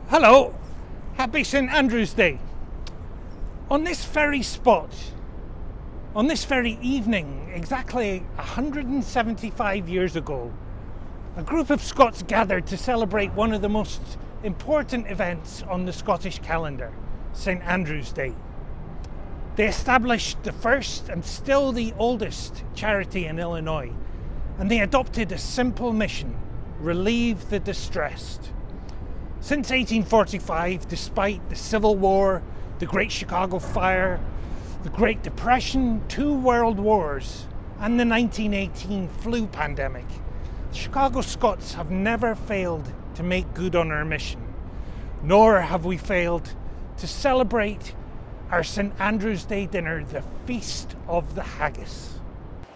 Hello, happy St Andrew's Day. On this very spot, on this very evening, exactly 175 years ago, a group of Scots gathered to celebrate one of the most important events on the Scottish calendar, St Andrew's Day. They established the first and still the oldest charity in Illinois, and they adopted a simple mission: relieve the distressed. Since 1845, despite the Civil War, the Great Chicago Fire, the Great Depression, 2 world wars, and the 1918 flu pandemic, the Chicago Scots have never failed to make good on our mission, nor have we failed to celebrate our St Andrew's Day dinner, the Feast of the Haggis.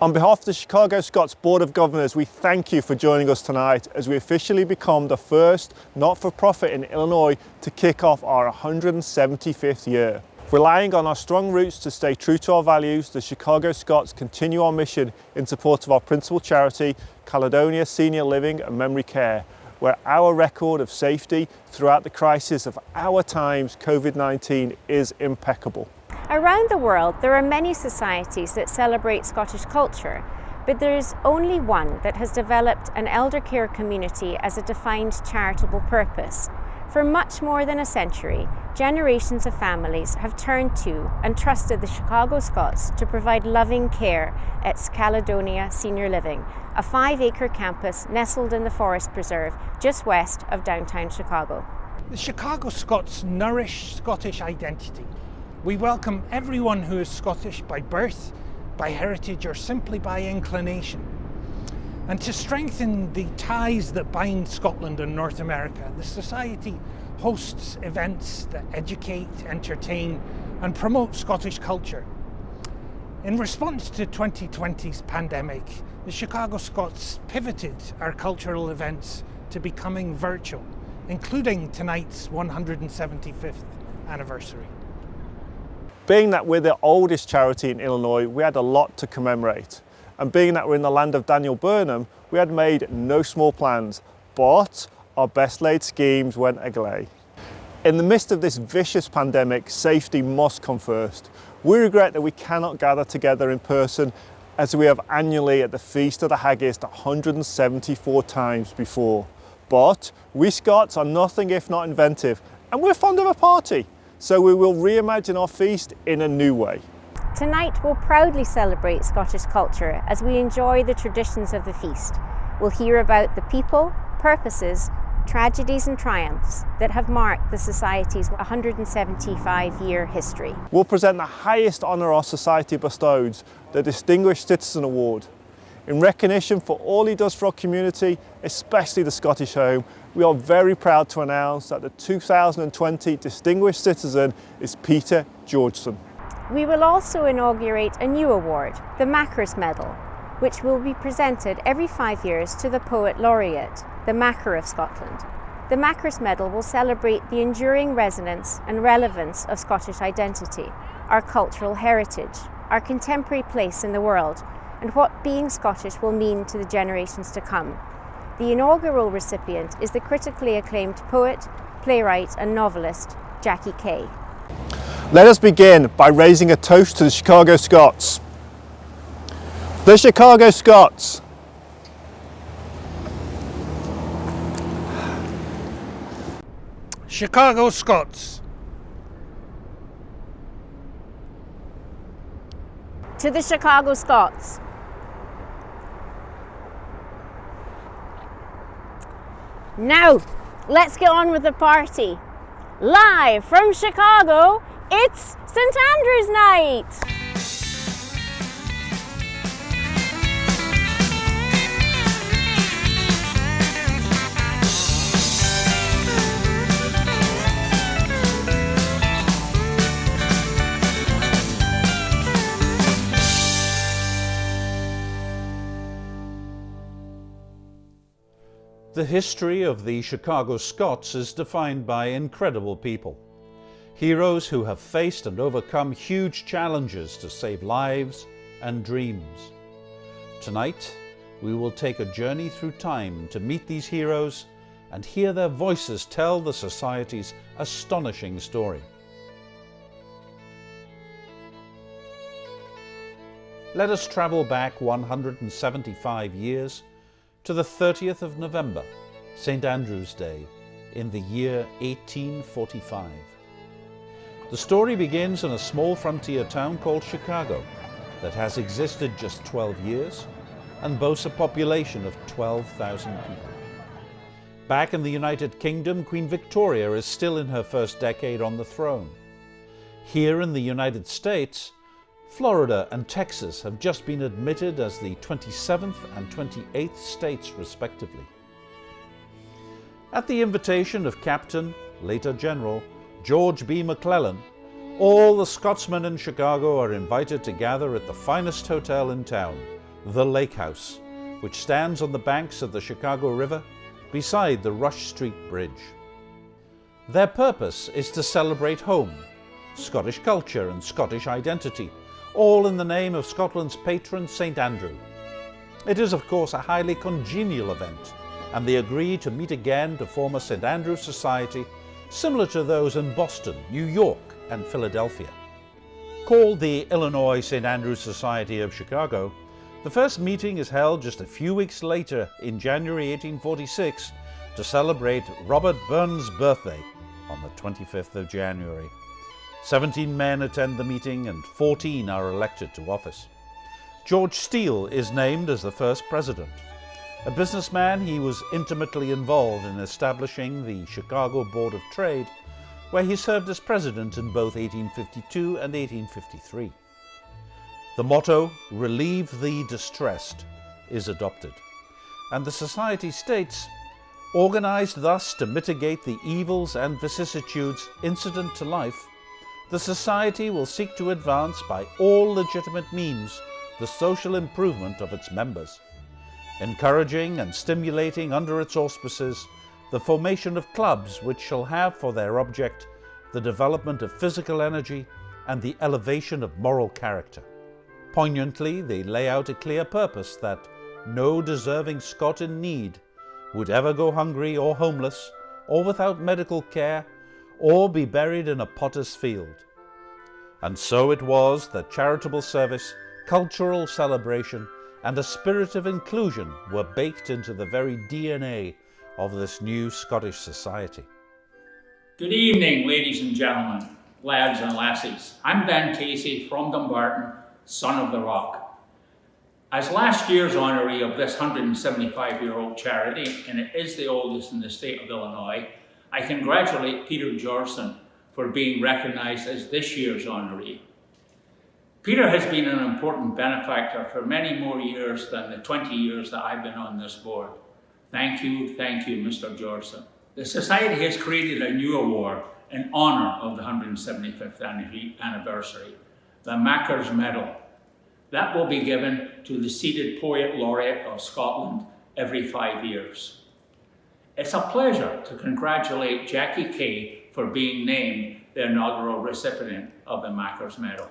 On behalf of the Chicago Scots Board of Governors, we thank you for joining us tonight as we officially become the first not-for-profit in Illinois to kick off our 175th year. Relying on our strong roots to stay true to our values, the Chicago Scots continue our mission in support of our principal charity, Caledonia Senior Living and Memory Care, where our record of safety throughout the crisis of our times, COVID-19, is impeccable. Around the world, there are many societies that celebrate Scottish culture, but there is only one that has developed an elder care community as a defined charitable purpose. For much more than a century, generations of families have turned to and trusted the Chicago Scots to provide loving care at Caledonia Senior Living, a 5-acre campus nestled in the Forest Preserve just west of downtown Chicago. The Chicago Scots nourish Scottish identity. We welcome everyone who is Scottish by birth, by heritage, or simply by inclination. And to strengthen the ties that bind Scotland and North America, the Society hosts events that educate, entertain, and promote Scottish culture. In response to 2020's pandemic, the Chicago Scots pivoted our cultural events to becoming virtual, including tonight's 175th anniversary. Being that we're the oldest charity in Illinois, we had a lot to commemorate. And being that we're in the land of Daniel Burnham, we had made no small plans, but our best laid schemes went agley. In the midst of this vicious pandemic, safety must come first. We regret that we cannot gather together in person as we have annually at the Feast of the Haggis 174 times before. But we Scots are nothing if not inventive, and we're fond of a party. So we will reimagine our feast in a new way. Tonight we'll proudly celebrate Scottish culture as we enjoy the traditions of the feast. We'll hear about the people, purposes, tragedies and triumphs that have marked the Society's 175-year history. We'll present the highest honour our Society bestows, the Distinguished Citizen Award. In recognition for all he does for our community, especially the Scottish home, we are very proud to announce that the 2020 Distinguished Citizen is Peter Georgeson. We will also inaugurate a new award, the Makar's Medal, which will be presented every 5 years to the Poet Laureate, the Makar of Scotland. The Makar's Medal will celebrate the enduring resonance and relevance of Scottish identity, our cultural heritage, our contemporary place in the world, and what being Scottish will mean to the generations to come. The inaugural recipient is the critically acclaimed poet, playwright and novelist, Jackie Kay. Let us begin by raising a toast to the Chicago Scots. The Chicago Scots. Chicago Scots. To the Chicago Scots. Now, let's get on with the party. Live from Chicago, it's St Andrew's Night! The history of the Chicago Scots is defined by incredible people. Heroes who have faced and overcome huge challenges to save lives and dreams. Tonight, we will take a journey through time to meet these heroes and hear their voices tell the Society's astonishing story. Let us travel back 175 years to the 30th of November, St. Andrew's Day, in the year 1845. The story begins in a small frontier town called Chicago that has existed just 12 years and boasts a population of 12,000 people. Back in the United Kingdom, Queen Victoria is still in her first decade on the throne. Here in the United States, Florida and Texas have just been admitted as the 27th and 28th states respectively. At the invitation of Captain, later General, George B. McClellan, all the Scotsmen in Chicago are invited to gather at the finest hotel in town, the Lake House, which stands on the banks of the Chicago River beside the Rush Street Bridge. Their purpose is to celebrate home, Scottish culture and Scottish identity, all in the name of Scotland's patron, St. Andrew. It is, of course, a highly congenial event, and they agree to meet again to form a St. Andrew Society similar to those in Boston, New York, and Philadelphia. Called the Illinois St. Andrew Society of Chicago, the first meeting is held just a few weeks later in January 1846 to celebrate Robert Burns' birthday on the 25th of January. 17 men attend the meeting and 14 are elected to office. George Steele is named as the first president. A businessman, he was intimately involved in establishing the Chicago Board of Trade, where he served as president in both 1852 and 1853. The motto, "Relieve the Distressed," is adopted, and the society states, organized thus to mitigate the evils and vicissitudes incident to life, the society will seek to advance by all legitimate means the social improvement of its members, encouraging and stimulating under its auspices the formation of clubs which shall have for their object the development of physical energy and the elevation of moral character. Poignantly, they lay out a clear purpose that no deserving Scot in need would ever go hungry or homeless or without medical care or be buried in a potter's field. And so it was that charitable service, cultural celebration, and a spirit of inclusion were baked into the very DNA of this new Scottish society. Good evening, ladies and gentlemen, lads and lassies. I'm Dan Casey from Dumbarton, son of the Rock. As last year's honoree of this 175-year-old charity, and it is the oldest in the state of Illinois, I congratulate Peter Jorson for being recognised as this year's honoree. Peter has been an important benefactor for many more years than the 20 years that I've been on this board. Thank you, Mr. Jorson. The Society has created a new award in honour of the 175th anniversary, the Makar's Medal. That will be given to the seated Poet Laureate of Scotland every 5 years. It's a pleasure to congratulate Jackie Kay for being named the inaugural recipient of the Makar's Medal.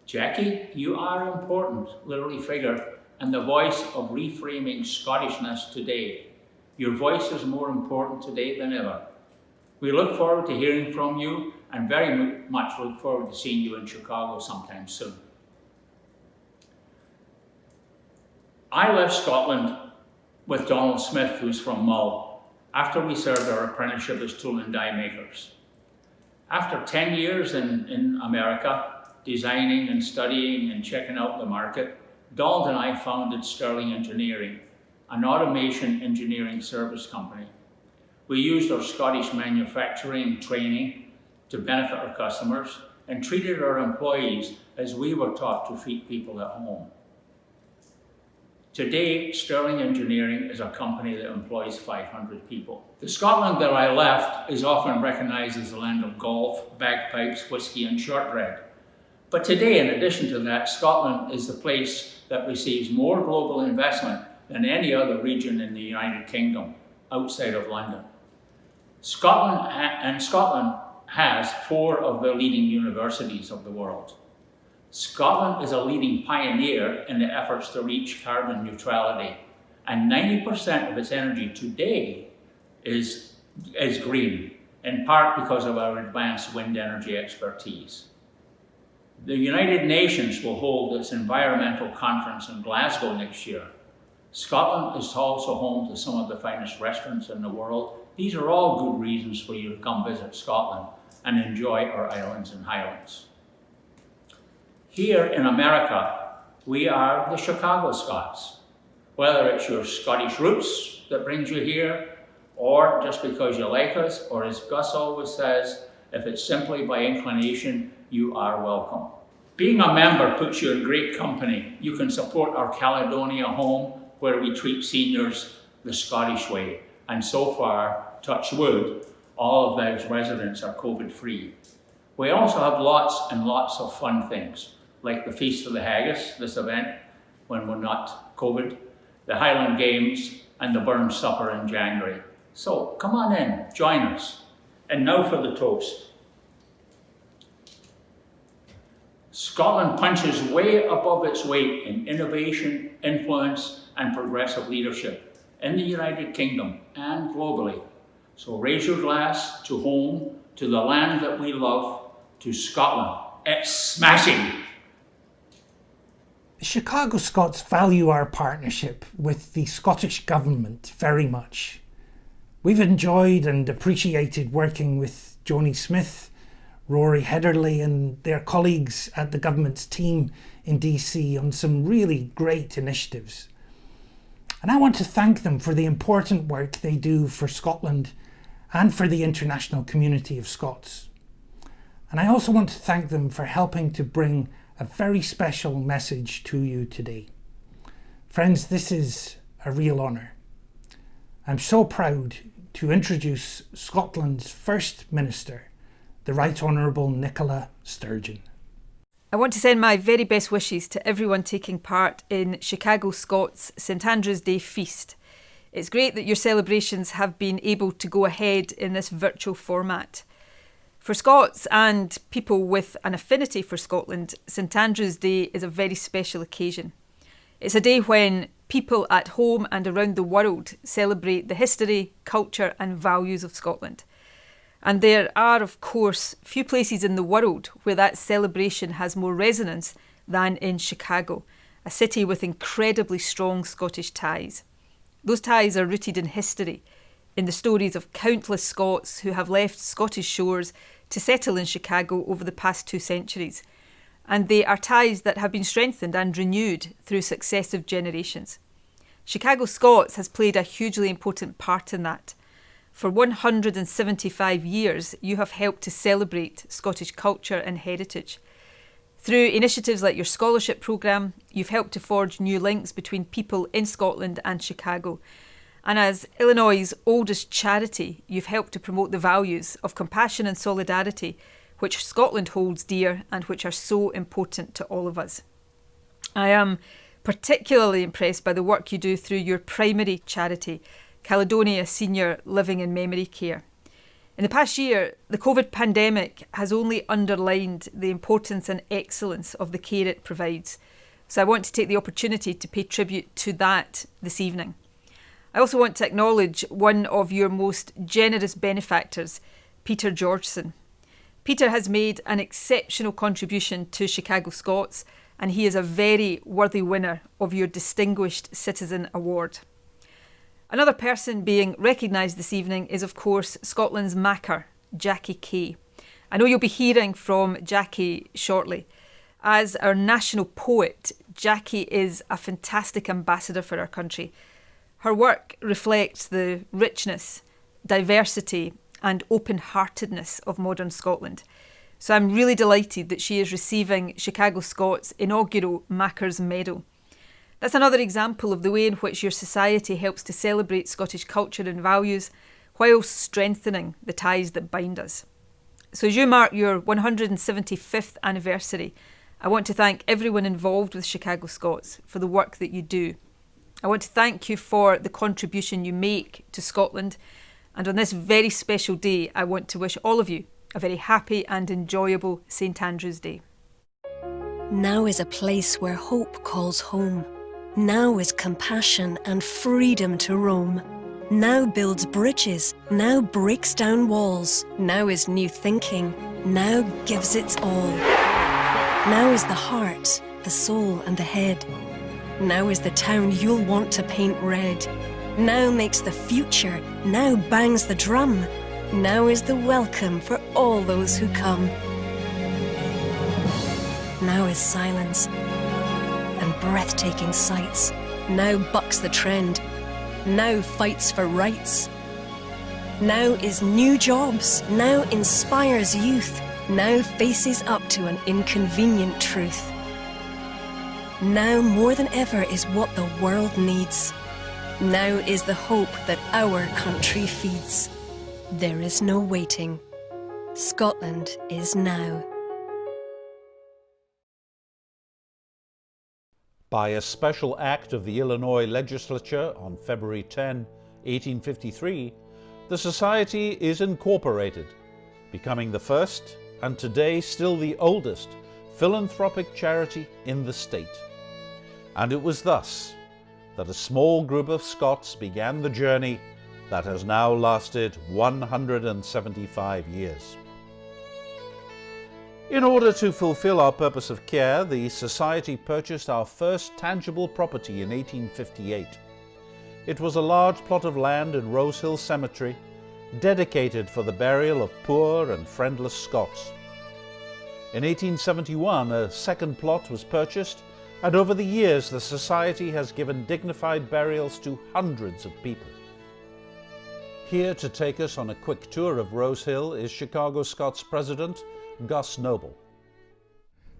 Jackie, you are an important literary figure and the voice of reframing Scottishness today. Your voice is more important today than ever. We look forward to hearing from you and very much look forward to seeing you in Chicago sometime soon. I left Scotland with Donald Smith, who's from Mull, after we served our apprenticeship as tool and die makers. After 10 years in America, designing and studying and checking out the market, Donald and I founded Sterling Engineering, an automation engineering service company. We used our Scottish manufacturing training to benefit our customers and treated our employees as we were taught to treat people at home. Today, Sterling Engineering is a company that employs 500 people. The Scotland that I left is often recognized as the land of golf, bagpipes, whiskey, and shortbread. But today, in addition to that, Scotland is the place that receives more global investment than any other region in the United Kingdom outside of London. Scotland has 4 of the leading universities of the world. Scotland is a leading pioneer in the efforts to reach carbon neutrality, and 90% of its energy today is green, in part because of our advanced wind energy expertise. The United Nations will hold its environmental conference in Glasgow next year. Scotland is also home to some of the finest restaurants in the world. These are all good reasons for you to come visit Scotland and enjoy our islands and highlands. Here in America, we are the Chicago Scots. Whether it's your Scottish roots that brings you here, or just because you like us, or as Gus always says, if it's simply by inclination, you are welcome. Being a member puts you in great company. You can support our Caledonia home, where we treat seniors the Scottish way. And so far, touch wood, all of those residents are COVID-free. We also have lots and lots of fun things, like the Feast of the Haggis, this event, when we're not COVID, the Highland Games, and the Burn Supper in January. So come on in, join us. And now for the toast. Scotland punches way above its weight in innovation, influence, and progressive leadership in the United Kingdom and globally. So raise your glass to home, to the land that we love, to Scotland. It's smashing! The Chicago Scots value our partnership with the Scottish Government very much. We've enjoyed and appreciated working with Joni Smith, Rory Hedderly and their colleagues at the government's team in DC on some really great initiatives. And I want to thank them for the important work they do for Scotland and for the international community of Scots. And I also want to thank them for helping to bring a very special message to you today. Friends, this is a real honour. I'm so proud to introduce Scotland's First Minister, the Right Honourable Nicola Sturgeon. I want to send my very best wishes to everyone taking part in Chicago Scots St Andrew's Day Feast. It's great that your celebrations have been able to go ahead in this virtual format. For Scots and people with an affinity for Scotland, St Andrew's Day is a very special occasion. It's a day when people at home and around the world celebrate the history, culture and values of Scotland. And there are, of course, few places in the world where that celebration has more resonance than in Chicago, a city with incredibly strong Scottish ties. Those ties are rooted in history, in the stories of countless Scots who have left Scottish shores to settle in Chicago over the past 2 centuries. And they are ties that have been strengthened and renewed through successive generations. Chicago Scots has played a hugely important part in that. For 175 years, you have helped to celebrate Scottish culture and heritage. Through initiatives like your scholarship programme, you've helped to forge new links between people in Scotland and Chicago. And as Illinois' oldest charity, you've helped to promote the values of compassion and solidarity, which Scotland holds dear and which are so important to all of us. I am particularly impressed by the work you do through your primary charity, Caledonia Senior Living and Memory Care. In the past year, the COVID pandemic has only underlined the importance and excellence of the care it provides. So I want to take the opportunity to pay tribute to that this evening. I also want to acknowledge one of your most generous benefactors, Peter Georgeson. Peter has made an exceptional contribution to Chicago Scots, and he is a very worthy winner of your Distinguished Citizen Award. Another person being recognised this evening is, of course, Scotland's Makar, Jackie Kay. I know you'll be hearing from Jackie shortly. As our national poet, Jackie is a fantastic ambassador for our country. Her work reflects the richness, diversity and open-heartedness of modern Scotland. So I'm really delighted that she is receiving Chicago Scots' inaugural Makar's Medal. That's another example of the way in which your society helps to celebrate Scottish culture and values while strengthening the ties that bind us. So as you mark your 175th anniversary, I want to thank everyone involved with Chicago Scots for the work that you do. I want to thank you for the contribution you make to Scotland, and on this very special day, I want to wish all of you a very happy and enjoyable St Andrew's Day. Now is a place where hope calls home. Now is compassion and freedom to roam. now builds bridges, now breaks down walls, now is new thinking, now gives its all. Now is the heart, the soul and the head. Now is the town you'll want to paint red. Now makes the future, now bangs the drum. Now is the welcome for all those who come. Now is silence and breathtaking sights. Now bucks the trend. Now fights for rights. Now is new jobs. Now inspires youth. Now faces up to an inconvenient truth. Now more than ever is what the world needs. Now is the hope that our country feeds. There is no waiting. Scotland is now. By a special act of the Illinois legislature on February 10, 1853, the Society is incorporated, becoming the first, and today still the oldest, philanthropic charity in the state. And it was thus that a small group of Scots began the journey that has now lasted 175 years. In order to fulfill our purpose of care, the Society purchased our first tangible property in 1858. It was a large plot of land in Rosehill Cemetery, dedicated for the burial of poor and friendless Scots. In 1871, a second plot was purchased, and over the years the Society has given dignified burials to hundreds of people. Here to take us on a quick tour of Rosehill is Chicago Scots President Gus Noble.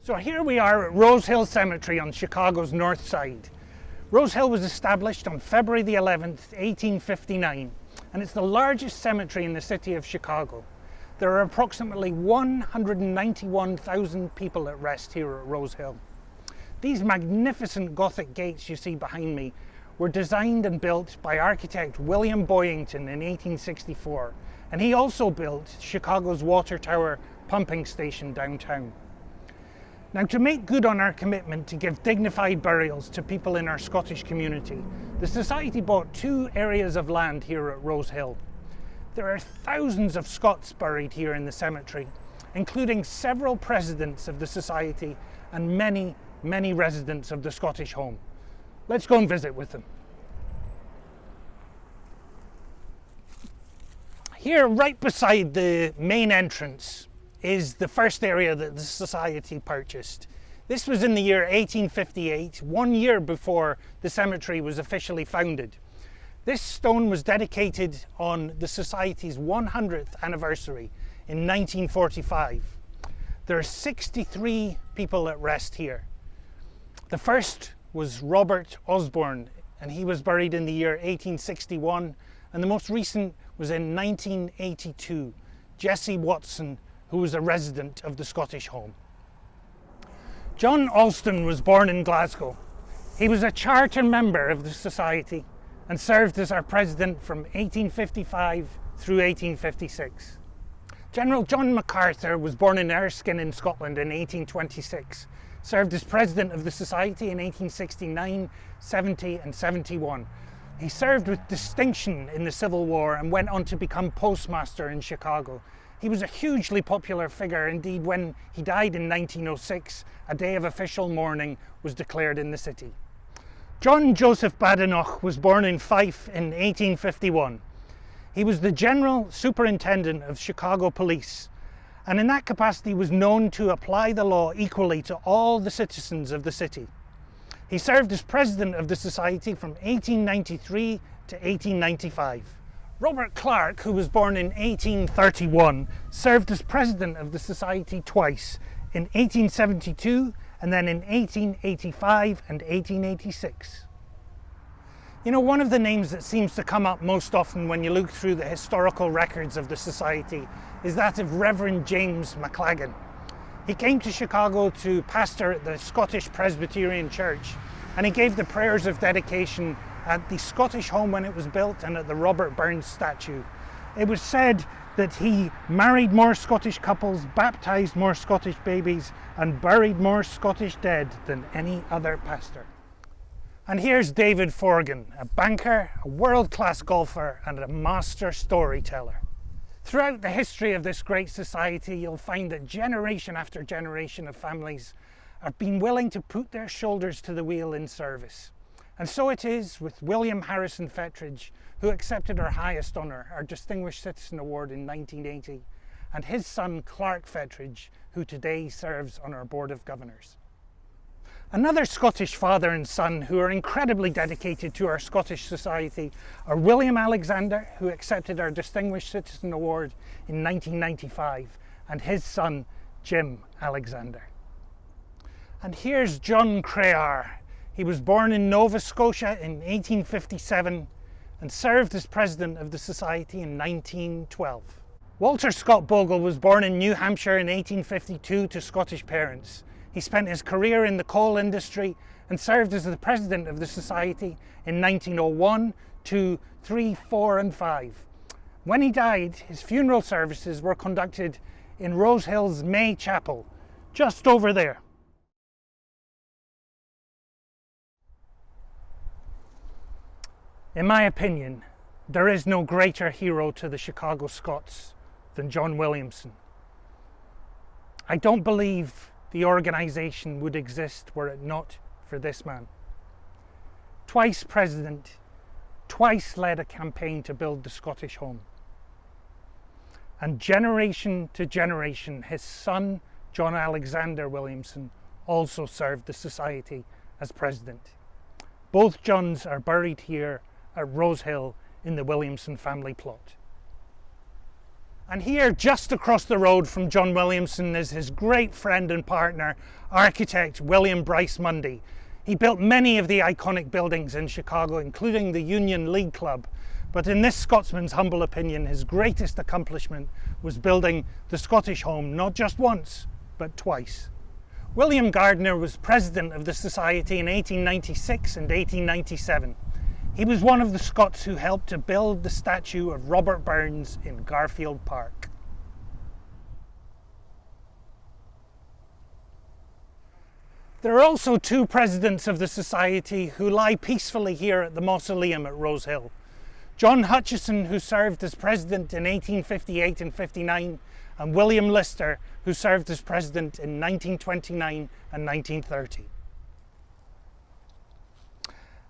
So here we are at Rosehill Cemetery on Chicago's north side. Rosehill was established on February the 11th, 1859, and it's the largest cemetery in the city of Chicago. There are approximately 191,000 people at rest here at Rosehill. These magnificent Gothic gates you see behind me were designed and built by architect William Boyington in 1864, and he also built Chicago's water tower pumping station downtown. Now, to make good on our commitment to give dignified burials to people in our Scottish community, the Society bought 2 areas of land here at Rosehill. There are thousands of Scots buried here in the cemetery, including several presidents of the Society and many residents of the Scottish Home. Let's go and visit with them. Here, right beside the main entrance, is the first area that the Society purchased. This was in the year 1858, 1 year before the cemetery was officially founded. This stone was dedicated on the Society's 100th anniversary in 1945. There are 63 people at rest here. The first was Robert Osborne, and he was buried in the year 1861, and the most recent was in 1982, Jesse Watson, who was a resident of the Scottish Home. John Alston was born in Glasgow. He was a charter member of the Society and served as our president from 1855 through 1856. General John MacArthur was born in Erskine in Scotland in 1826, served as president of the Society in 1869, 70 and 71. He served with distinction in the Civil War and went on to become postmaster in Chicago. He was a hugely popular figure. Indeed, when he died in 1906, a day of official mourning was declared in the city. John Joseph Badenoch was born in Fife in 1851. He was the General Superintendent of Chicago Police, and in that capacity was known to apply the law equally to all the citizens of the city. He served as president of the Society from 1893 to 1895. Robert Clark, who was born in 1831, served as president of the Society twice, in 1872 and then in 1885 and 1886. You know, one of the names that seems to come up most often when you look through the historical records of the Society is that of Reverend James McLagan. He came to Chicago to pastor at the Scottish Presbyterian Church, and he gave the prayers of dedication at the Scottish Home when it was built and at the Robert Burns statue. It was said that he married more Scottish couples, baptized more Scottish babies, and buried more Scottish dead than any other pastor. And here's David Forgan, a banker, a world-class golfer and a master storyteller. Throughout the history of this great society, you'll find that generation after generation of families have been willing to put their shoulders to the wheel in service. And so it is with William Harrison Fettridge, who accepted our highest honour, our Distinguished Citizen Award in 1980, and his son Clark Fettridge, who today serves on our Board of Governors. Another Scottish father and son who are incredibly dedicated to our Scottish society are William Alexander, who accepted our Distinguished Citizen Award in 1995, and his son Jim Alexander. And here's John Crerar. He was born in Nova Scotia in 1857 and served as president of the society in 1912. Walter Scott Bogle was born in New Hampshire in 1852 to Scottish parents. He spent his career in the coal industry and served as the president of the society in 1901, 2, 3, 4 and 5. When he died, his funeral services were conducted in Rosehill's May Chapel, just over there. In my opinion, there is no greater hero to the Chicago Scots than John Williamson. I don't believe the organisation would exist were it not for this man. Twice president, twice led a campaign to build the Scottish home. And generation to generation, his son, John Alexander Williamson, also served the society as president. Both Johns are buried here at Rosehill in the Williamson family plot. And here, just across the road from John Williamson, is his great friend and partner, architect William Bryce Mundy. He built many of the iconic buildings in Chicago, including the Union League Club. But in this Scotsman's humble opinion, his greatest accomplishment was building the Scottish home, not just once, but twice. William Gardiner was president of the society in 1896 and 1897. He was one of the Scots who helped to build the statue of Robert Burns in Garfield Park. There are also two presidents of the society who lie peacefully here at the mausoleum at Rosehill. John Hutchison, who served as president in 1858 and 59, and William Lister, who served as president in 1929 and 1930.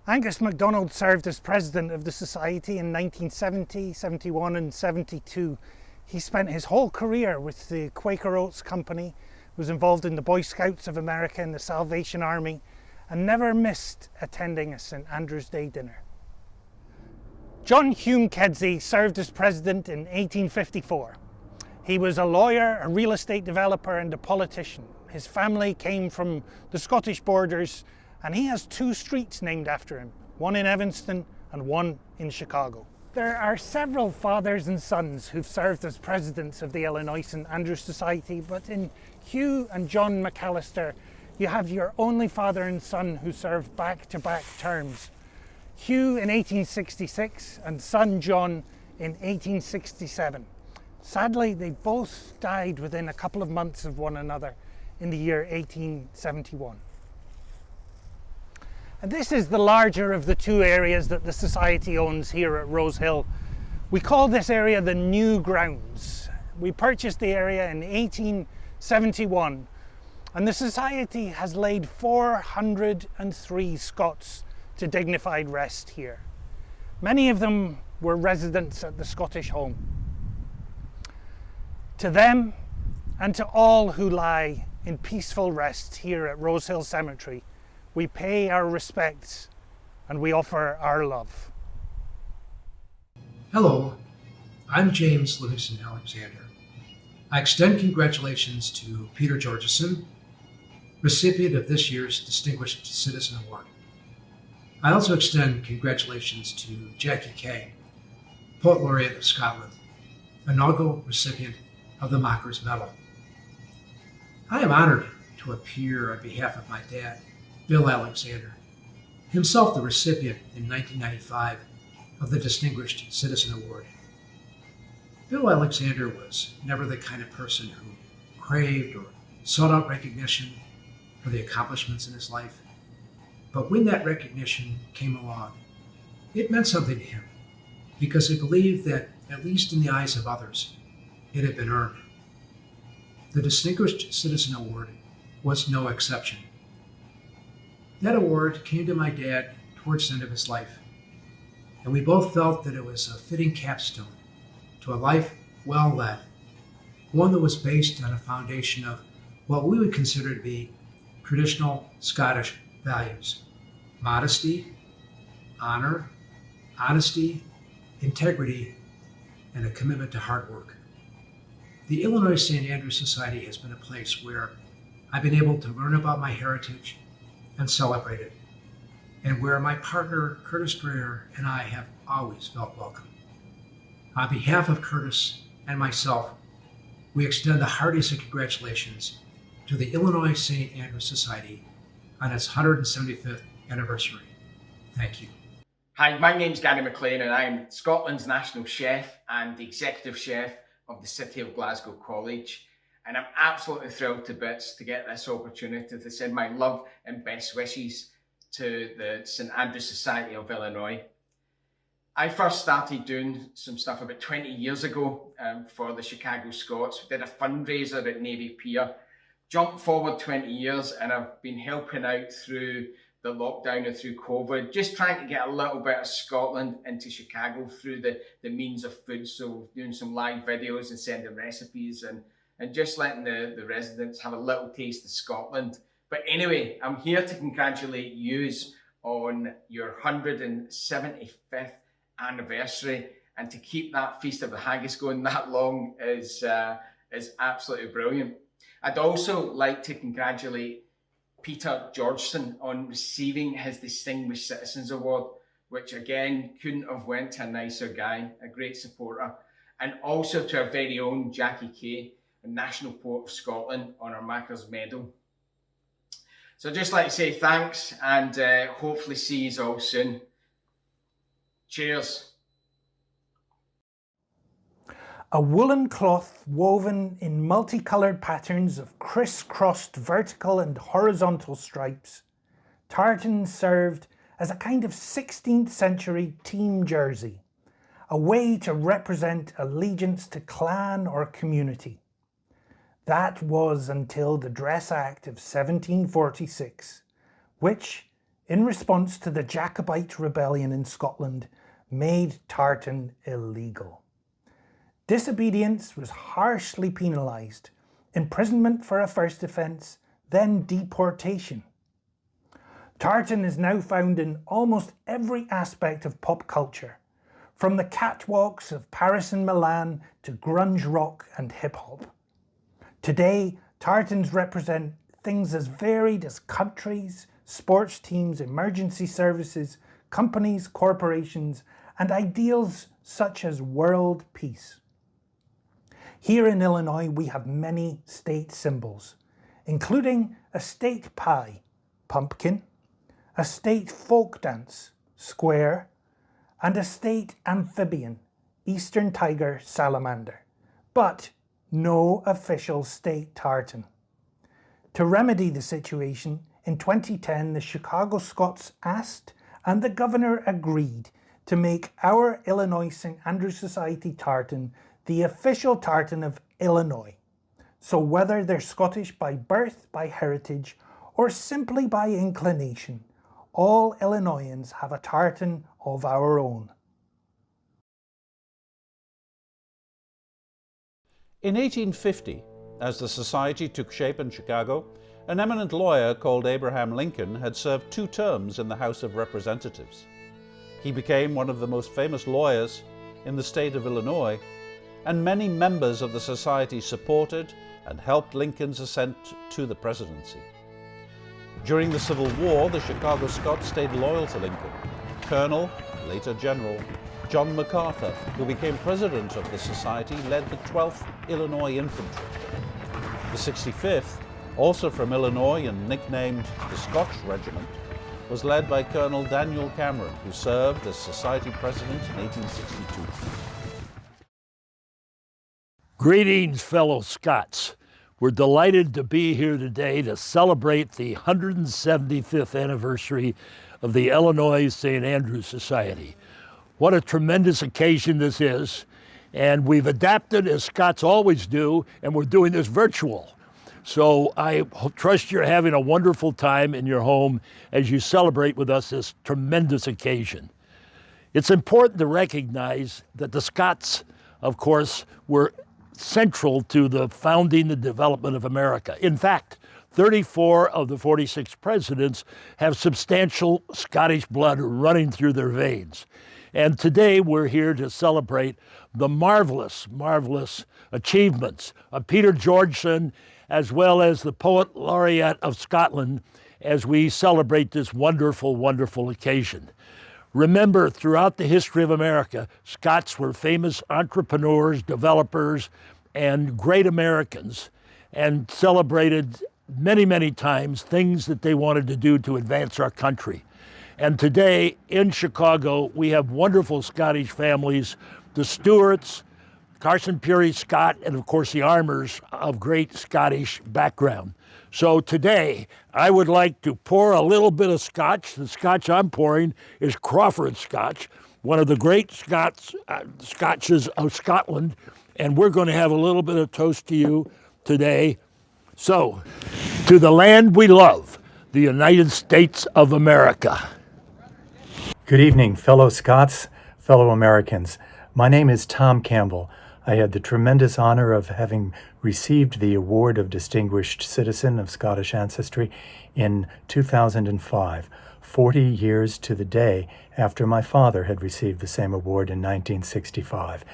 Angus MacDonald served as president of the society in 1970, 71 and 72. He spent his whole career with the Quaker Oats Company, was involved in the Boy Scouts of America and the Salvation Army, and never missed attending a St Andrew's Day dinner. John Hume Kedzie served as president in 1854. He was a lawyer, a real estate developer and a politician. His family came from the Scottish borders, and he has two streets named after him, one in Evanston and one in Chicago. There are several fathers and sons who've served as presidents of the Illinois St Andrews Society, but in Hugh and John McAllister, you have your only father and son who served back-to-back terms. Hugh in 1866 and son John in 1867. Sadly, they both died within a couple of months of one another in the year 1871. And this is the larger of the two areas that the Society owns here at Rosehill. We call this area the New Grounds. We purchased the area in 1871, and the Society has laid 403 Scots to dignified rest here. Many of them were residents at the Scottish home. To them, and to all who lie in peaceful rest here at Rosehill Cemetery, we pay our respects and we offer our love. Hello, I'm James Livingston Alexander. I extend congratulations to Peter Georgeson, recipient of this year's Distinguished Citizen Award. I also extend congratulations to Jackie Kay, Poet Laureate of Scotland, inaugural recipient of the Makar's Medal. I am honored to appear on behalf of my dad, Bill Alexander, himself the recipient in 1995 of the Distinguished Citizen Award. Bill Alexander was never the kind of person who craved or sought out recognition for the accomplishments in his life. But when that recognition came along, it meant something to him, because he believed that, at least in the eyes of others, it had been earned. The Distinguished Citizen Award was no exception. That award came to my dad towards the end of his life, and we both felt that it was a fitting capstone to a life well led, one that was based on a foundation of what we would consider to be traditional Scottish values: modesty, honor, honesty, integrity, and a commitment to hard work. The Illinois St. Andrew Society has been a place where I've been able to learn about my heritage and celebrate it, and where my partner Kirstin Bridier and I have always felt welcome. On behalf of Curtis and myself, we extend the heartiest of congratulations to the Illinois St. Andrew Society on its 175th anniversary. Thank you. Hi, my name's Bethany McLean and I'm Scotland's national chef and the executive chef of the City of Glasgow College. And I'm absolutely thrilled to bits to get this opportunity to send my love and best wishes to the St. Andrew Society of Illinois. I first started doing some stuff about 20 years ago for the Chicago Scots. We did a fundraiser at Navy Pier. Jump forward 20 years and I've been helping out through the lockdown and through COVID, just trying to get a little bit of Scotland into Chicago through the means of food. So doing some live videos and sending recipes and just letting the residents have a little taste of Scotland. But anyway, I'm here to congratulate yous on your 175th anniversary, and to keep that Feast of the Haggis going that long is absolutely brilliant. I'd also like to congratulate Peter Georgeson on receiving his Distinguished Citizens Award, which again couldn't have went to a nicer guy, a great supporter, and also to our very own Jackie Kay, a National Poet of Scotland, on our Makar's Medal. So I'd just like to say thanks and hopefully see you all soon. Cheers. A woolen cloth woven in multicoloured patterns of criss-crossed vertical and horizontal stripes, tartan served as a kind of 16th century team jersey, a way to represent allegiance to clan or community. That was until the Dress Act of 1746, which, in response to the Jacobite rebellion in Scotland, made tartan illegal. Disobedience was harshly penalised, imprisonment for a first offence, then deportation. Tartan is now found in almost every aspect of pop culture, from the catwalks of Paris and Milan to grunge rock and hip-hop. Today, tartans represent things as varied as countries, sports teams, emergency services, companies, corporations, and ideals such as world peace. Here in Illinois, we have many state symbols, including a state pie, pumpkin, a state folk dance, square, and a state amphibian, eastern tiger, salamander, but no official state tartan. To remedy the situation, in 2010, the Chicago Scots asked and the governor agreed to make our Illinois St. Andrew Society tartan the official tartan of Illinois. So whether they're Scottish by birth, by heritage, or simply by inclination, all Illinoisans have a tartan of our own. In 1850, as the society took shape in Chicago, an eminent lawyer called Abraham Lincoln had served 2 terms in the House of Representatives. He became one of the most famous lawyers in the state of Illinois, and many members of the society supported and helped Lincoln's ascent to the presidency. During the Civil War, the Chicago Scots stayed loyal to Lincoln. Colonel, later General, John MacArthur, who became president of the society, led the 12th Illinois Infantry. The 65th, also from Illinois and nicknamed the Scotch Regiment, was led by Colonel Daniel Cameron, who served as society president in 1862. Greetings, fellow Scots. We're delighted to be here today to celebrate the 175th anniversary of the Illinois St. Andrews Society. What a tremendous occasion this is, and we've adapted as Scots always do, and we're doing this virtual. So I trust you're having a wonderful time in your home as you celebrate with us this tremendous occasion. It's important to recognize that the Scots, of course, were central to the founding and development of America. In fact, 34 of the 46 presidents have substantial Scottish blood running through their veins. And today we're here to celebrate the marvelous achievements of Peter Georgeson, as well as the Poet Laureate of Scotland, as we celebrate this wonderful occasion. Remember, throughout the history of America, Scots were famous entrepreneurs, developers, and great Americans, and celebrated many times things that they wanted to do to advance our country. And today in Chicago, we have wonderful Scottish families, the Stuarts, Carson Peary Scott, and of course the Armours of great Scottish background. So today, I would like to pour a little bit of Scotch. The Scotch I'm pouring is Crawford Scotch, one of the great Scotches of Scotland, and we're going to have a little bit of toast to you today. So, to the land we love, the United States of America. Good evening, fellow Scots, fellow Americans. My name is Tom Campbell. I had the tremendous honor of having received the Award of Distinguished Citizen of Scottish Ancestry in 2005, 40 years to the day after my father had received the same award in 1965.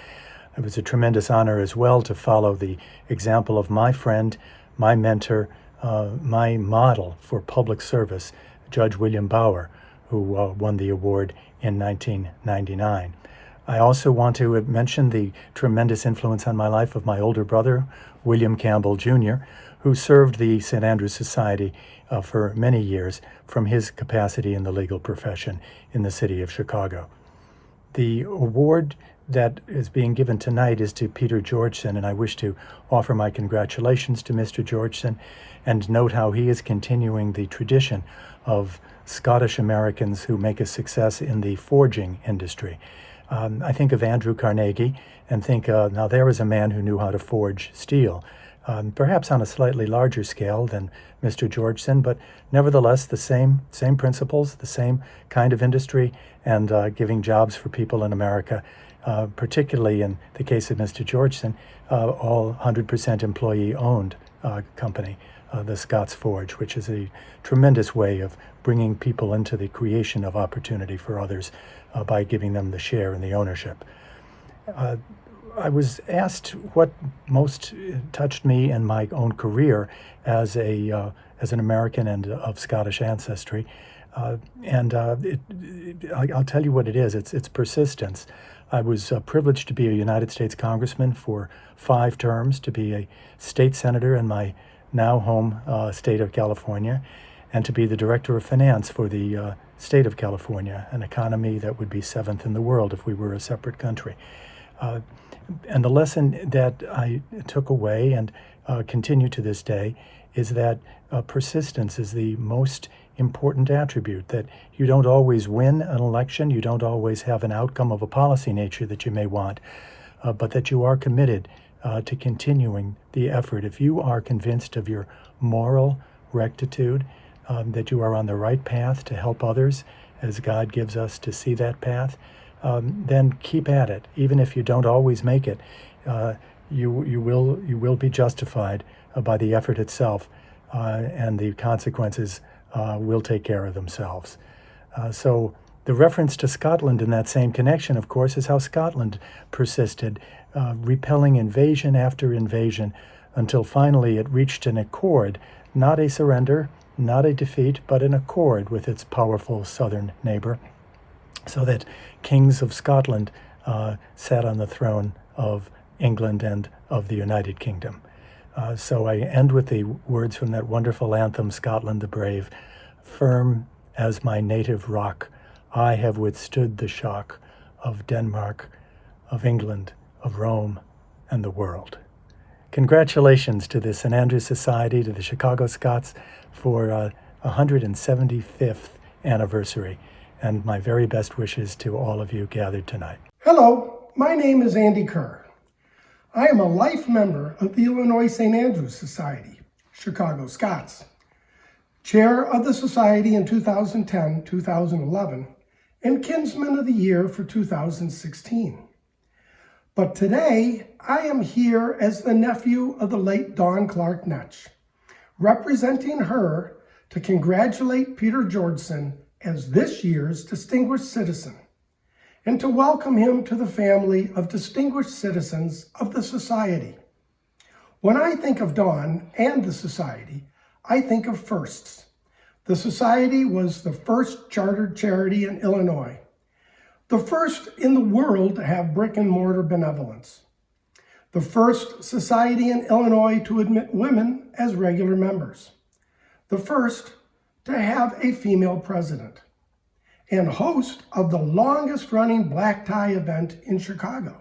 It was a tremendous honor as well to follow the example of my friend, my mentor, my model for public service, Judge William Bauer, who won the award in 1999. I also want to mention the tremendous influence on my life of my older brother, William Campbell Jr., who served the St. Andrews Society for many years from his capacity in the legal profession in the city of Chicago. The award that is being given tonight is to Peter Georgeson, and I wish to offer my congratulations to Mr. Georgeson and note how he is continuing the tradition of Scottish Americans who make a success in the forging industry. I think of Andrew Carnegie and think, now there is a man who knew how to forge steel, perhaps on a slightly larger scale than Mr. Georgeson, but nevertheless the same principles, the same kind of industry, and giving jobs for people in America, particularly in the case of Mr. Georgeson, all 100% employee-owned company, the Scots Forge, which is a tremendous way of bringing people into the creation of opportunity for others by giving them the share and the ownership. I was asked what most touched me in my own career as an American and of Scottish ancestry, and I'll tell you what it is. It's persistence. I was privileged to be a United States Congressman for 5 terms, to be a state senator in my now home state of California, and to be the Director of Finance for the state of California, an economy that would be 7th in the world if we were a separate country. And the lesson that I took away and continue to this day is that persistence is the most important attribute, that you don't always win an election, you don't always have an outcome of a policy nature that you may want, but that you are committed to continuing the effort. If you are convinced of your moral rectitude, that you are on the right path to help others as God gives us to see that path, then keep at it. Even if you don't always make it, you will be justified by the effort itself, and the consequences will take care of themselves. So the reference to Scotland in that same connection, of course, is how Scotland persisted, repelling invasion after invasion, until finally it reached an accord, not a surrender, not a defeat, but an accord with its powerful southern neighbor, so that kings of Scotland sat on the throne of England and of the United Kingdom. So I end with the words from that wonderful anthem, Scotland the Brave. Firm as my native rock, I have withstood the shock of Denmark, of England, of Rome, and the world. Congratulations to the St. Andrews Society, to the Chicago Scots for 175th anniversary, and my very best wishes to all of you gathered tonight. Hello, my name is Andy Kerr. I am a life member of the Illinois St. Andrews Society, Chicago Scots, chair of the Society in 2010-2011, and Kinsman of the Year for 2016. But today, I am here as the nephew of the late Dawn Clark Netsch, representing her to congratulate Peter Georgeson as this year's Distinguished Citizen, and to welcome him to the family of distinguished citizens of the Society. When I think of Dawn and the Society, I think of firsts. The Society was the first chartered charity in Illinois, the first in the world to have brick and mortar benevolence, the first society in Illinois to admit women as regular members, the first to have a female president, and host of the longest running black tie event in Chicago.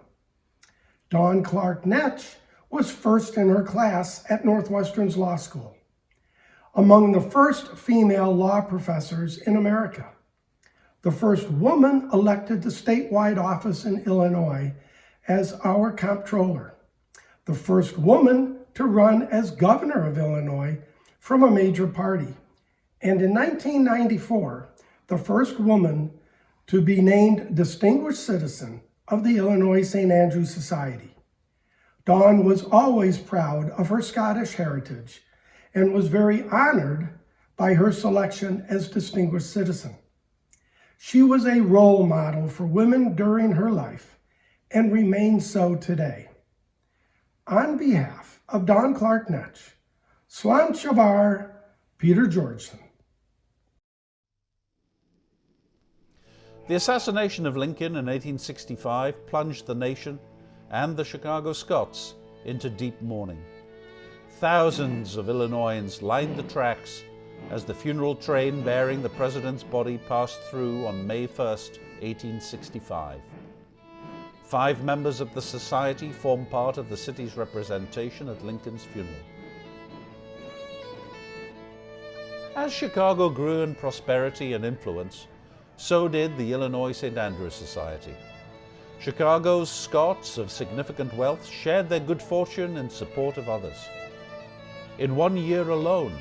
Dawn Clark Netsch was first in her class at Northwestern's law school, among the first female law professors in America, the first woman elected to statewide office in Illinois as our comptroller, the first woman to run as governor of Illinois from a major party, and in 1994, the first woman to be named Distinguished Citizen of the Illinois St. Andrews Society. Dawn was always proud of her Scottish heritage and was very honored by her selection as Distinguished Citizen. She was a role model for women during her life and remains so today. On behalf of Dawn Clark Netsch, Swan Shavar, Peter Georgeson. The assassination of Lincoln in 1865 plunged the nation and the Chicago Scots into deep mourning. Thousands of Illinoisans lined the tracks as the funeral train bearing the president's body passed through on May 1st, 1865. 5 members of the society formed part of the city's representation at Lincoln's funeral. As Chicago grew in prosperity and influence, so did the Illinois St. Andrews Society. Chicago's Scots of significant wealth shared their good fortune in support of others. In 1 year alone,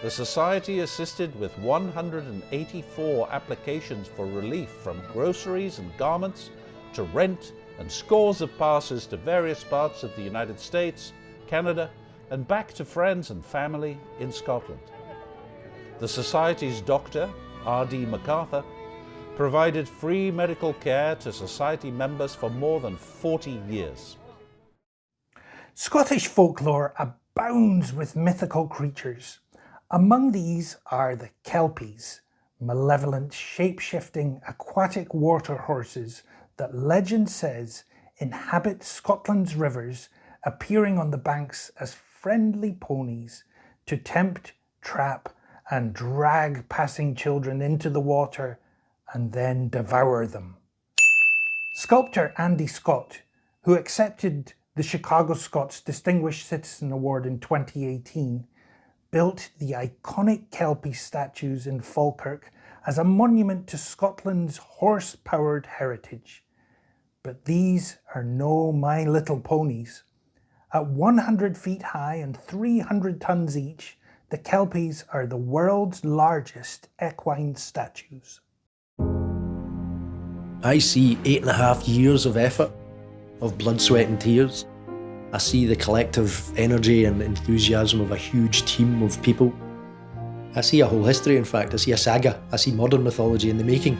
the Society assisted with 184 applications for relief from groceries and garments to rent and scores of passes to various parts of the United States, Canada, and back to friends and family in Scotland. The Society's doctor, R.D. MacArthur, provided free medical care to Society members for more than 40 years. Scottish folklore abounds with mythical creatures. Among these are the Kelpies, malevolent, shape-shifting, aquatic water horses that legend says inhabit Scotland's rivers, appearing on the banks as friendly ponies to tempt, trap, and drag passing children into the water and then devour them. Sculptor Andy Scott, who accepted the Chicago Scots Distinguished Citizen Award in 2018, built the iconic Kelpie statues in Falkirk as a monument to Scotland's horse-powered heritage. But these are no My Little Ponies. At 100 feet high and 300 tons each, the Kelpies are the world's largest equine statues. I see 8.5 years of effort, of blood, sweat and tears. I see the collective energy and enthusiasm of a huge team of people. I see a whole history, in fact. I see a saga. I see modern mythology in the making.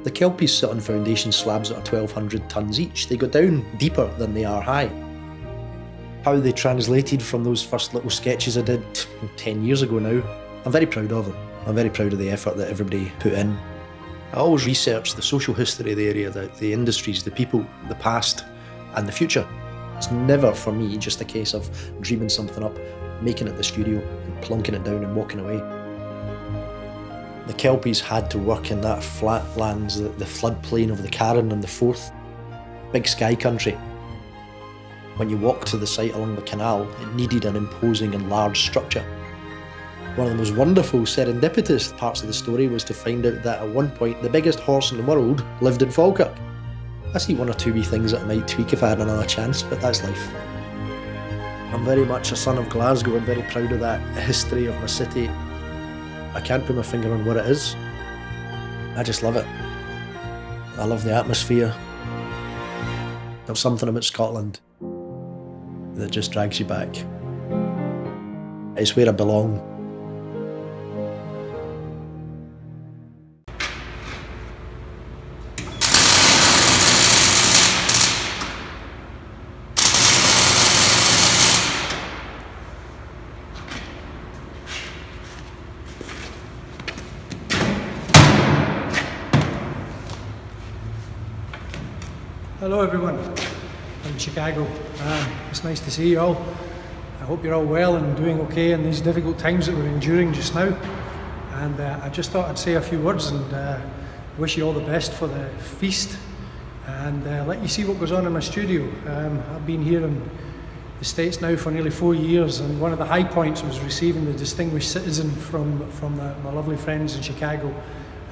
The Kelpies sit on foundation slabs that are 1,200 tons each. They go down deeper than they are high. How they translated from those first little sketches I did 10 years ago now, I'm very proud of them. I'm very proud of the effort that everybody put in. I always research the social history of the area, the industries, the people, the past and the future. It's never, for me, just a case of dreaming something up, making it the studio and plonking it down and walking away. The Kelpies had to work in that flat lands, the floodplain of the Carron and the Forth, big sky country. When you walk to the site along the canal, it needed an imposing and large structure. One of the most wonderful serendipitous parts of the story was to find out that at one point the biggest horse in the world lived in Falkirk. I see one or two wee things that I might tweak if I had another chance, but that's life. I'm very much a son of Glasgow. I'm very proud of that history of my city. I can't put my finger on what it is. I just love it. I love the atmosphere. There's something about Scotland that just drags you back. It's where I belong. Hello everyone, I'm in Chicago. It's nice to see you all. I hope you're all well and doing okay in these difficult times that we're enduring just now. And I just thought I'd say a few words and wish you all the best for the feast and let you see what goes on in my studio. I've been here in the States now for nearly 4 years, and one of the high points was receiving the Distinguished Citizen from my lovely friends in Chicago.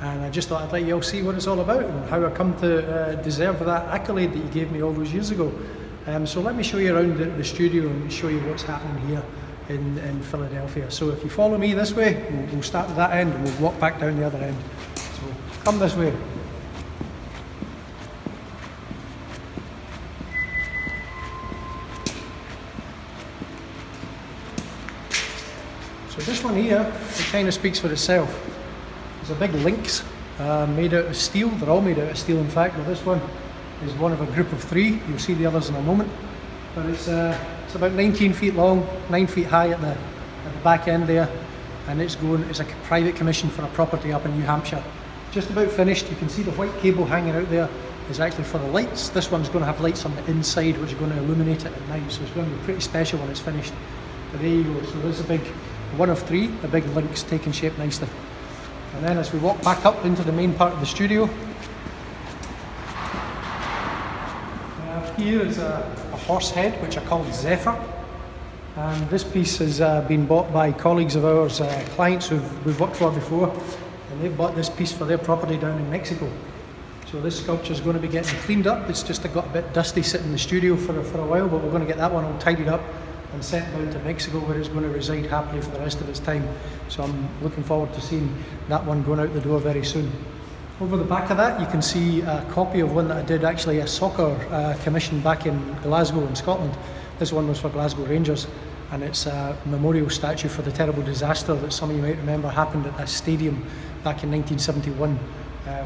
And I just thought I'd let you all see what it's all about and how I come to deserve that accolade that you gave me all those years ago. So let me show you around the studio and show you what's happening here in Philadelphia. So if you follow me this way, we'll start at that end and we'll walk back down the other end. So come this way. So this one here, it kind of speaks for itself. There's a big lynx made out of steel. They're all made out of steel, in fact, but this one is one of a group of 3. You'll see the others in a moment. But it's about 19 feet long, 9 feet high at the back end there, and it's a private commission for a property up in New Hampshire. Just about finished. You can see the white cable hanging out there is actually for the lights. This one's going to have lights on the inside, which are going to illuminate it at night, so it's going to be pretty special when it's finished. But there you go. So there's a big one of 3, a big lynx taking shape nicely. And then as we walk back up into the main part of the studio, here is a horse head which are called Zephyr. And this piece has been bought by colleagues of ours, clients we've worked for before, and they've bought this piece for their property down in Mexico. So this sculpture is going to be getting cleaned up. It's just got a bit dusty sitting in the studio for a while, but we're going to get that one all tidied up and sent down to Mexico, where it's going to reside happily for the rest of its time. So I'm looking forward to seeing that one going out the door very soon. Over the back of that you can see a copy of one that I did actually a soccer commission back in Glasgow in Scotland. This one was for Glasgow Rangers, and it's a memorial statue for the terrible disaster that some of you might remember happened at that stadium back in 1971.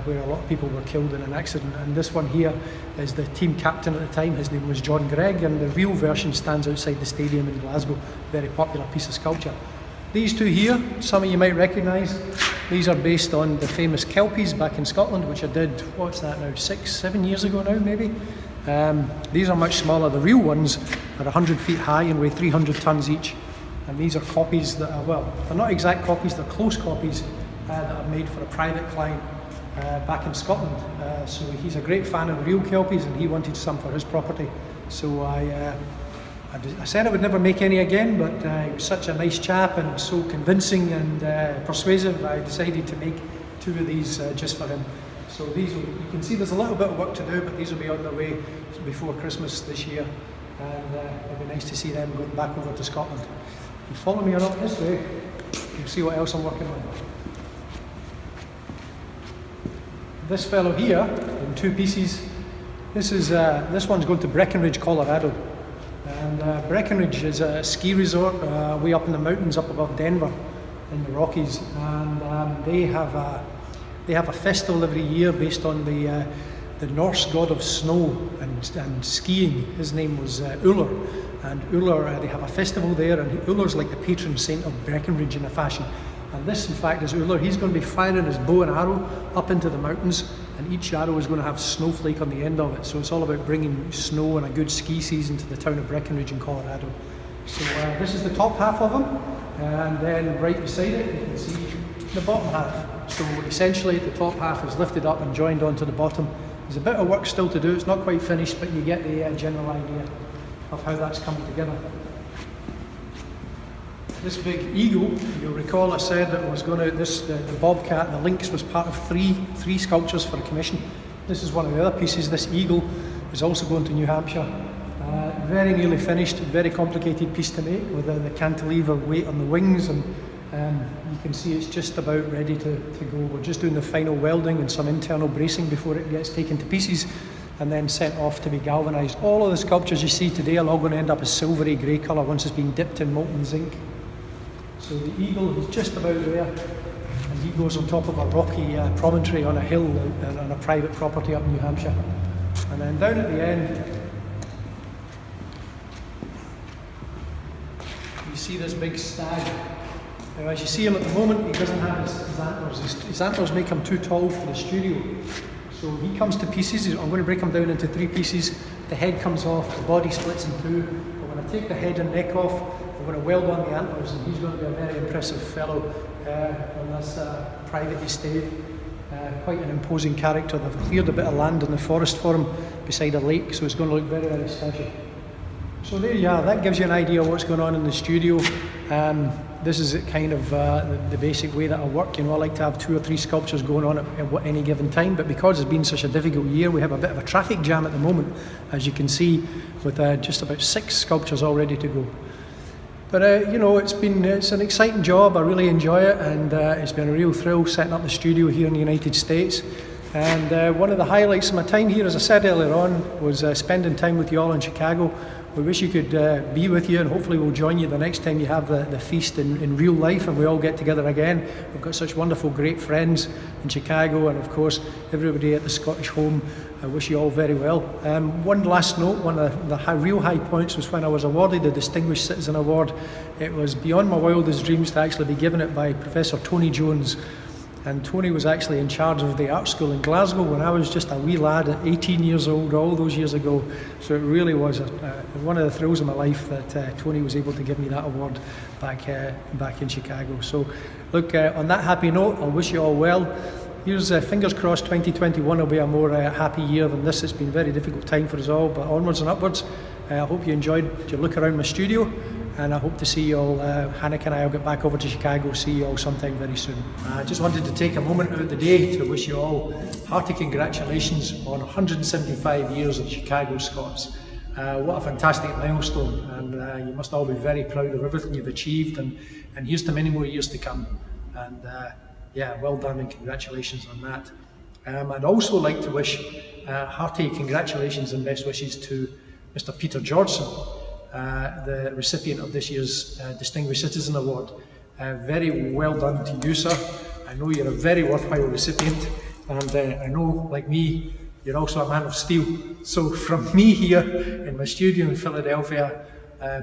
Where a lot of people were killed in an accident, and this one here is the team captain at the time. His name was John Gregg, and the real version stands outside the stadium in Glasgow. Very popular piece of sculpture. These two here, some of you might recognise. These are based on the famous Kelpies back in Scotland, which I did, what's that now, 7 years ago now maybe? These are much smaller. The real ones are 100 feet high and weigh 300 tonnes each, and these are copies that are, well, they're not exact copies, they're close copies that are made for a private client back in Scotland. So he's a great fan of the real Kelpies and he wanted some for his property. So I said I would never make any again, but he was such a nice chap and so convincing and persuasive, I decided to make 2 of these just for him. So these you can see there's a little bit of work to do, but these will be on their way before Christmas this year, and it'll be nice to see them going back over to Scotland. If you follow me along this way, you'll see what else I'm working on. This fellow here, in 2 pieces, this one's going to Breckenridge, Colorado. And Breckenridge is a ski resort way up in the mountains up above Denver in the Rockies. And they have a festival every year based on the Norse god of snow and skiing. His name was Ullr. And Ullr, they have a festival there, and Ullr's like the patron saint of Breckenridge in a fashion. And this, in fact, is Ullr. He's going to be firing his bow and arrow up into the mountains, and each arrow is going to have snowflake on the end of it. So it's all about bringing snow and a good ski season to the town of Breckenridge in Colorado. So this is the top half of him, and then right beside it you can see the bottom half. So essentially the top half is lifted up and joined onto the bottom. There's a bit of work still to do, it's not quite finished, but you get the general idea. of how that's coming together. This big eagle, you'll recall I said that was going to, the bobcat and the lynx was part of three sculptures for a commission. This is one of the other pieces. This eagle is also going to New Hampshire. Very nearly finished, very complicated piece to make with the cantilever weight on the wings, and you can see it's just about ready to go. We're just doing the final welding and some internal bracing before it gets taken to pieces and then sent off to be galvanised. All of the sculptures you see today are all going to end up a silvery grey colour once it's been dipped in molten zinc. So the eagle is just about there, and he goes on top of a rocky promontory on a hill on a private property up in New Hampshire. And then down at the end, you see this big stag. Now, as you see him at the moment, he doesn't have his antlers. His antlers make him too tall for the studio. So he comes to pieces. I'm going to break him down into 3 pieces. The head comes off, the body splits in 2. But when I take the head and neck off, I'm going to weld on the antlers, and he's going to be a very impressive fellow on this private estate. Quite an imposing character. They've cleared a bit of land in the forest for him beside a lake, so it's going to look very, very special. So there you are, that gives you an idea of what's going on in the studio. This is kind of the basic way that I work. You know, I like to have 2 or 3 sculptures going on at any given time, but because it's been such a difficult year, we have a bit of a traffic jam at the moment, as you can see, with just about 6 sculptures all ready to go. But you know, it's an exciting job. I really enjoy it, and it's been a real thrill setting up the studio here in the United States. And one of the highlights of my time here, as I said earlier on, was spending time with you all in Chicago. We wish you could be with you, and hopefully we'll join you the next time you have the feast in real life and we all get together again. We've got such wonderful, great friends in Chicago, and of course everybody at the Scottish home. I wish you all very well. One last note, one of the real high points was when I was awarded the Distinguished Citizen Award. It was beyond my wildest dreams to actually be given it by Professor Tony Jones. And Tony was actually in charge of the art school in Glasgow when I was just a wee lad at 18 years old, all those years ago. So it really was one of the thrills of my life that Tony was able to give me that award back in Chicago. So look, on that happy note, I'll wish you all well. Here's fingers crossed 2021 will be a more happy year than this. It's been a very difficult time for us all, but onwards and upwards. I hope you enjoyed your look around my studio, and I hope to see you all. Hanneke and I will get back over to Chicago, see you all sometime very soon. I just wanted to take a moment out of the day to wish you all hearty congratulations on 175 years of Chicago Scots. What a fantastic milestone, and you must all be very proud of everything you've achieved, and here's to many more years to come. And yeah, well done and congratulations on that. I'd also like to wish hearty congratulations and best wishes to Mr. Peter Georgeson, the recipient of this year's Distinguished Citizen Award. Very well done to you, sir. I know you're a very worthwhile recipient, and I know, like me, you're also a man of steel. So from me here in my studio in Philadelphia,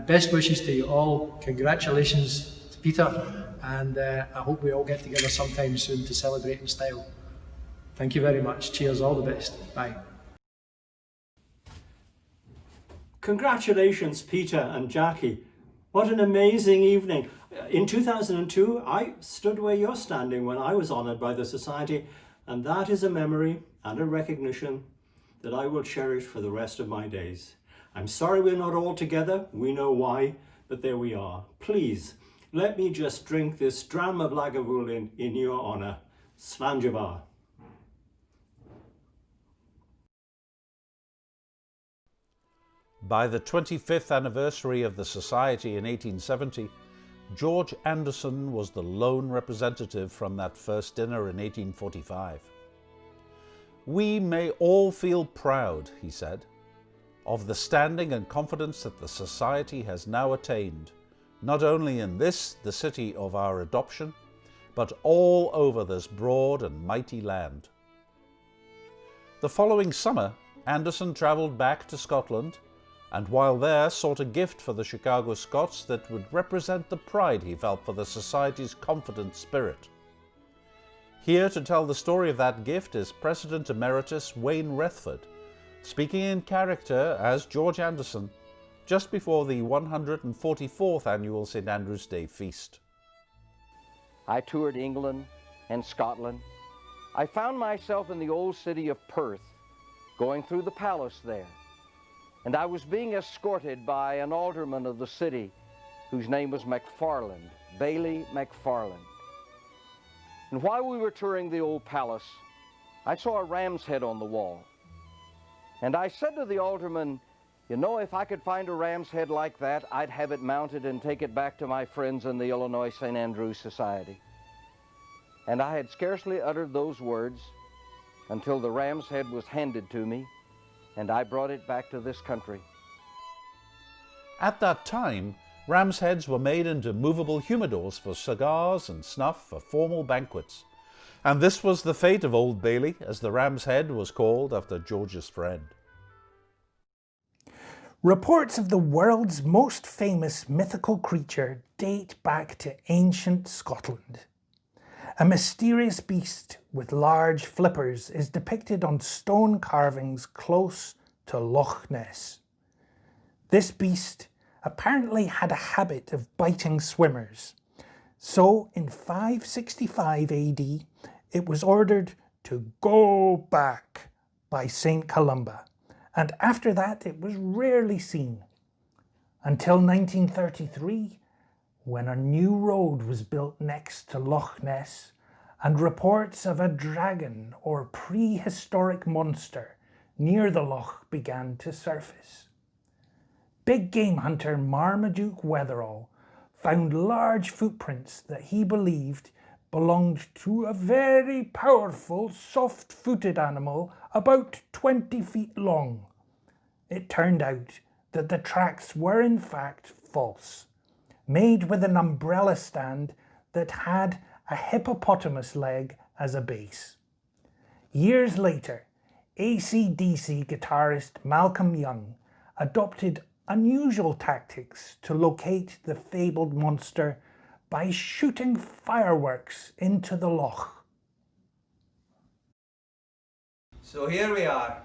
best wishes to you all. Congratulations to Peter, and I hope we all get together sometime soon to celebrate in style. Thank you very much. Cheers, all the best. Bye. Congratulations, Peter and Jackie. What an amazing evening. In 2002, I stood where you're standing when I was honoured by the Society, and that is a memory and a recognition that I will cherish for the rest of my days. I'm sorry we're not all together, we know why, but there we are. Please, let me just drink this dram of Lagavulin in your honour. Slanjabar. By the 25th anniversary of the Society in 1870, George Anderson was the lone representative from that first dinner in 1845. "We may all feel proud," he said, "of the standing and confidence that the Society has now attained, not only in this, the city of our adoption, but all over this broad and mighty land." The following summer, Anderson travelled back to Scotland, and while there sought a gift for the Chicago Scots that would represent the pride he felt for the Society's confident spirit. Here to tell the story of that gift is President Emeritus Wayne Rethford, speaking in character as George Anderson, just before the 144th annual St. Andrew's Day feast. I toured England and Scotland. I found myself in the old city of Perth, going through the palace there. and I was being escorted by an alderman of the city whose name was McFarland, Bailey McFarland. And while we were touring the old palace, I saw a ram's head on the wall. And I said to the alderman, you know, if I could find a ram's head like that, I'd have it mounted and take it back to my friends in the Illinois St. Andrews Society. And I had scarcely uttered those words until the ram's head was handed to me, and I brought it back to this country. At that time, ram's heads were made into movable humidors for cigars and snuff for formal banquets. And this was the fate of Old Bailey, as the ram's head was called after George's friend. Reports of the world's most famous mythical creature date back to ancient Scotland. A mysterious beast with large flippers is depicted on stone carvings close to Loch Ness. This beast apparently had a habit of biting swimmers, so in 565 AD it was ordered to go back by St. Columba, and after that it was rarely seen, until 1933, when a new road was built next to Loch Ness, and reports of a dragon or prehistoric monster near the loch began to surface. Big game hunter Marmaduke Wetherall found large footprints that he believed belonged to a very powerful soft-footed animal about 20 feet long. It turned out that the tracks were in fact false, made with an umbrella stand that had a hippopotamus leg as a base. Years later, AC/DC guitarist Malcolm Young adopted unusual tactics to locate the fabled monster by shooting fireworks into the loch. So here we are,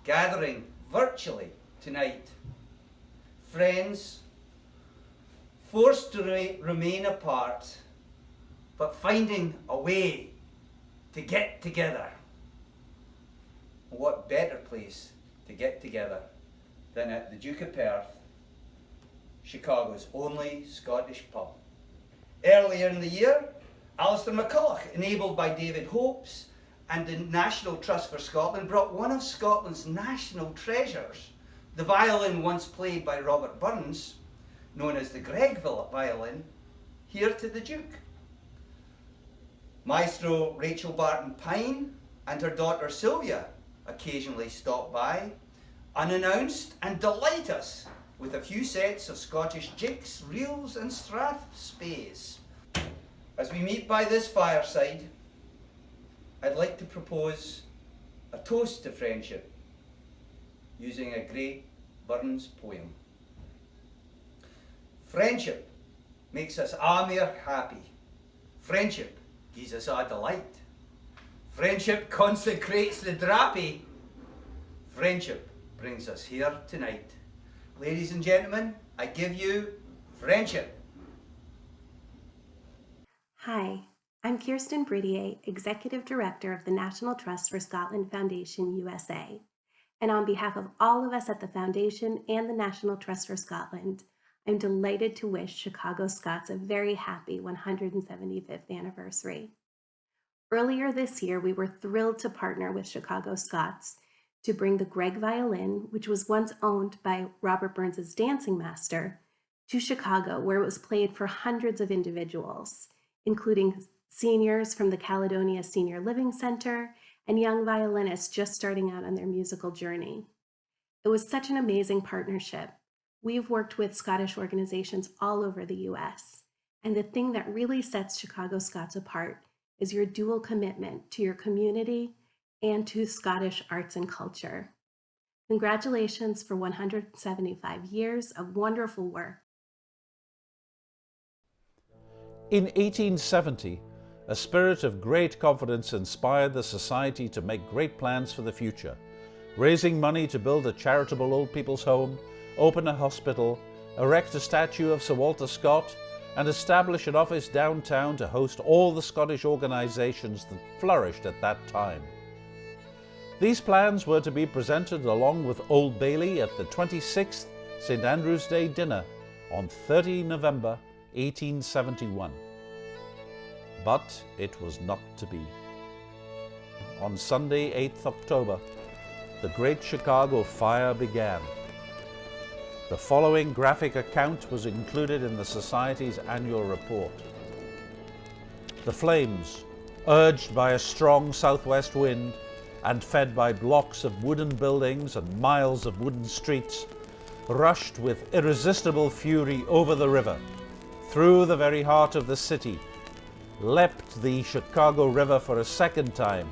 gathering virtually tonight. Friends, forced to remain apart, but finding a way to get together. What better place to get together than at the Duke of Perth, Chicago's only Scottish pub. Earlier in the year, Alistair McCulloch, enabled by David Hopes and the National Trust for Scotland, brought one of Scotland's national treasures, the violin once played by Robert Burns, known as the Gregville violin, here to the Duke. Maestro Rachel Barton Pine and her daughter Sylvia occasionally stop by, unannounced, and delight us with a few sets of Scottish jigs, reels and strathspeys. As we meet by this fireside, I'd like to propose a toast to friendship using a great Burns poem. Friendship makes us a' mair happy. Friendship gives us a delight. Friendship consecrates the drappy. Friendship brings us here tonight. Ladies and gentlemen, I give you friendship. Hi, I'm Kirstin Bridier, Executive Director of the National Trust for Scotland Foundation USA. And on behalf of all of us at the Foundation and the National Trust for Scotland, I'm delighted to wish Chicago Scots a very happy 175th anniversary. Earlier this year, we were thrilled to partner with Chicago Scots to bring the Greg violin, which was once owned by Robert Burns's dancing master, to Chicago, where it was played for hundreds of individuals, including seniors from the Caledonia Senior Living Center and young violinists just starting out on their musical journey. It was such an amazing partnership. We've worked with Scottish organizations all over the US, and the thing that really sets Chicago Scots apart is your dual commitment to your community and to Scottish arts and culture. Congratulations for 175 years of wonderful work. In 1870, a spirit of great confidence inspired the Society to make great plans for the future, raising money to build a charitable old people's home, open a hospital, erect a statue of Sir Walter Scott, and establish an office downtown to host all the Scottish organisations that flourished at that time. These plans were to be presented along with Old Bailey at the 26th St Andrew's Day dinner on 30 November 1871. But it was not to be. On Sunday, 8th October, the Great Chicago Fire began. The following graphic account was included in the Society's annual report. The flames, urged by a strong southwest wind and fed by blocks of wooden buildings and miles of wooden streets, rushed with irresistible fury over the river, through the very heart of the city, leapt the Chicago River for a second time,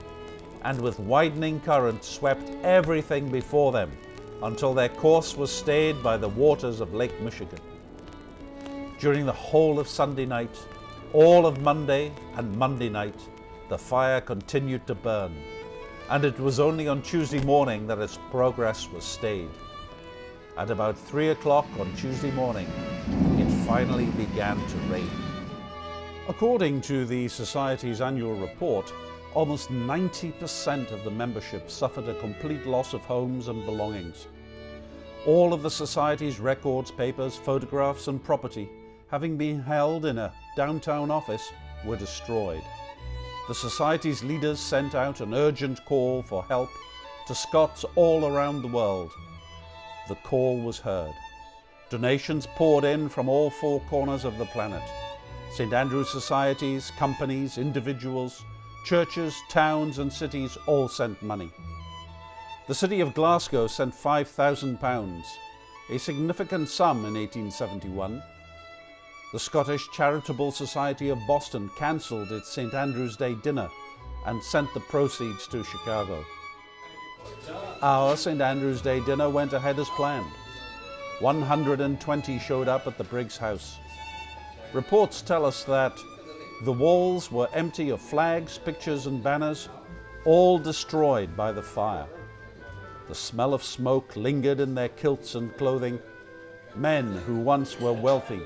and with widening current swept everything before them until their course was stayed by the waters of Lake Michigan. During the whole of Sunday night, all of Monday and Monday night, the fire continued to burn, and it was only on Tuesday morning that its progress was stayed. At about 3 o'clock on Tuesday morning, it finally began to rain. According to the Society's annual report, almost 90% of the membership suffered a complete loss of homes and belongings. All of the Society's records, papers, photographs and property, having been held in a downtown office, were destroyed. The Society's leaders sent out an urgent call for help to Scots all around the world. The call was heard. Donations poured in from all four corners of the planet. St Andrew's societies, companies, individuals, churches, towns and cities all sent money. The city of Glasgow sent £5,000, a significant sum in 1871. The Scottish Charitable Society of Boston cancelled its St Andrew's Day dinner and sent the proceeds to Chicago. Our St Andrew's Day dinner went ahead as planned. 120 showed up at the Briggs house. Reports tell us that the walls were empty of flags, pictures and banners, all destroyed by the fire. The smell of smoke lingered in their kilts and clothing. Men who once were wealthy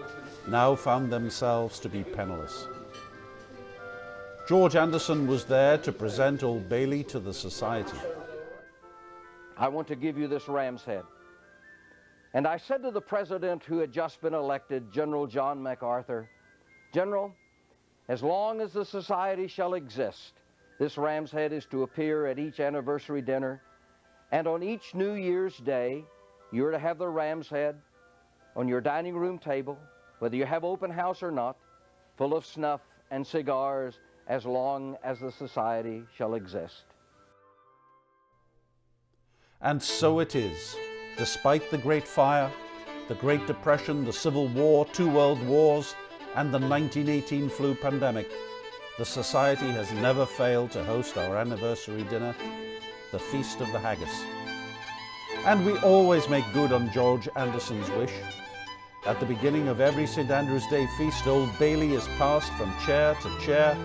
now found themselves to be penniless. George Anderson was there to present Old Bailey to the Society. I want to give you this ram's head. And I said to the president who had just been elected, General John MacArthur, General, as long as the Society shall exist, this ram's head is to appear at each anniversary dinner, and on each New Year's Day, you're to have the ram's head on your dining room table, whether you have open house or not, full of snuff and cigars, as long as the Society shall exist. And so it is. Despite the Great Fire, the Great Depression, the Civil War, 2 world wars, and the 1918 flu pandemic, the Society has never failed to host our anniversary dinner, the Feast of the Haggis. And we always make good on George Anderson's wish. At the beginning of every St Andrew's Day feast, Old Bailey is passed from chair to chair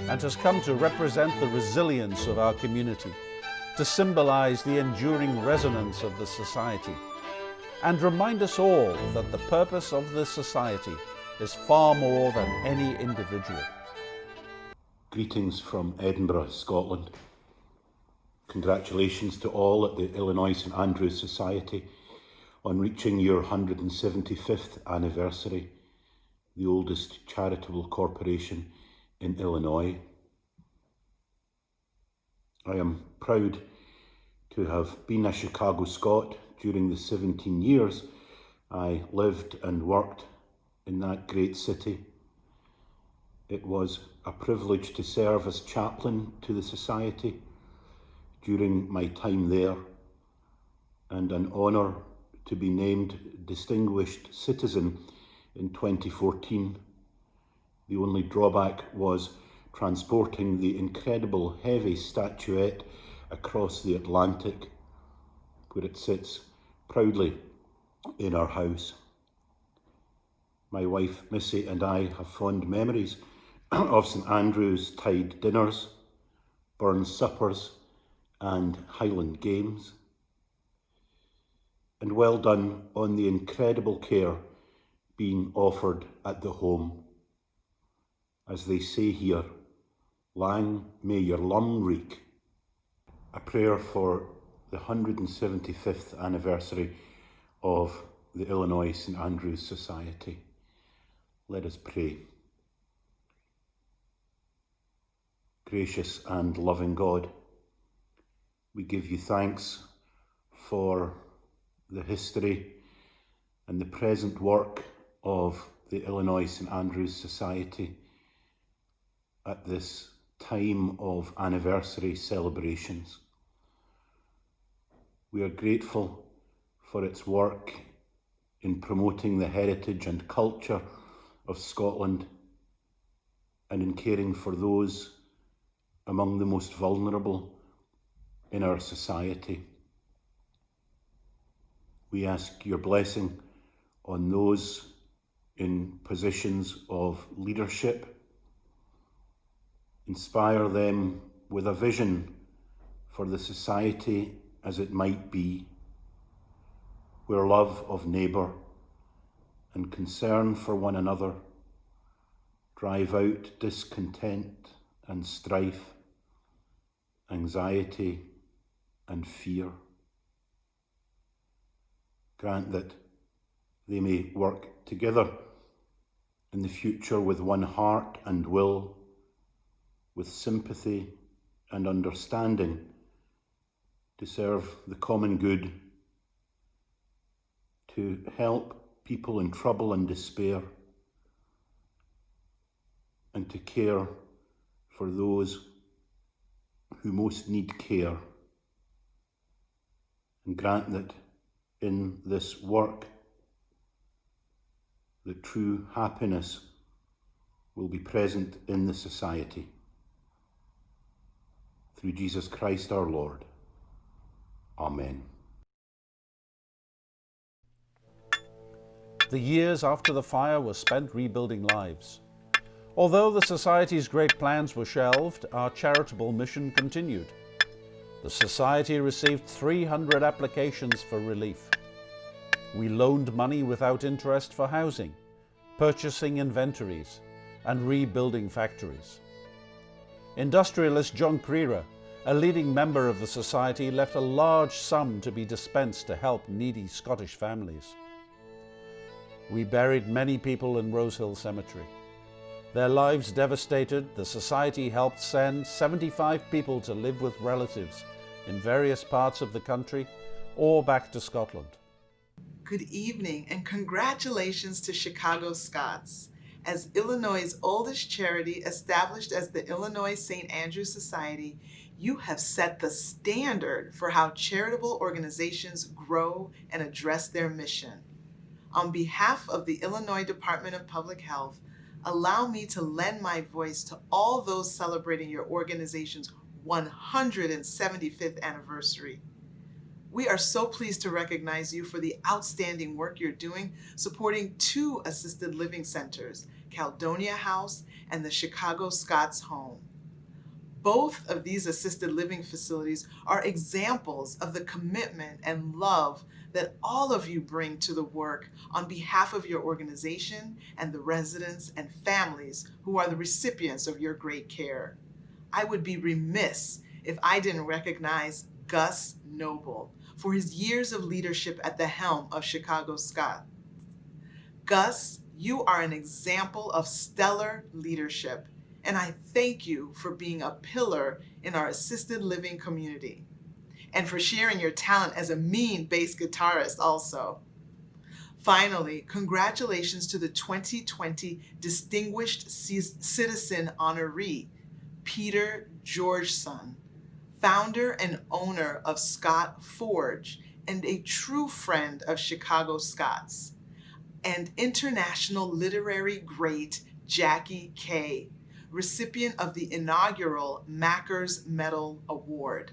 and has come to represent the resilience of our community, to symbolize the enduring resonance of the Society, and remind us all that the purpose of the Society is far more than any individual. Greetings from Edinburgh, Scotland. Congratulations to all at the Illinois St Andrews Society on reaching your 175th anniversary, the oldest charitable corporation in Illinois. I am proud to have been a Chicago Scot during the 17 years I lived and worked in that great city. It was a privilege to serve as chaplain to the Society during my time there, and an honour to be named Distinguished Citizen in 2014. The only drawback was transporting the incredible heavy statuette across the Atlantic, where it sits proudly in our house. My wife Missy and I have fond memories of St Andrew's Tide dinners, Burns suppers and Highland games. And well done on the incredible care being offered at the home. As they say here, lang may your lum reek. a prayer for the 175th anniversary of the Illinois St Andrews Society. Let us pray. Gracious and loving God, we give you thanks for the history and the present work of the Illinois St Andrews Society at this time of anniversary celebrations. We are grateful for its work in promoting the heritage and culture of Scotland and in caring for those among the most vulnerable in our society. We ask your blessing on those in positions of leadership. Inspire them with a vision for the society as it might be, where love of neighbour and concern for one another drive out discontent and strife, anxiety and fear. Grant that they may work together in the future with one heart and will, with sympathy and understanding, to serve the common good, to help people in trouble and despair, and to care for those who most need care. And grant that in this work, the true happiness will be present in the society. Through Jesus Christ our Lord. Amen. The years after the fire were spent rebuilding lives. Although the Society's great plans were shelved, our charitable mission continued. The Society received 300 applications for relief. We loaned money without interest for housing, purchasing inventories, and rebuilding factories. Industrialist John Creera, a leading member of the Society, left a large sum to be dispensed to help needy Scottish families. We buried many people in Rosehill Cemetery. Their lives devastated, the Society helped send 75 people to live with relatives in various parts of the country or back to Scotland. Good evening and congratulations to Chicago Scots. As Illinois' oldest charity established as the Illinois St. Andrews Society, you have set the standard for how charitable organizations grow and address their mission. On behalf of the Illinois Department of Public Health, allow me to lend my voice to all those celebrating your organization's 175th anniversary. We are so pleased to recognize you for the outstanding work you're doing supporting 2 assisted living centers, Caledonia House and the Chicago Scots Home. Both of these assisted living facilities are examples of the commitment and love that all of you bring to the work on behalf of your organization and the residents and families who are the recipients of your great care. I would be remiss if I didn't recognize Gus Noble for his years of leadership at the helm of Chicago Scots. Gus, you are an example of stellar leadership, and I thank you for being a pillar in our assisted living community, and for sharing your talent as a mean bass guitarist also. Finally, congratulations to the 2020 Distinguished Citizen Honoree, Peter Georgeson, founder and owner of Scott Forge and a true friend of Chicago Scots, and international literary great Jackie Kay, recipient of the inaugural Makar's Medal Award.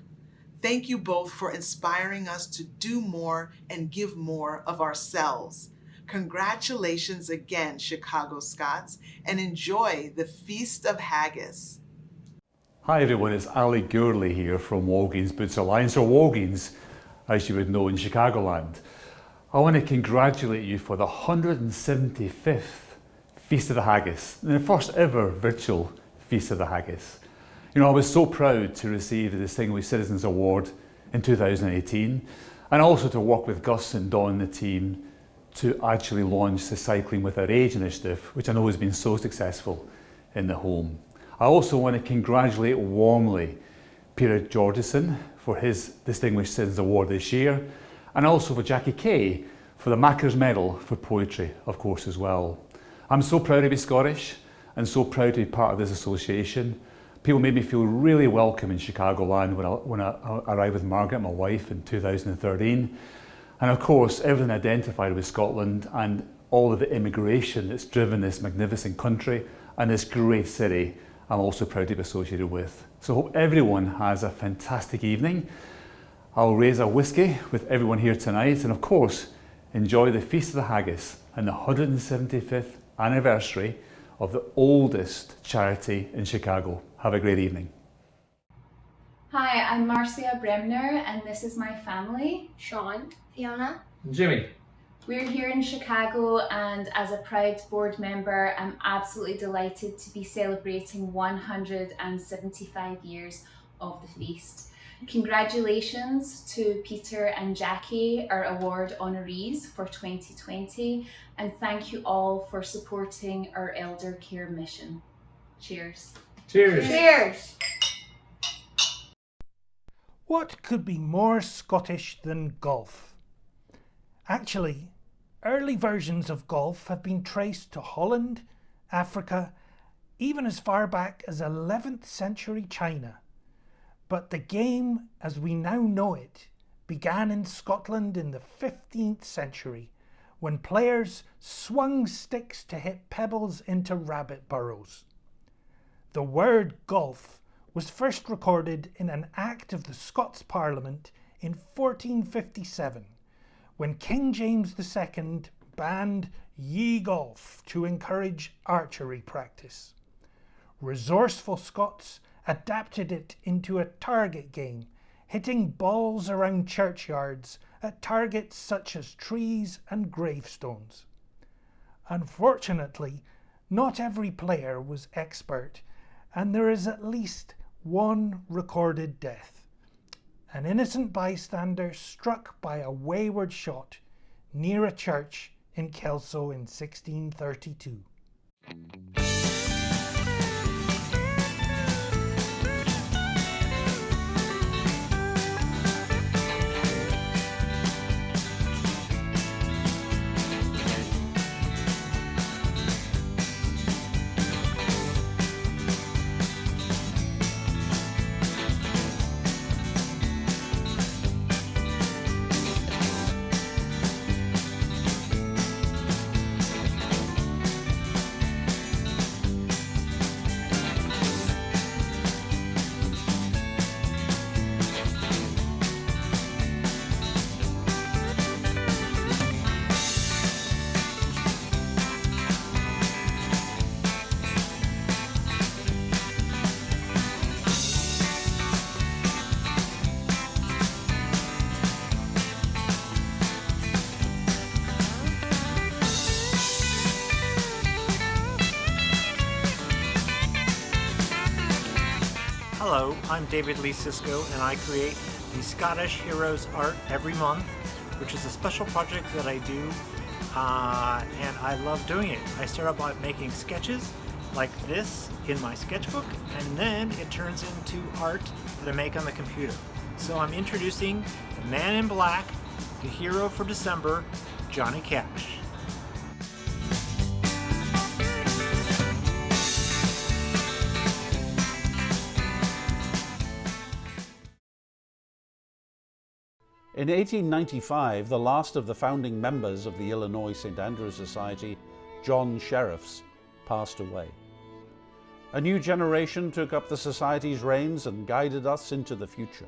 Thank you both for inspiring us to do more and give more of ourselves. Congratulations again, Chicago Scots, and enjoy the Feast of Haggis. Hi everyone, it's Ali Gourlay here from Walgreens Boots Alliance, or Walgreens as you would know in Chicagoland. I want to congratulate you for the 175th Feast of the Haggis, the first ever virtual Feast of the Haggis. You know, I was so proud to receive the Distinguished Citizens Award in 2018, and also to work with Gus and Don and the team to actually launch the Cycling Without Age initiative, which I know has been so successful in the home. I also want to congratulate warmly Peter Georgeson for his Distinguished Citizens Award this year, and also for Jackie Kay for the Makar's Medal for poetry, of course, as well. I'm so proud to be Scottish and so proud to be part of this association. People made me feel really welcome in Chicagoland when I arrived with Margaret, my wife, in 2013. And of course, everything identified with Scotland and all of the immigration that's driven this magnificent country and this great city, I'm also proud to be associated with. So I hope everyone has a fantastic evening. I'll raise a whiskey with everyone here tonight, and of course, enjoy the Feast of the Haggis and the 175th anniversary of the oldest charity in Chicago. Have a great evening. Hi, I'm Marcia Bremner, and this is my family. Sean, Fiona, Jimmy. We're here in Chicago, and as a proud board member, I'm absolutely delighted to be celebrating 175 years of the feast. Congratulations to Peter and Jackie, our award honorees for 2020, and thank you all for supporting our elder care mission. Cheers. Cheers. Cheers. What could be more Scottish than golf? Actually, early versions of golf have been traced to Holland, Africa, even as far back as 11th century China. But the game, as we now know it, began in Scotland in the 15th century, when players swung sticks to hit pebbles into rabbit burrows. The word golf was first recorded in an Act of the Scots Parliament in 1457, when King James II banned ye golf to encourage archery practice. Resourceful Scots adapted it into a target game, hitting balls around churchyards at targets such as trees and gravestones. Unfortunately, not every player was expert, and there is at least one recorded death. An innocent bystander struck by a wayward shot near a church in Kelso in 1632. Hello, I'm David Lee Csicsko, and I create the Scottish Heroes art every month, which is a special project that I do, and I love doing it. I start out by making sketches like this in my sketchbook, and then it turns into art that I make on the computer. So I'm introducing the Man in Black, the hero for December, Johnny Cash. In 1895, the last of the founding members of the Illinois St. Andrews Society, John Sheriffs, passed away. A new generation took up the Society's reins and guided us into the future.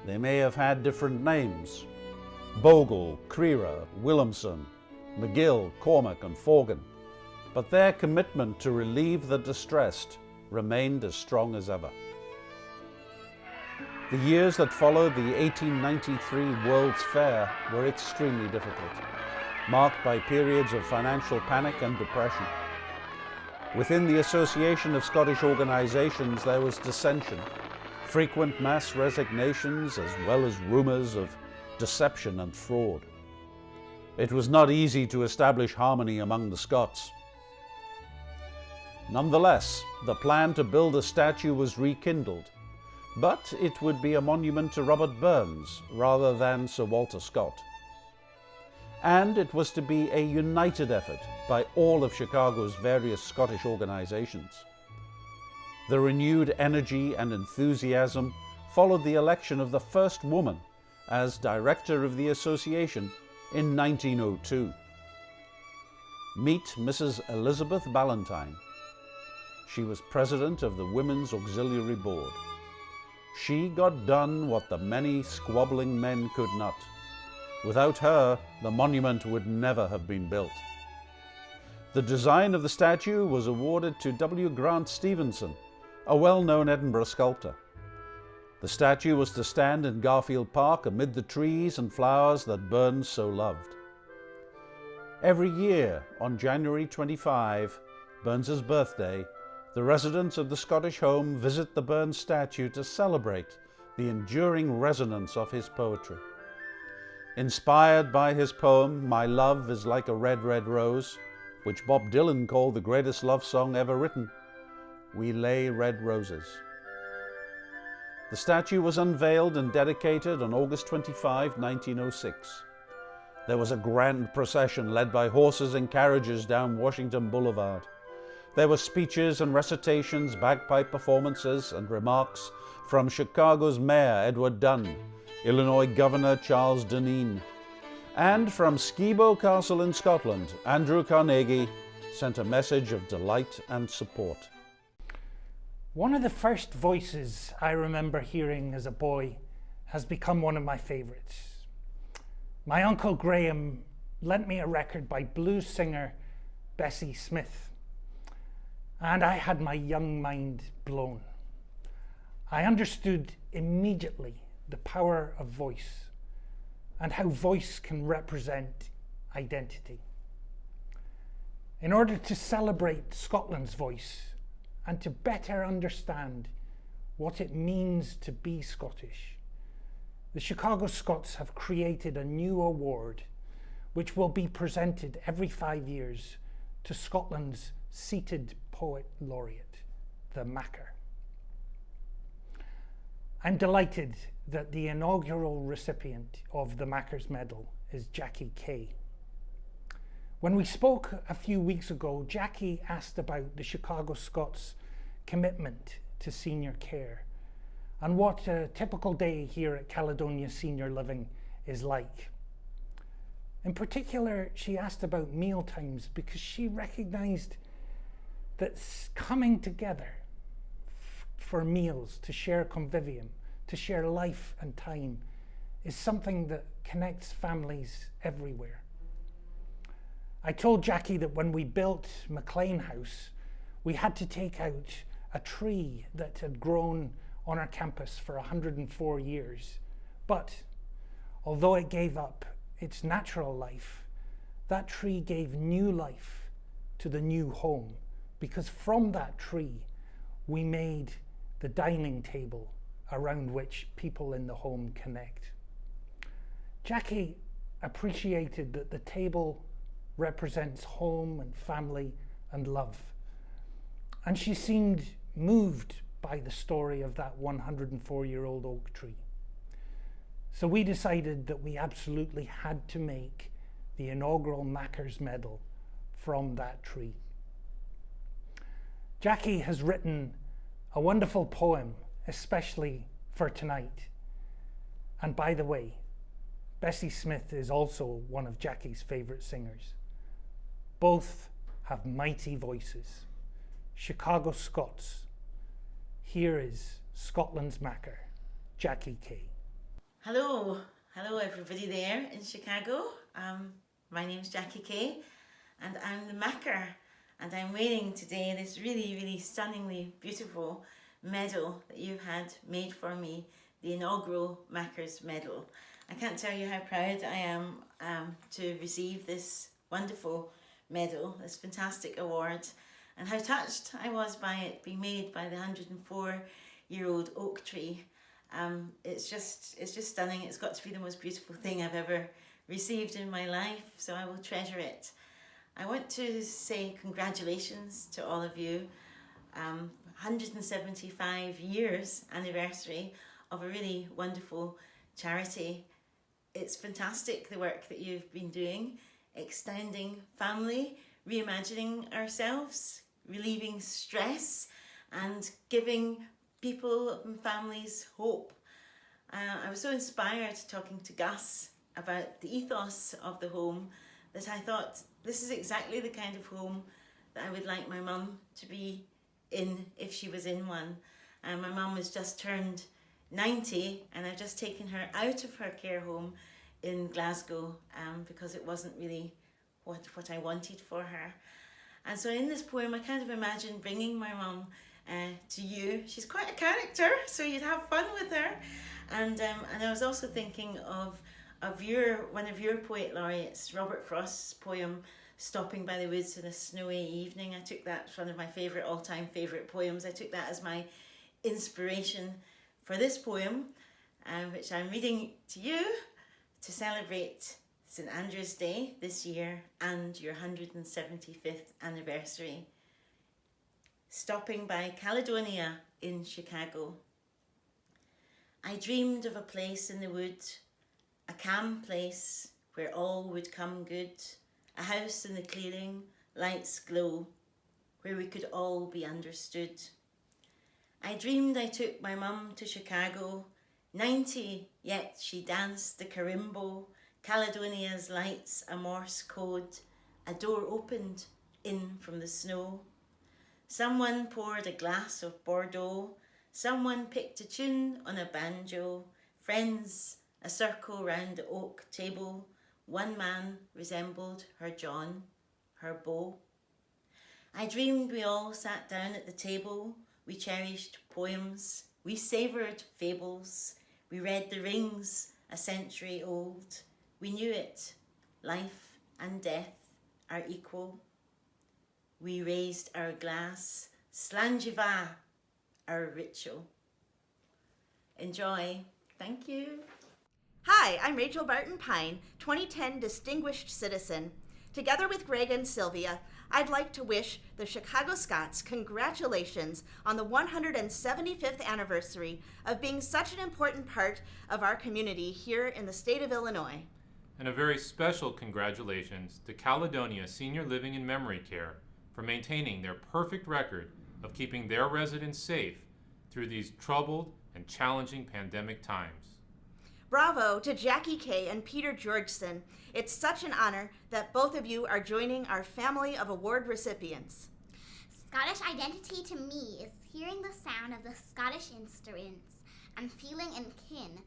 They may have had different names: Bogle, Creera, Williamson, McGill, Cormac and Forgan, but their commitment to relieve the distressed remained as strong as ever. The years that followed the 1893 World's Fair were extremely difficult, marked by periods of financial panic and depression. Within the Association of Scottish Organisations there was dissension, frequent mass resignations as well as rumours of deception and fraud. It was not easy to establish harmony among the Scots. Nonetheless, the plan to build a statue was rekindled, but it would be a monument to Robert Burns rather than Sir Walter Scott. And it was to be a united effort by all of Chicago's various Scottish organisations. The renewed energy and enthusiasm followed the election of the first woman as director of the association in 1902. Meet Mrs. Elizabeth Ballantyne. She was president of the Women's Auxiliary Board. She got done what the many squabbling men could not. Without her, the monument would never have been built. The design of the statue was awarded to W. Grant Stevenson, a well-known Edinburgh sculptor. The statue was to stand in Garfield Park amid the trees and flowers that Burns so loved. Every year, on January 25, Burns's birthday, the residents of the Scottish home visit the Burns statue to celebrate the enduring resonance of his poetry. Inspired by his poem, My Love is Like a Red, Red Rose, which Bob Dylan called the greatest love song ever written, we lay red roses. The statue was unveiled and dedicated on August 25, 1906. There was a grand procession led by horses and carriages down Washington Boulevard. There were speeches and recitations, bagpipe performances and remarks from Chicago's Mayor Edward Dunn, Illinois Governor Charles Dineen, and from Skibo Castle in Scotland, Andrew Carnegie sent a message of delight and support. One of the first voices I remember hearing as a boy has become one of my favourites. My Uncle Graham lent me a record by blues singer Bessie Smith, and I had my young mind blown. I understood immediately the power of voice and how voice can represent identity. In order to celebrate Scotland's voice and to better understand what it means to be Scottish, the Chicago Scots have created a new award which will be presented every 5 years to Scotland's seated poet laureate, the Makar. I'm delighted that the inaugural recipient of the Makar's Medal is Jackie Kay. When we spoke a few weeks ago, Jackie asked about the Chicago Scots' commitment to senior care and what a typical day here at Caledonia Senior Living is like. In particular, she asked about meal times because she recognised that coming together for meals, to share convivium, to share life and time, is something that connects families everywhere. I told Jackie that when we built MacLean House, we had to take out a tree that had grown on our campus for 104 years. But although it gave up its natural life, that tree gave new life to the new home, because from that tree, we made the dining table around which people in the home connect. Jackie appreciated that the table represents home and family and love. And she seemed moved by the story of that 104-year-old oak tree. So we decided that we absolutely had to make the inaugural Makar's Medal from that tree. Jackie has written a wonderful poem, especially for tonight. And by the way, Bessie Smith is also one of Jackie's favourite singers. Both have mighty voices. Chicago Scots. Here is Scotland's Makar, Jackie Kay. Hello everybody there in Chicago. My name's Jackie Kay and I'm the Makar, and I'm wearing today this really stunningly beautiful medal that you've had made for me, the inaugural Makar's Medal. I can't tell you how proud I am to receive this wonderful medal, this fantastic award, and how touched I was by it being made by the 104-year-old oak tree. It's just stunning. It's got to be the most beautiful thing I've ever received in my life, so I will treasure it. I want to say congratulations to all of you. 175 years anniversary of a really wonderful charity. It's fantastic the work that you've been doing, extending family, reimagining ourselves, relieving stress, and giving people and families hope. I was so inspired talking to Gus about the ethos of the home that I thought this is exactly the kind of home that I would like my mum to be in if she was in one. My mum has just turned 90 and I've just taken her out of her care home in Glasgow because it wasn't really what I wanted for her. And so in this poem I kind of imagine bringing my mum to you. She's quite a character, so you'd have fun with her. And I was also thinking of one of your poet laureates, Robert Frost's poem Stopping by the Woods on a Snowy Evening. I took that as one of my all-time favourite poems. I took that as my inspiration for this poem, which I'm reading to you to celebrate St Andrew's Day this year and your 175th anniversary. Stopping by Caledonia in Chicago. I dreamed of a place in the wood, a calm place where all would come good, a house in the clearing, lights glow, where we could all be understood. I dreamed I took my mum to Chicago, 90, yet she danced the carimbo, Caledonia's lights a Morse code, a door opened in from the snow. Someone poured a glass of Bordeaux, someone picked a tune on a banjo, friends, a circle round the oak table, one man resembled her John, her beau. I dreamed we all sat down at the table, we cherished poems, we savoured fables, we read The Rings, a century old. We knew it, life and death are equal. We raised our glass, Slanjiva, our ritual. Enjoy. Thank you. Hi, I'm Rachel Barton Pine, 2010 Distinguished Citizen. Together with Greg and Sylvia, I'd like to wish the Chicago Scots congratulations on the 175th anniversary of being such an important part of our community here in the state of Illinois. And a very special congratulations to Caledonia Senior Living and Memory Care for maintaining their perfect record of keeping their residents safe through these troubled and challenging pandemic times. Bravo to Jackie Kay and Peter Georgeson. It's such an honor that both of you are joining our family of award recipients. Scottish identity to me is hearing the sound of the Scottish instruments and feeling in kin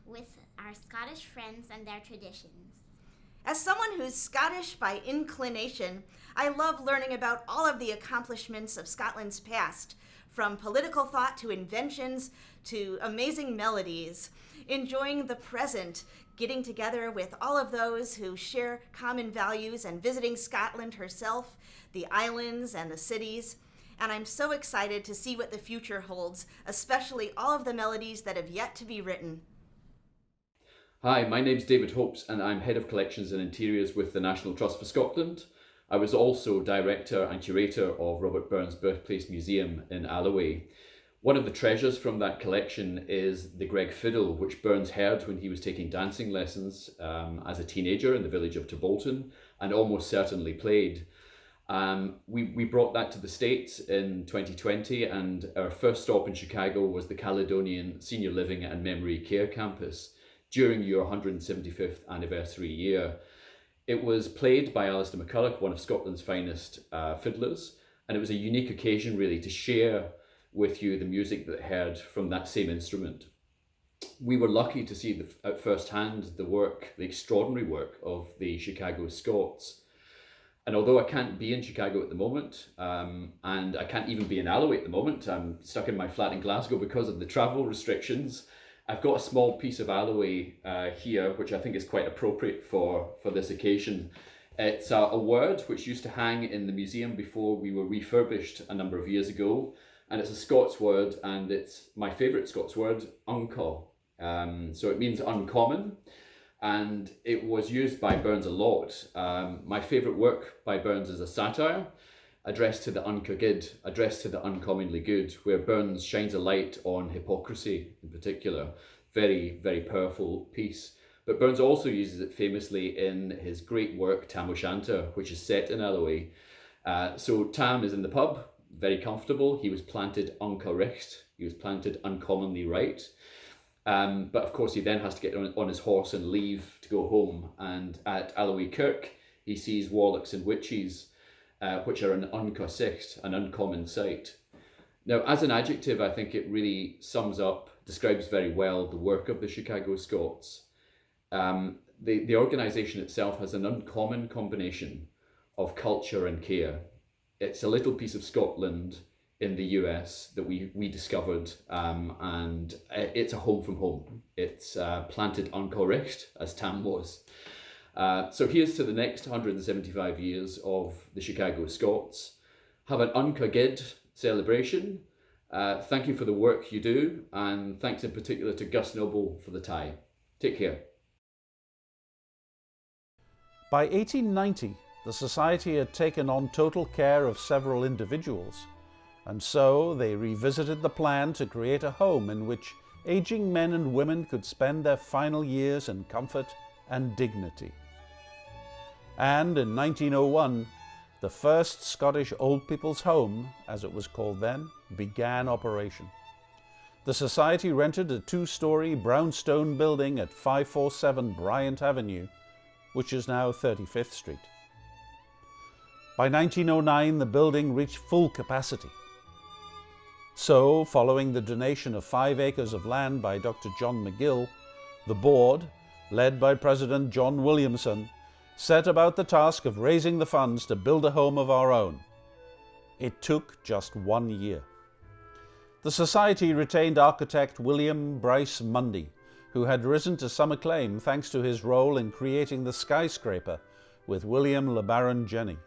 with our Scottish friends and their traditions. As someone who's Scottish by inclination, I love learning about all of the accomplishments of Scotland's past, from political thought to inventions to amazing melodies, enjoying the present, getting together with all of those who share common values and visiting Scotland herself, the islands and the cities. And I'm so excited to see what the future holds, especially all of the melodies that have yet to be written. Hi, my name's David Hopes and I'm Head of Collections and Interiors with the National Trust for Scotland. I was also Director and Curator of Robert Burns' Birthplace Museum in Alloway. One of the treasures from that collection is the Greg fiddle, which Burns heard when he was taking dancing lessons as a teenager in the village of Tobolton, and almost certainly played. We brought that to the States in 2020, and our first stop in Chicago was the Caledonian Senior Living and Memory Care Campus during your 175th anniversary year. It was played by Alistair McCulloch, one of Scotland's finest fiddlers, and it was a unique occasion really to share with you the music that heard from that same instrument. We were lucky to see at first hand the extraordinary work of the Chicago Scots. And although I can't be in Chicago at the moment, and I can't even be in Alloway at the moment, I'm stuck in my flat in Glasgow because of the travel restrictions, I've got a small piece of Alloway here, which I think is quite appropriate for this occasion. It's a word which used to hang in the museum before we were refurbished a number of years ago, and it's a Scots word, and it's my favourite Scots word, unco. So it means uncommon, and it was used by Burns a lot. My favourite work by Burns is a satire addressed to the uncogid, addressed to the uncommonly good, where Burns shines a light on hypocrisy in particular. Very, very powerful piece. But Burns also uses it famously in his great work Tam O'Shanter, which is set in Alloway. So Tam is in the pub, very comfortable. He was planted uncorrect. He was planted uncommonly right. But of course he then has to get on his horse and leave to go home. And at Alloway Kirk, he sees warlocks and witches, which are an uncosicht, an uncommon sight. Now, as an adjective, I think it really sums up, describes very well the work of the Chicago Scots. The organisation itself has an uncommon combination of culture and care. It's a little piece of Scotland in the US that we discovered, and it's a home from home. It's planted uncorrect, as Tam was. So here's to the next 175 years of the Chicago Scots. Have an uncogid celebration. Thank you for the work you do, and thanks in particular to Gus Noble for the tie. Take care. By 1890, the Society had taken on total care of several individuals, and so they revisited the plan to create a home in which aging men and women could spend their final years in comfort and dignity. And in 1901, the first Scottish Old People's Home, as it was called then, began operation. The Society rented a two-storey brownstone building at 547 Bryant Avenue, which is now 35th Street. By 1909, the building reached full capacity. So, following the donation of 5 acres of land by Dr. John McGill, the board, led by President John Williamson, set about the task of raising the funds to build a home of our own. It took just 1 year. The Society retained architect William Bryce Mundy, who had risen to some acclaim thanks to his role in creating the skyscraper with William Le Baron Jenny.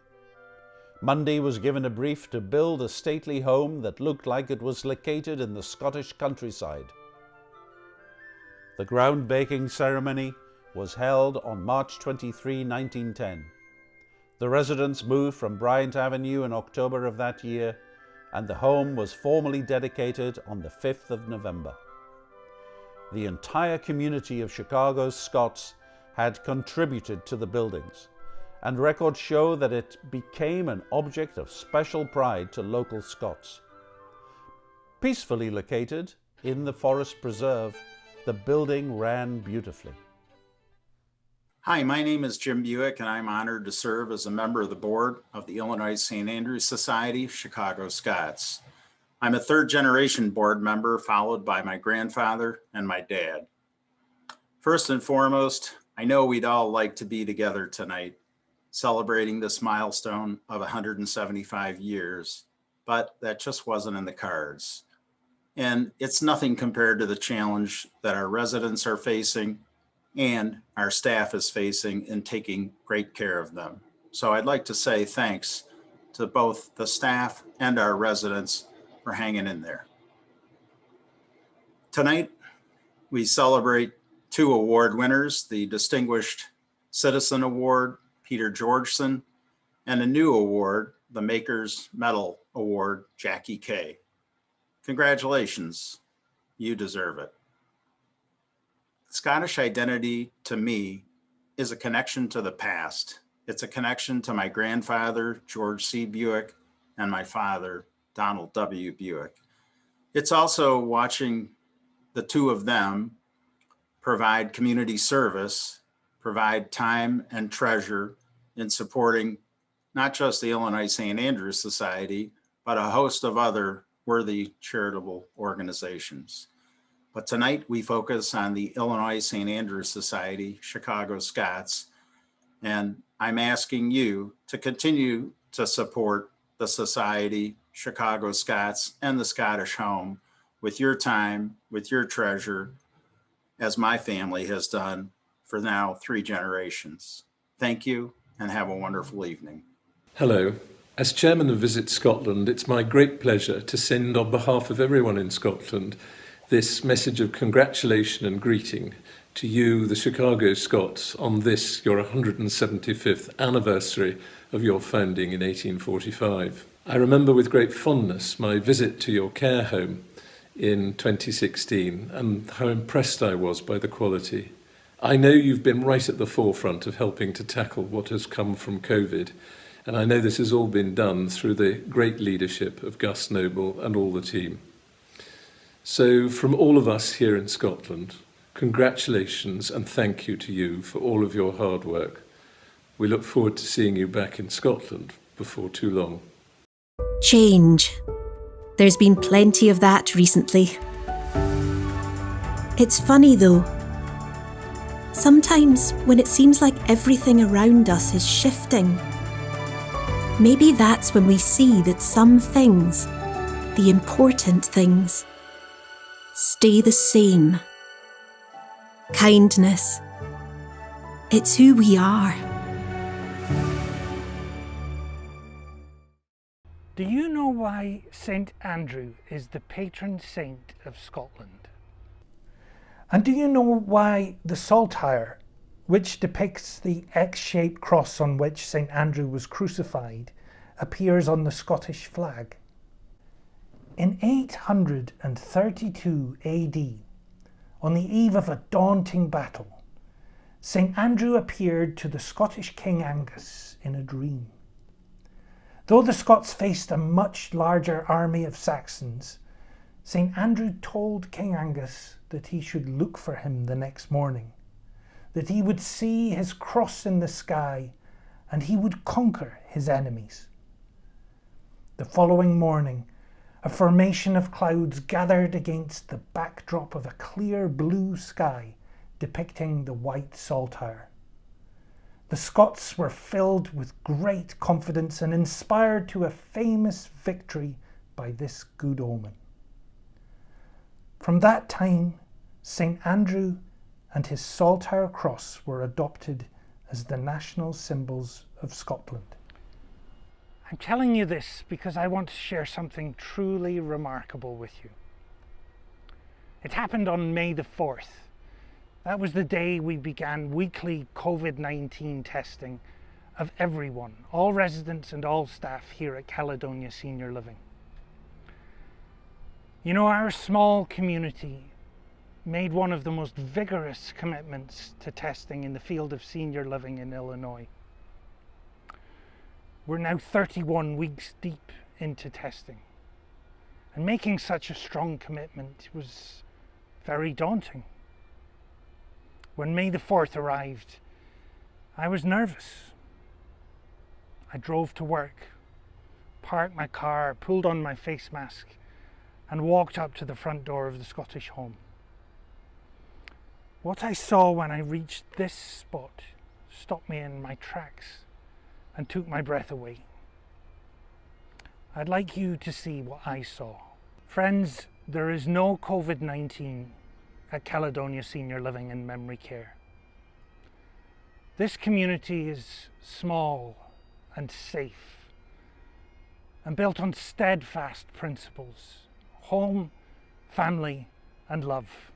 Mundy was given a brief to build a stately home that looked like it was located in the Scottish countryside. The groundbreaking ceremony was held on March 23, 1910. The residents moved from Bryant Avenue in October of that year, and the home was formally dedicated on the 5th of November. The entire community of Chicago's Scots had contributed to the buildings, and records show that it became an object of special pride to local Scots. Peacefully located in the Forest Preserve, the building ran beautifully. Hi, my name is Jim Buick, and I'm honored to serve as a member of the board of the Illinois St. Andrews Society of Chicago Scots. I'm a third-generation board member, followed by my grandfather and my dad. First and foremost, I know we'd all like to be together tonight, celebrating this milestone of 175 years, but that just wasn't in the cards. And it's nothing compared to the challenge that our residents are facing and our staff is facing in taking great care of them. So I'd like to say thanks to both the staff and our residents for hanging in there. Tonight, we celebrate 2 award winners, the Distinguished Citizen Award, Peter Georgeson, and a new award, the Maker's Medal Award, Jackie Kay. Congratulations, you deserve it. Scottish identity, to me, is a connection to the past. It's a connection to my grandfather, George C. Buick, and my father, Donald W. Buick. It's also watching the 2 of them provide community service, provide time and treasure in supporting not just the Illinois St. Andrews Society, but a host of other worthy charitable organizations. But tonight we focus on the Illinois St. Andrews Society, Chicago Scots, and I'm asking you to continue to support the Society, Chicago Scots, and the Scottish Home with your time, with your treasure, as my family has done for now 3 generations. Thank you, and have a wonderful evening. Hello. As chairman of Visit Scotland, it's my great pleasure to send on behalf of everyone in Scotland this message of congratulation and greeting to you, the Chicago Scots, on this, your 175th anniversary of your founding in 1845. I remember with great fondness my visit to your care home in 2016 and how impressed I was by the quality. I know you've been right at the forefront of helping to tackle what has come from COVID, and I know this has all been done through the great leadership of Gus Noble and all the team. So from all of us here in Scotland, congratulations and thank you to you for all of your hard work. We look forward to seeing you back in Scotland before too long. Change. There's been plenty of that recently. It's funny though. Sometimes when it seems like everything around us is shifting, maybe that's when we see that some things, the important things, stay the same. Kindness. It's who we are. Do you know why St. Andrew is the patron saint of Scotland? And do you know why the saltire, which depicts the X-shaped cross on which St. Andrew was crucified, appears on the Scottish flag? In 832 AD, on the eve of a daunting battle, St. Andrew appeared to the Scottish King Angus in a dream. Though the Scots faced a much larger army of Saxons, St. Andrew told King Angus that he should look for him the next morning, that he would see his cross in the sky and he would conquer his enemies. The following morning, a formation of clouds gathered against the backdrop of a clear blue sky depicting the white saltire. The Scots were filled with great confidence and inspired to a famous victory by this good omen. From that time, St. Andrew and his saltire cross were adopted as the national symbols of Scotland. I'm telling you this because I want to share something truly remarkable with you. It happened on May the 4th. That was the day we began weekly COVID-19 testing of everyone, all residents and all staff here at Caledonia Senior Living. You know, our small community made one of the most vigorous commitments to testing in the field of senior living in Illinois. We're now 31 weeks deep into testing, and making such a strong commitment was very daunting. When May the 4th arrived, I was nervous. I drove to work, parked my car, pulled on my face mask, and walked up to the front door of the Scottish Home. What I saw when I reached this spot stopped me in my tracks and took my breath away. I'd like you to see what I saw. Friends, there is no COVID-19 at Caledonia Senior Living and Memory Care. This community is small and safe and built on steadfast principles: home, family, and love.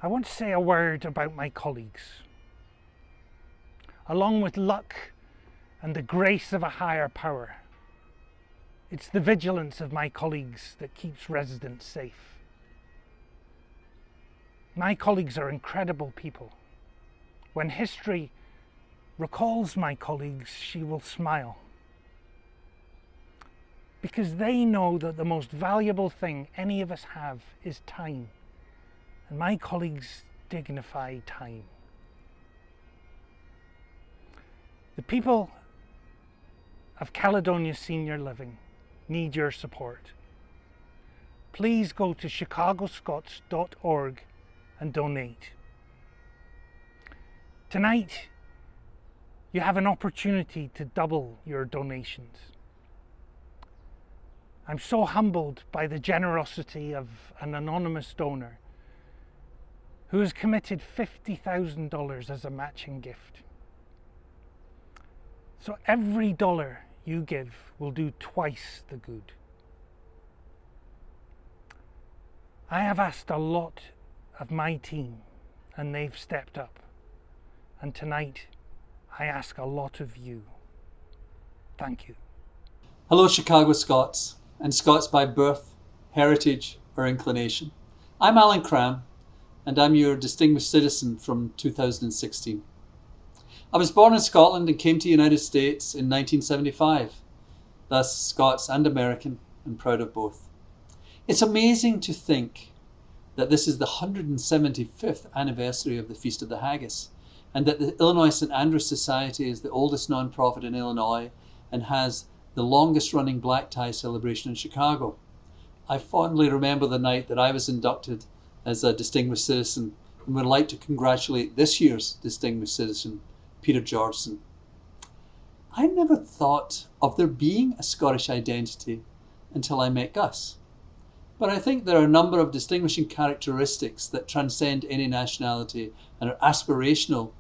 I want to say a word about my colleagues. Along with luck and the grace of a higher power, it's the vigilance of my colleagues that keeps residents safe. My colleagues are incredible people. When history recalls my colleagues, she will smile, because they know that the most valuable thing any of us have is time, and my colleagues dignify time. The people of Caledonia Senior Living need your support. Please go to chicagoscots.org and donate. Tonight, you have an opportunity to double your donations. I'm so humbled by the generosity of an anonymous donor who has committed $50,000 as a matching gift. So every dollar you give will do twice the good. I have asked a lot of my team and they've stepped up. And tonight I ask a lot of you. Thank you. Hello Chicago Scots, and Scots by birth, heritage or inclination. I'm Alan Cram, and I'm your Distinguished Citizen from 2016. I was born in Scotland and came to the United States in 1975, thus Scots and American, and proud of both. It's amazing to think that this is the 175th anniversary of the Feast of the Haggis, and that the Illinois St. Andrews Society is the oldest non-profit in Illinois and has the longest running black tie celebration in Chicago. I fondly remember the night that I was inducted as a Distinguished Citizen and would like to congratulate this year's Distinguished Citizen, Peter Georgeson. I never thought of there being a Scottish identity until I met Gus. But I think there are a number of distinguishing characteristics that transcend any nationality and are aspirational,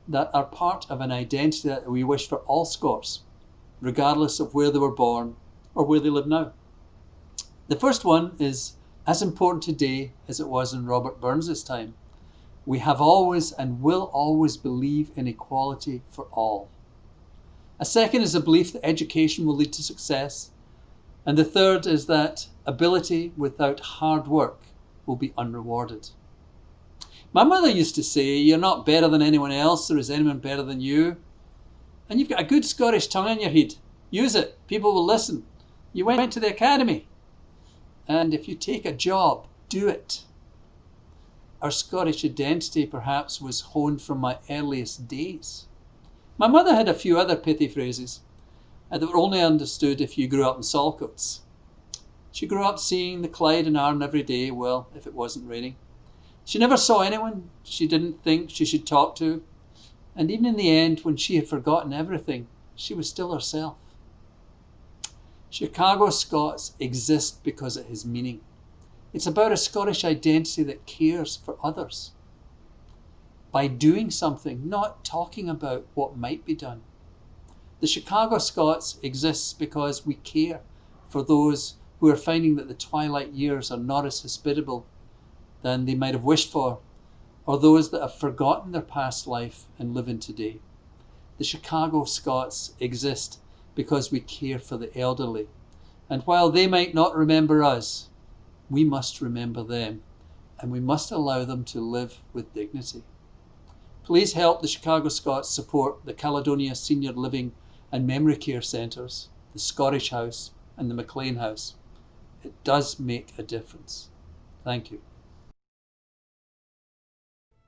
that are part of an identity that we wish for all Scots, regardless of where they were born or where they live now. The first one is as important today as it was in Robert Burns' time. We have always and will always believe in equality for all. A second is a belief that education will lead to success. And the third is that ability without hard work will be unrewarded. My mother used to say, you're not better than anyone else, there is anyone better than you. And you've got a good Scottish tongue in your head. Use it, people will listen. You went to the academy. And if you take a job, do it. Our Scottish identity perhaps was honed from my earliest days. My mother had a few other pithy phrases that were only understood if you grew up in Saltcoats. She grew up seeing the Clyde and Arne every day, well, if it wasn't raining. She never saw anyone she didn't think she should talk to. And even in the end, when she had forgotten everything, she was still herself. Chicago Scots exist because it has meaning. It's about a Scottish identity that cares for others. By doing something, not talking about what might be done. The Chicago Scots exists because we care for those who are finding that the twilight years are not as hospitable than they might have wished for, or those that have forgotten their past life and live in today. The Chicago Scots exist because we care for the elderly. And while they might not remember us, we must remember them, and we must allow them to live with dignity. Please help the Chicago Scots support the Caledonia Senior Living and Memory Care Centres, the Scottish House and the Maclean House. It does make a difference. Thank you.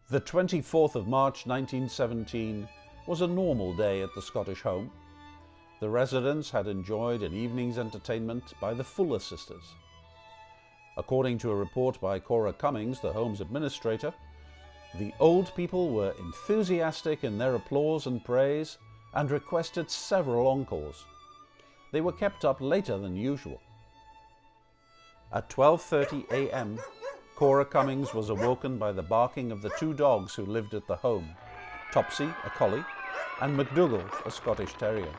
The 24th of March 1917 was a normal day at the Scottish home. The residents had enjoyed an evening's entertainment by the Fuller sisters. According to a report by Cora Cummings, the home's administrator, the old people were enthusiastic in their applause and praise and requested several encores. They were kept up later than usual. At 12:30 a.m, Cora Cummings was awoken by the barking of the two dogs who lived at the home, Topsy, a collie, and MacDougall, a Scottish terrier.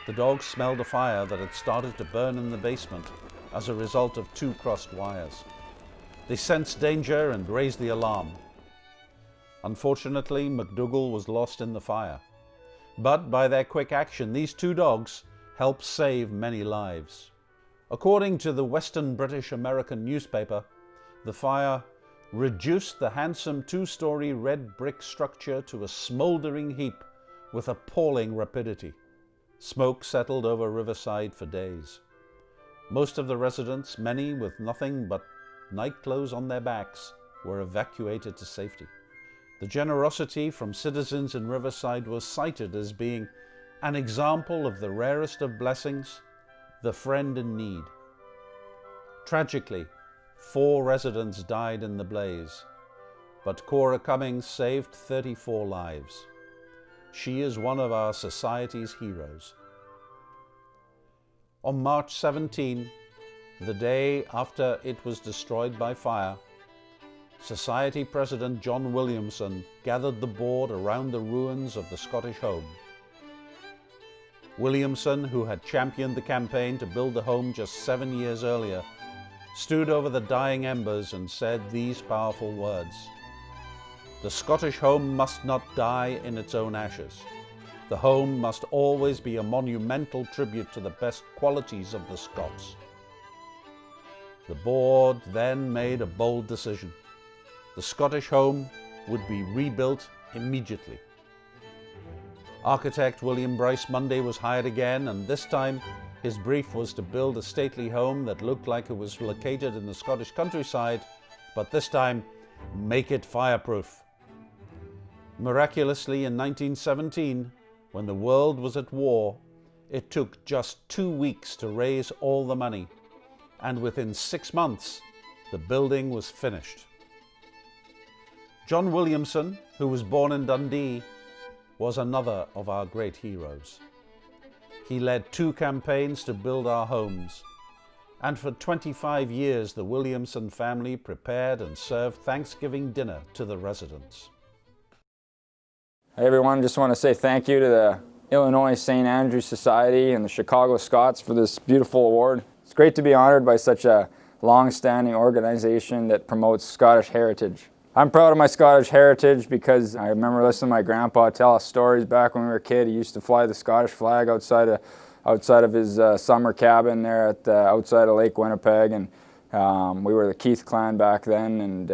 The dogs smelled a fire that had started to burn in the basement as a result of two crossed wires. They sensed danger and raised the alarm. Unfortunately, MacDougall was lost in the fire. But by their quick action, these two dogs helped save many lives. According to the Western British American newspaper, the fire reduced the handsome two-story red brick structure to a smouldering heap with appalling rapidity. Smoke settled over Riverside for days. Most of the residents, many with nothing but nightclothes on their backs, were evacuated to safety. The generosity from citizens in Riverside was cited as being an example of the rarest of blessings, the friend in need. Tragically, 4 residents died in the blaze, but Cora Cummings saved 34 lives. She is one of our society's heroes. On March 17, the day after it was destroyed by fire, Society President John Williamson gathered the board around the ruins of the Scottish home. Williamson, who had championed the campaign to build the home just 7 years earlier, stood over the dying embers and said these powerful words: "The Scottish home must not die in its own ashes. The home must always be a monumental tribute to the best qualities of the Scots." The board then made a bold decision. The Scottish home would be rebuilt immediately. Architect William Bryce Munday was hired again, and this time his brief was to build a stately home that looked like it was located in the Scottish countryside, but this time make it fireproof. Miraculously, in 1917, when the world was at war, it took just 2 weeks to raise all the money, and within 6 months, the building was finished. John Williamson, who was born in Dundee, was another of our great heroes. He led 2 campaigns to build our homes, and for 25 years the Williamson family prepared and served Thanksgiving dinner to the residents. Hey everyone, just want to say thank you to the Illinois St. Andrews Society and the Chicago Scots for this beautiful award. It's great to be honored by such a long-standing organization that promotes Scottish heritage. I'm proud of my Scottish heritage because I remember listening to my grandpa tell us stories back when we were a kid. He used to fly the Scottish flag outside of his summer cabin there at outside of Lake Winnipeg, and we were the Keith clan back then, and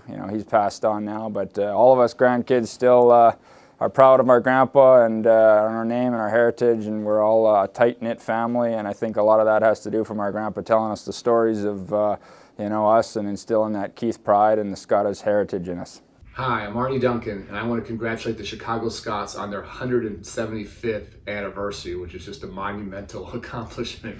you know, he's passed on now, but all of us grandkids still are proud of our grandpa and our name and our heritage, and we're all a tight-knit family, and I think a lot of that has to do from our grandpa telling us the stories of you know, us, and instilling that Keith pride and the Scottish heritage in us. Hi, I'm Arne Duncan, and I want to congratulate the Chicago Scots on their 175th anniversary, which is just a monumental accomplishment.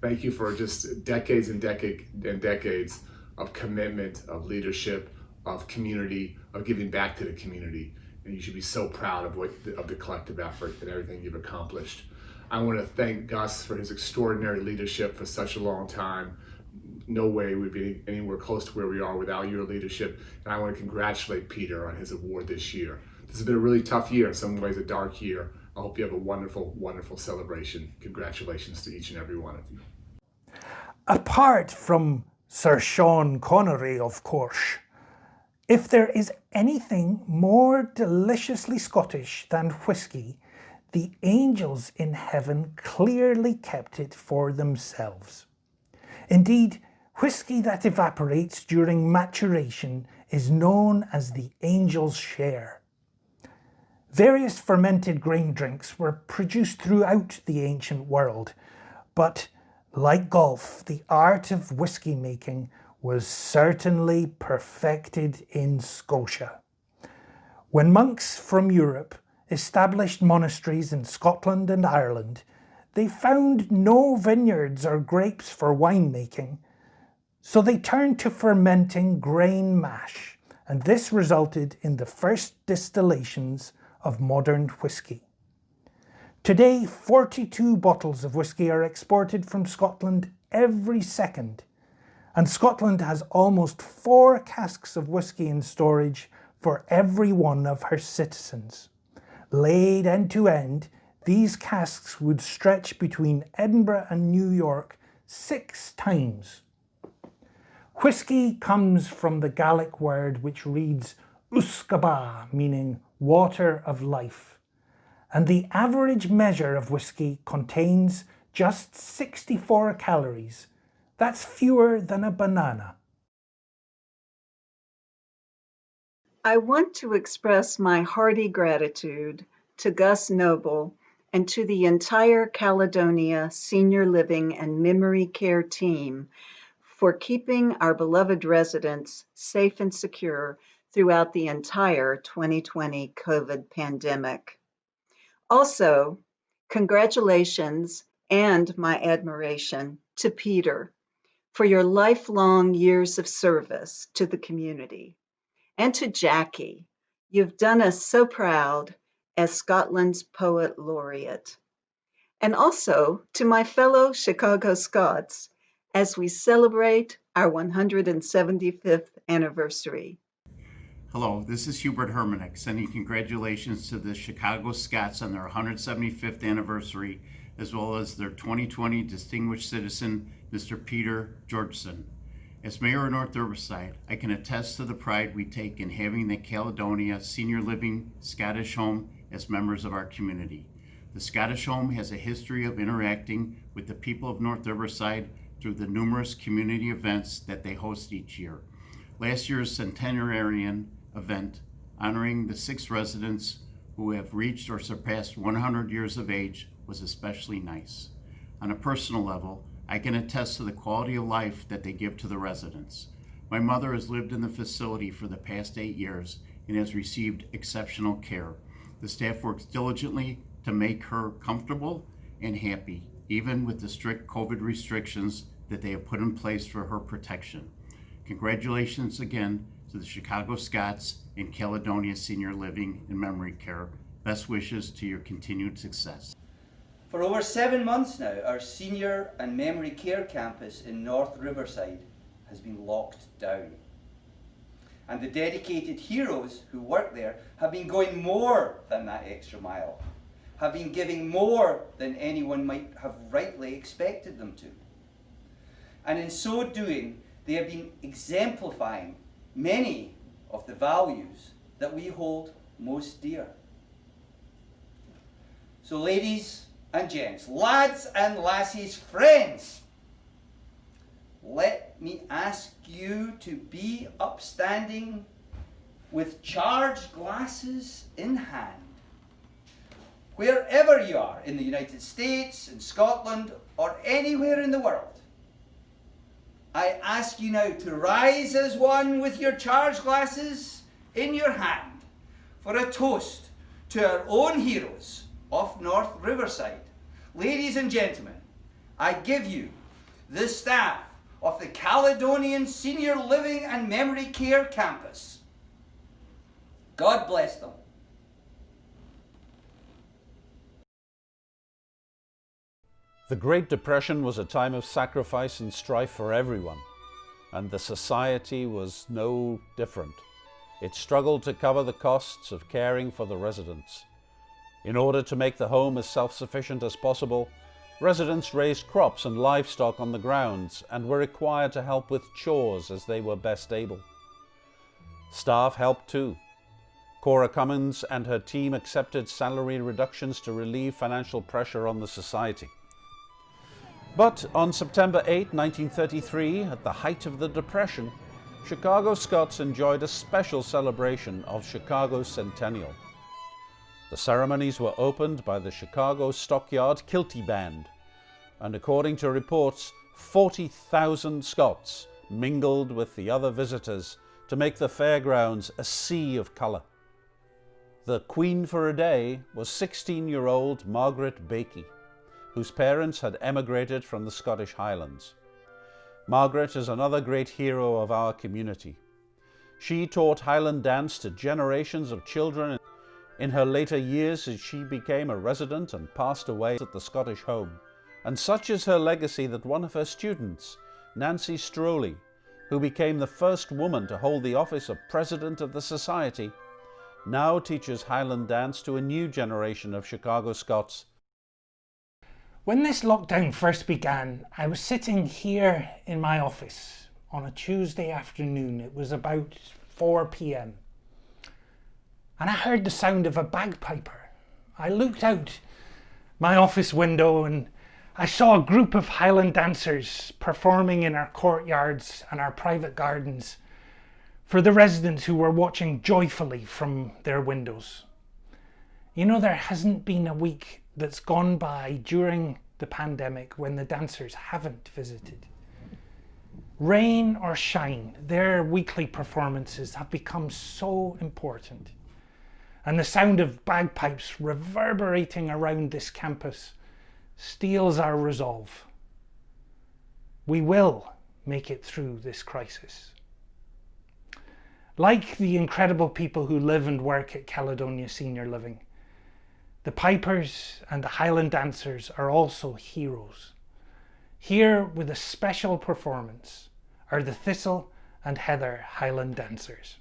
Thank you for just decades and decades of commitment, of leadership, of community, of giving back to the community. And you should be so proud of the collective effort and everything you've accomplished. I want to thank Gus for his extraordinary leadership for such a long time. No way we'd be anywhere close to where we are without your leadership. And I want to congratulate Peter on his award this year. This has been a really tough year, in some ways a dark year. I hope you have a wonderful, wonderful celebration. Congratulations to each and every one of you. Apart from Sir Sean Connery, of course, if there is anything more deliciously Scottish than whisky, the angels in heaven clearly kept it for themselves. Indeed, whisky that evaporates during maturation is known as the angel's share. Various fermented grain drinks were produced throughout the ancient world, but like golf, the art of whisky making was certainly perfected in Scotia. When monks from Europe established monasteries in Scotland and Ireland, they found no vineyards or grapes for winemaking, so they turned to fermenting grain mash, and this resulted in the first distillations of modern whisky. Today, 42 bottles of whisky are exported from Scotland every second, and Scotland has almost 4 casks of whisky in storage for every one of her citizens. Laid end to end, these casks would stretch between Edinburgh and New York 6 times. Whisky comes from the Gaelic word which reads uskaba, meaning water of life. And the average measure of whisky contains just 64 calories. That's fewer than a banana. I want to express my hearty gratitude to Gus Noble and to the entire Caledonia Senior Living and Memory Care team for keeping our beloved residents safe and secure throughout the entire 2020 COVID pandemic. Also, congratulations and my admiration to Peter for your lifelong years of service to the community. And to Jackie, you've done us so proud as Scotland's Poet Laureate. And also to my fellow Chicago Scots as we celebrate our 175th anniversary. Hello, this is Hugh Hermanek sending congratulations to the Chicago Scots on their 175th anniversary, as well as their 2020 Distinguished Citizen, Mr. Peter Georgeson. As Mayor of North Riverside, I can attest to the pride we take in having the Caledonia Senior Living Scottish Home as members of our community. The Scottish Home has a history of interacting with the people of North Riverside through the numerous community events that they host each year. Last year's centenarian event honoring the 6 residents who have reached or surpassed 100 years of age was especially nice. On a personal level, I can attest to the quality of life that they give to the residents. My mother has lived in the facility for the past 8 years and has received exceptional care. The staff works diligently to make her comfortable and happy, even with the strict COVID restrictions that they have put in place for her protection. Congratulations again to the Chicago Scots and Caledonia Senior Living and Memory Care. Best wishes to your continued success. For over 7 months now, our senior and memory care campus in North Riverside has been locked down. And the dedicated heroes who work there have been going more than that extra mile, have been giving more than anyone might have rightly expected them to. And in so doing, they have been exemplifying many of the values that we hold most dear. So ladies and gents, lads and lassies, friends, let me ask you to be upstanding with charged glasses in hand. Wherever you are in the United States, in Scotland, or anywhere in the world, I ask you now to rise as one with your charged glasses in your hand for a toast to our own heroes of North Riverside. Ladies and gentlemen, I give you the staff of the Caledonian Senior Living and Memory Care Campus. God bless them. The Great Depression was a time of sacrifice and strife for everyone, and the society was no different. It struggled to cover the costs of caring for the residents. In order to make the home as self-sufficient as possible, residents raised crops and livestock on the grounds and were required to help with chores as they were best able. Staff helped too. Cora Cummins and her team accepted salary reductions to relieve financial pressure on the society. But on September 8, 1933, at the height of the Depression, Chicago Scots enjoyed a special celebration of Chicago's centennial. The ceremonies were opened by the Chicago Stockyard Kilty Band, and according to reports, 40,000 Scots mingled with the other visitors to make the fairgrounds a sea of colour. The Queen for a day was 16-year-old Margaret Bakey, whose parents had emigrated from the Scottish Highlands. Margaret is another great hero of our community. She taught Highland dance to generations of children. In her later years, she became a resident and passed away at the Scottish home. And such is her legacy that one of her students, Nancy Stroley, who became the first woman to hold the office of President of the Society, now teaches Highland dance to a new generation of Chicago Scots. When this lockdown first began, I was sitting here in my office on a Tuesday afternoon. It was about 4 p.m. and I heard the sound of a bagpiper. I looked out my office window and I saw a group of Highland dancers performing in our courtyards and our private gardens for the residents who were watching joyfully from their windows. You know, there hasn't been a week that's gone by during the pandemic when the dancers haven't visited. Rain or shine, their weekly performances have become so important. And the sound of bagpipes reverberating around this campus steels our resolve. We will make it through this crisis. Like the incredible people who live and work at Caledonia Senior Living, the pipers and the Highland dancers are also heroes. Here with a special performance are the Thistle and Heather Highland dancers.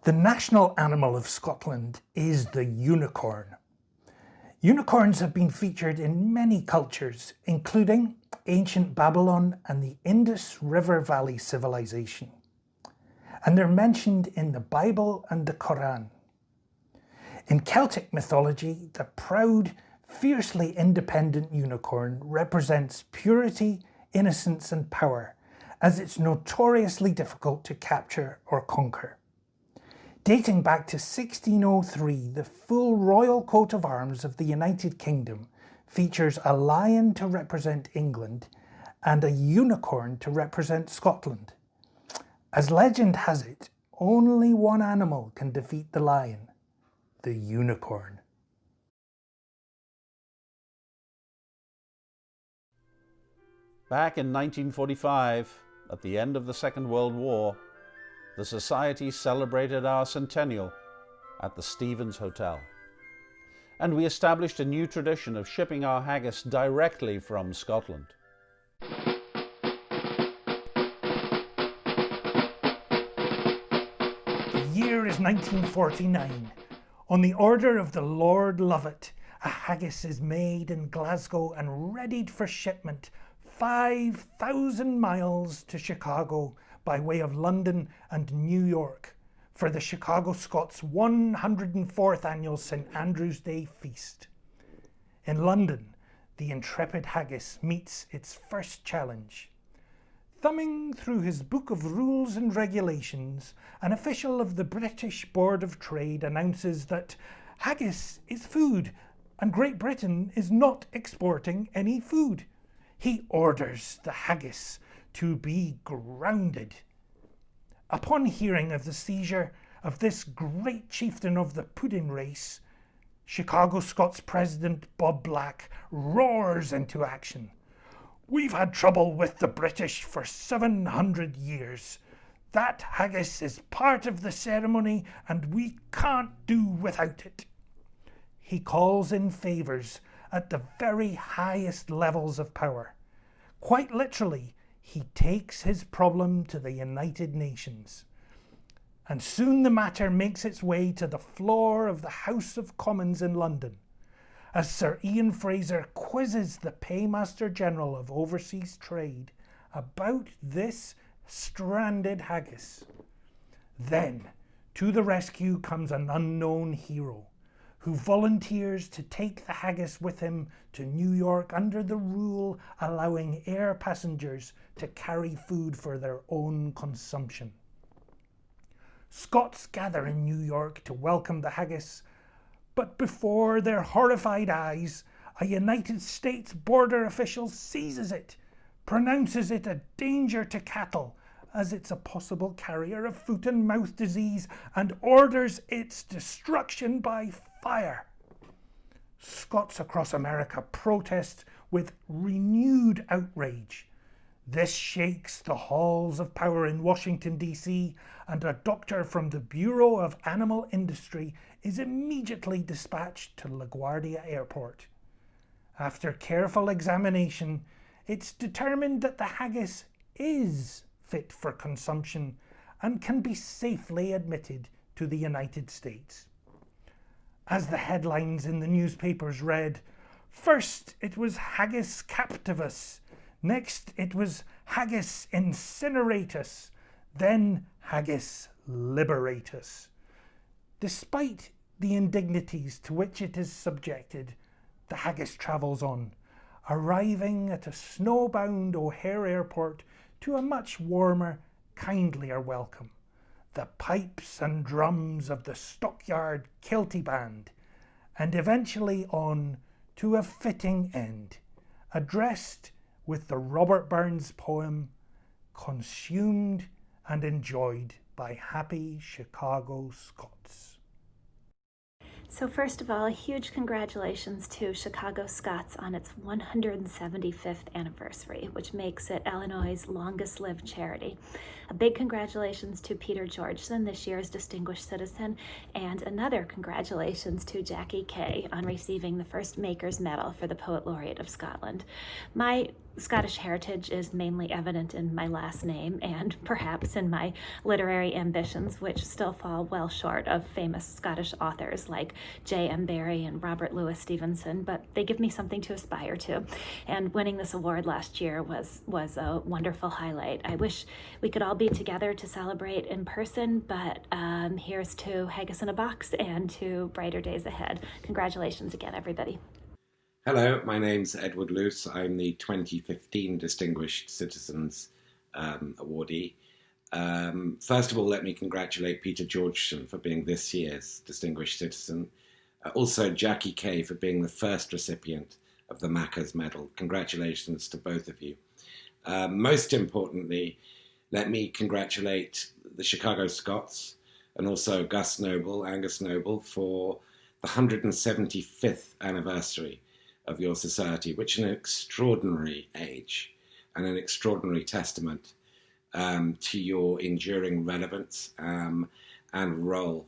The national animal of Scotland is the unicorn. Unicorns have been featured in many cultures, including ancient Babylon and the Indus River Valley civilization. And they're mentioned in the Bible and the Quran. In Celtic mythology, the proud, fiercely independent unicorn represents purity, innocence, and power, as it's notoriously difficult to capture or conquer. Dating back to 1603, the full royal coat of arms of the United Kingdom features a lion to represent England and a unicorn to represent Scotland. As legend has it, only one animal can defeat the lion, the unicorn. Back in 1945, at the end of the Second World War, the Society celebrated our centennial at the Stevens Hotel. And we established a new tradition of shipping our haggis directly from Scotland. The year is 1949. On the order of the Lord Lovat, a haggis is made in Glasgow and readied for shipment 5,000 miles to Chicago by way of London and New York for the Chicago Scots 104th annual St. Andrew's Day feast. In London, the intrepid haggis meets its first challenge. Thumbing through his book of rules and regulations, an official of the British Board of Trade announces that haggis is food and Great Britain is not exporting any food. He orders the haggis to be grounded. Upon hearing of the seizure of this great chieftain of the pudding race, Chicago Scots President Bob Black roars into action. "We've had trouble with the British for 700 years. That haggis is part of the ceremony and we can't do without it." He calls in favours at the very highest levels of power. Quite literally, he takes his problem to the United Nations. And soon the matter makes its way to the floor of the House of Commons in London, as Sir Ian Fraser quizzes the Paymaster General of Overseas Trade about this stranded haggis. Then, to the rescue comes an unknown hero, who volunteers to take the haggis with him to New York under the rule allowing air passengers to carry food for their own consumption. Scots gather in New York to welcome the haggis, but before their horrified eyes, a United States border official seizes it, pronounces it a danger to cattle, as it's a possible carrier of foot and mouth disease, and orders its destruction by fire. Scots across America protest with renewed outrage. This shakes the halls of power in Washington, D.C., and a doctor from the Bureau of Animal Industry is immediately dispatched to LaGuardia Airport. After careful examination, it's determined that the haggis is fit for consumption and can be safely admitted to the United States. As the headlines in the newspapers read, first it was Haggis Captivus, next it was Haggis Incineratus, then Haggis Liberatus. Despite the indignities to which it is subjected, the haggis travels on, arriving at a snowbound O'Hare Airport to a much warmer, kindlier welcome. The pipes and drums of the Stockyard Kilty Band, and eventually on to a fitting end, addressed with the Robert Burns poem, Consumed and Enjoyed by Happy Chicago Scots. So first of all, a huge congratulations to Chicago Scots on its 175th anniversary, which makes it Illinois' longest-lived charity. A big congratulations to Peter Georgeson, this year's Distinguished Citizen, and another congratulations to Jackie Kay on receiving the first Maker's Medal for the Poet Laureate of Scotland. My Scottish heritage is mainly evident in my last name and perhaps in my literary ambitions, which still fall well short of famous Scottish authors like J.M. Barrie and Robert Louis Stevenson, but they give me something to aspire to. And winning this award last year was a wonderful highlight. I wish we could all be together to celebrate in person, but here's to Haggis in a box and to brighter days ahead. Congratulations again, everybody. Hello, my name's Edward Luce. I'm the 2015 Distinguished Citizens awardee. First of all, let me congratulate Peter Georgeson for being this year's Distinguished Citizen. Also, Jackie Kay for being the first recipient of the Makar's Medal. Congratulations to both of you. Most importantly, let me congratulate the Chicago Scots and also Angus Noble, for the 175th anniversary of your society, which is an extraordinary age and an extraordinary testament to your enduring relevance and role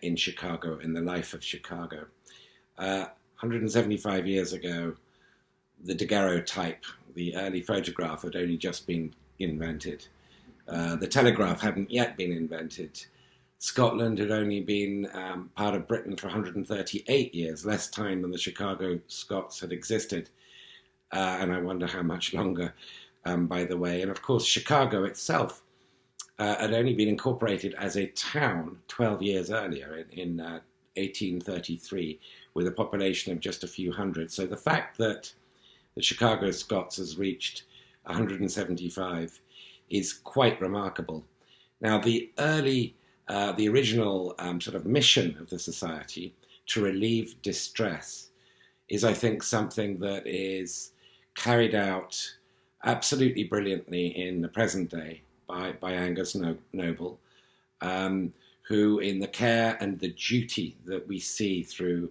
in Chicago, in the life of Chicago. 175 years ago, the daguerreotype, the early photograph, had only just been invented. The telegraph hadn't yet been invented. Scotland had only been part of Britain for 138 years, less time than the Chicago Scots had existed. And I wonder how much longer, by the way. And of course, Chicago itself had only been incorporated as a town 12 years earlier in 1833, with a population of just a few hundred. So the fact that the Chicago Scots has reached 175 is quite remarkable. Now, the original sort of mission of the society to relieve distress is, I think, something that is carried out absolutely brilliantly in the present day by Angus Noble, who, in the care and the duty that we see through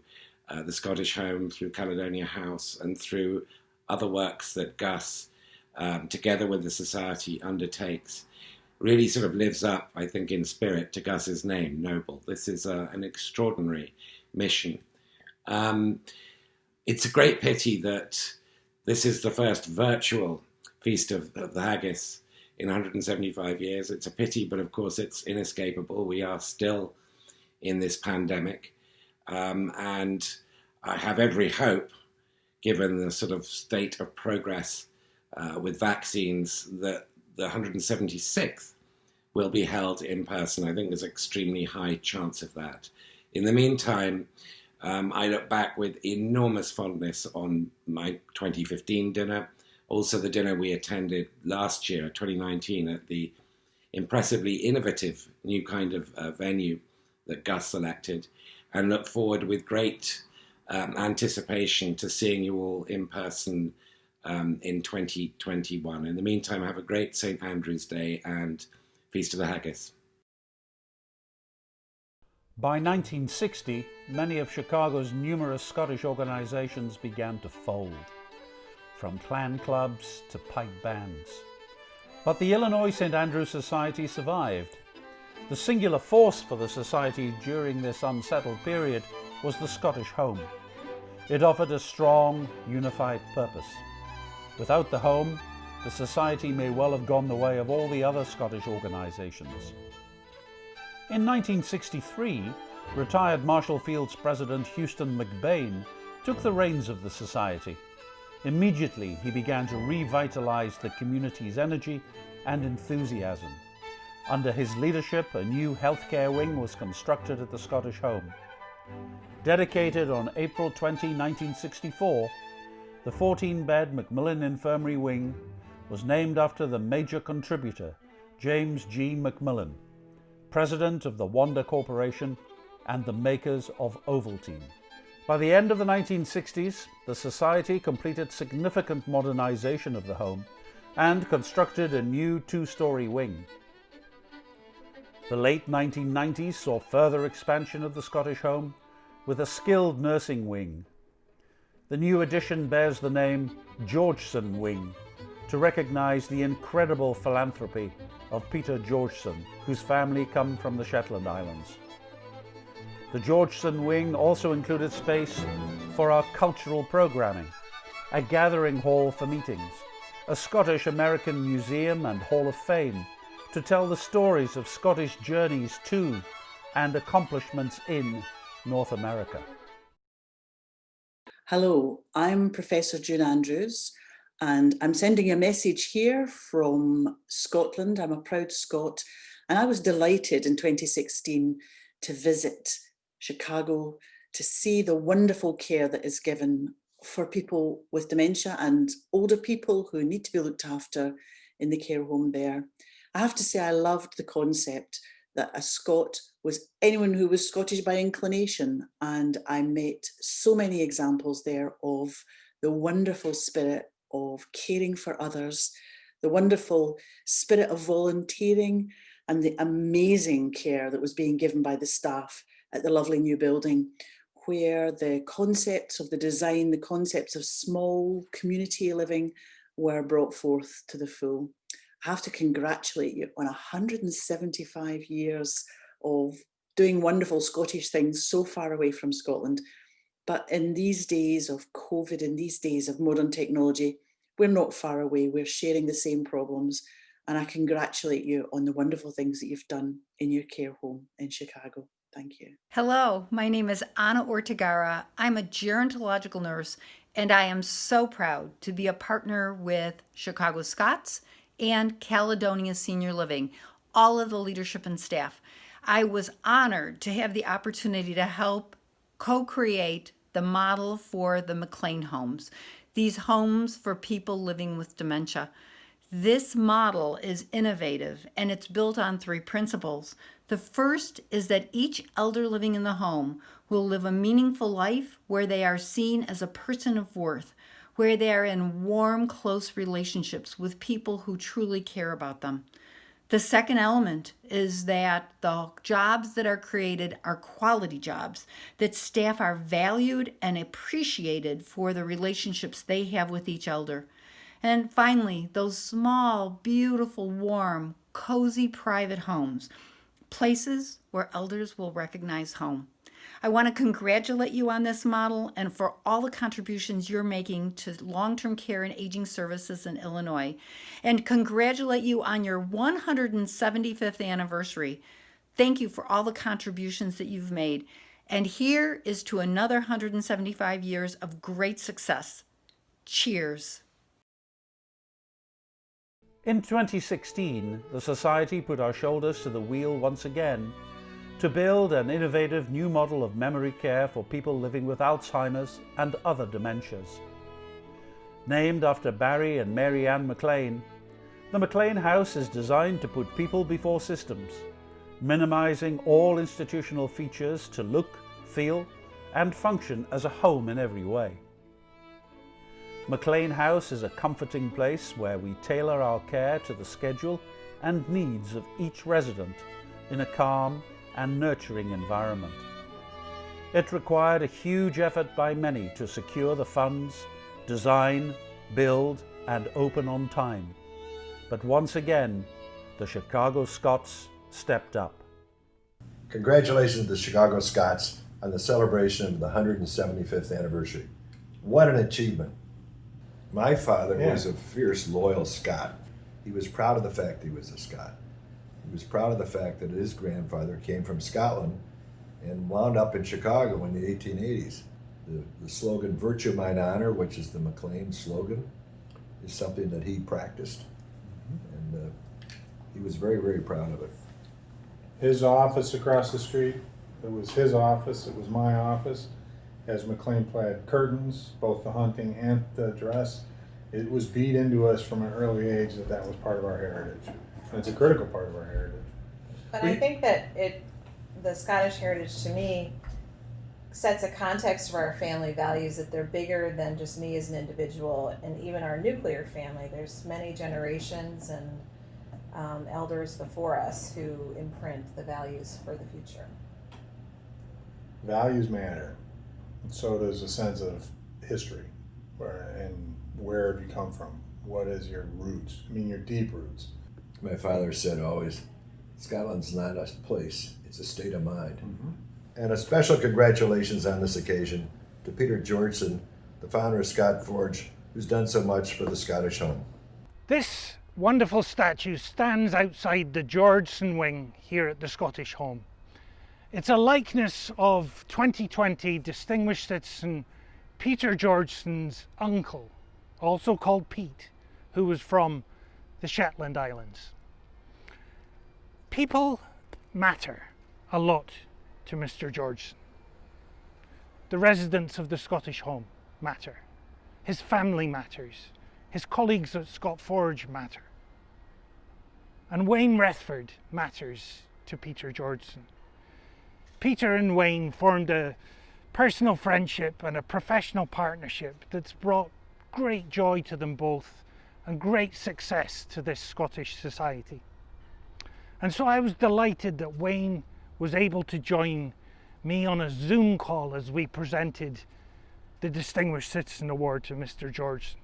the Scottish Home, through Caledonia House, and through other works that Gus, together with the society, undertakes, really sort of lives up, I think, in spirit to Gus's name, Noble. This is an extraordinary mission. It's a great pity that this is the first virtual Feast of the Haggis in 175 years. It's a pity, but of course it's inescapable. We are still in this pandemic. And I have every hope, given the sort of state of progress with vaccines, that the 176th will be held in person. I think there's an extremely high chance of that. In the meantime, I look back with enormous fondness on my 2015 dinner, also the dinner we attended last year, 2019, at the impressively innovative new kind of venue that Gus selected, and look forward with great anticipation to seeing you all in person in 2021. In the meantime, have a great St. Andrew's Day and Feast of the Haggis. By 1960, many of Chicago's numerous Scottish organisations began to fold, from clan clubs to pipe bands. But the Illinois St. Andrew Society survived. The singular force for the society during this unsettled period was the Scottish Home. It offered a strong, unified purpose. Without the Home, the society may well have gone the way of all the other Scottish organisations. In 1963, retired Marshall Field's president Houston McBain took the reins of the society. Immediately, he began to revitalise the community's energy and enthusiasm. Under his leadership, a new healthcare wing was constructed at the Scottish Home. Dedicated on April 20, 1964, the 14-bed Macmillan Infirmary Wing was named after the major contributor, James G. Macmillan, president of the Wanda Corporation and the makers of Ovaltine. By the end of the 1960s, the Society completed significant modernization of the home and constructed a new two-story wing. The late 1990s saw further expansion of the Scottish Home with a skilled nursing wing. The new addition bears the name Georgeson Wing to recognize the incredible philanthropy of Peter Georgeson, whose family come from the Shetland Islands. The Georgeson Wing also included space for our cultural programming, a gathering hall for meetings, a Scottish American museum and Hall of Fame to tell the stories of Scottish journeys to and accomplishments in North America. Hello, I'm Professor June Andrews, and I'm sending a message here from Scotland. I'm a proud Scot, and I was delighted in 2016 to visit Chicago to see the wonderful care that is given for people with dementia and older people who need to be looked after in the care home there. I have to say I loved the concept that a Scot was anyone who was Scottish by inclination, and I met so many examples there of the wonderful spirit of caring for others, the wonderful spirit of volunteering, and the amazing care that was being given by the staff at the lovely new building, where the concepts of the design, the concepts of small community living were brought forth to the full. I have to congratulate you on 175 years of doing wonderful Scottish things so far away from Scotland. But in these days of COVID, in these days of modern technology, we're not far away. We're sharing the same problems. And I congratulate you on the wonderful things that you've done in your care home in Chicago. Thank you. Hello, my name is Anna Ortegara. I'm a gerontological nurse, and I am so proud to be a partner with Chicago Scots and Caledonia Senior Living, all of the leadership and staff. I was honored to have the opportunity to help co-create the model for the Maclean homes, these homes for people living with dementia. This model is innovative, and it's built on 3 principles. The first is that each elder living in the home will live a meaningful life where they are seen as a person of worth, where they are in warm, close relationships with people who truly care about them. The second element is that the jobs that are created are quality jobs, that staff are valued and appreciated for the relationships they have with each elder. And finally, those small, beautiful, warm, cozy private homes, places where elders will recognize home. I want to congratulate you on this model and for all the contributions you're making to long-term care and aging services in Illinois, and congratulate you on your 175th anniversary. Thank you for all the contributions that you've made. And here is to another 175 years of great success. Cheers. In 2016, the Society put our shoulders to the wheel once again to build an innovative new model of memory care for people living with Alzheimer's and other dementias. Named after Barry and Mary Ann MacLean, the MacLean House is designed to put people before systems, minimizing all institutional features to look, feel, and function as a home in every way. MacLean House is a comforting place where we tailor our care to the schedule and needs of each resident in a calm and nurturing environment. It required a huge effort by many to secure the funds, design, build, and open on time. But once again, the Chicago Scots stepped up. Congratulations to the Chicago Scots on the celebration of the 175th anniversary. What an achievement. My father was a fierce, loyal Scot. He was proud of the fact he was a Scot. He was proud of the fact that his grandfather came from Scotland and wound up in Chicago in the 1880s. The slogan, "Virtue Mine Honor," which is the MacLean slogan, is something that he practiced. And he was very, very proud of it. His office across the street, it was his office, it was my office, has MacLean plaid curtains, both the hunting and the dress. It was beat into us from an early age that that was part of our heritage. And it's a critical part of our heritage. But I think that the Scottish heritage to me sets a context for our family values, that they're bigger than just me as an individual, and even our nuclear family. There's many generations and elders before us who imprint the values for the future. Values matter, and so does a sense of history, and where have you come from? What is your roots? I mean, your deep roots. My father said always, Scotland's not a place, it's a state of mind. Mm-hmm. And a special congratulations on this occasion to Peter Georgeson, the founder of Scott Forge, who's done so much for the Scottish home. This wonderful statue stands outside the Georgeson wing here at the Scottish Home. It's a likeness of 2020 distinguished citizen Peter Georgeson's uncle, also called Pete, who was from the Shetland Islands. People matter a lot to Mr. Georgeson. The residents of the Scottish Home matter. His family matters. His colleagues at Scott Forge matter. And Wayne Rethford matters to Peter Georgeson. Peter and Wayne formed a personal friendship and a professional partnership that's brought great joy to them both and great success to this Scottish society. And so I was delighted that Wayne was able to join me on a Zoom call as we presented the Distinguished Citizen Award to Mr. Georgeson.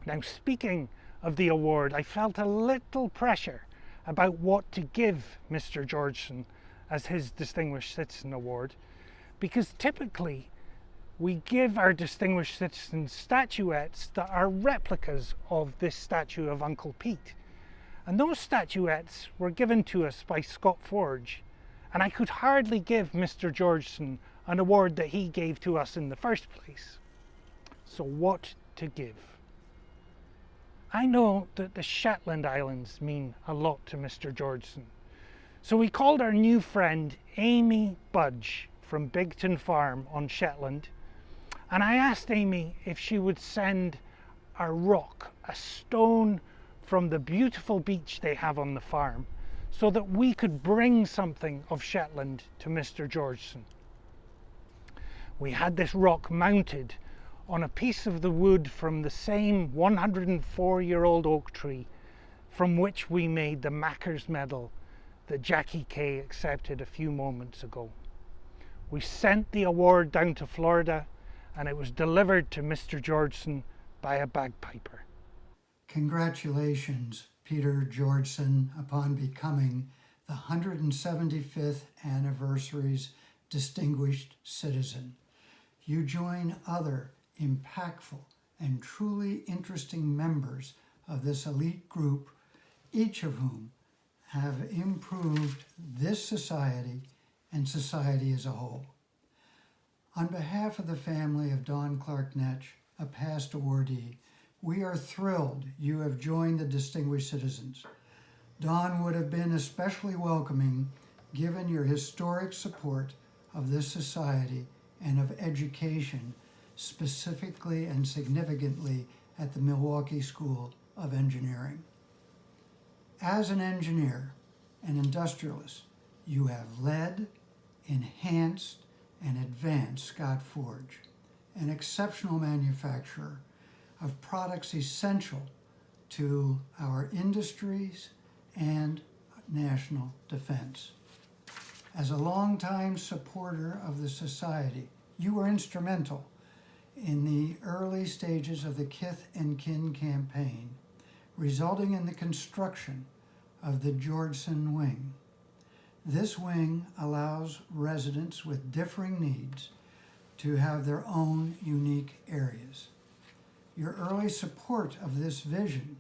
Now, speaking of the award, I felt a little pressure about what to give Mr. Georgeson as his Distinguished Citizen Award, because typically we give our Distinguished Citizens statuettes that are replicas of this statue of Uncle Pete. And those statuettes were given to us by Scott Forge, and I could hardly give Mr. Georgeson an award that he gave to us in the first place. So what to give? I know that the Shetland Islands mean a lot to Mr. Georgeson. So we called our new friend Amy Budge from Bigton Farm on Shetland, and I asked Amy if she would send a rock, a stone from the beautiful beach they have on the farm, so that we could bring something of Shetland to Mr. Georgeson. We had this rock mounted on a piece of the wood from the same 104-year-old oak tree from which we made the Makar's medal that Jackie Kay accepted a few moments ago. We sent the award down to Florida, and it was delivered to Mr. Georgeson by a bagpiper. Congratulations, Peter Georgeson, upon becoming the 175th anniversary's Distinguished Citizen. You join other impactful and truly interesting members of this elite group, each of whom have improved this society and society as a whole. On behalf of the family of Don Clark Netch, a past awardee, we are thrilled you have joined the Distinguished Citizens. Don would have been especially welcoming given your historic support of this society and of education, specifically and significantly at the Milwaukee School of Engineering. As an engineer and industrialist, you have led, enhanced, and advanced Scott Forge, an exceptional manufacturer of products essential to our industries and national defense. As a longtime supporter of the Society, you were instrumental in the early stages of the Kith and Kin campaign, resulting in the construction of the Georgeson Wing. This wing allows residents with differing needs to have their own unique areas. Your early support of this vision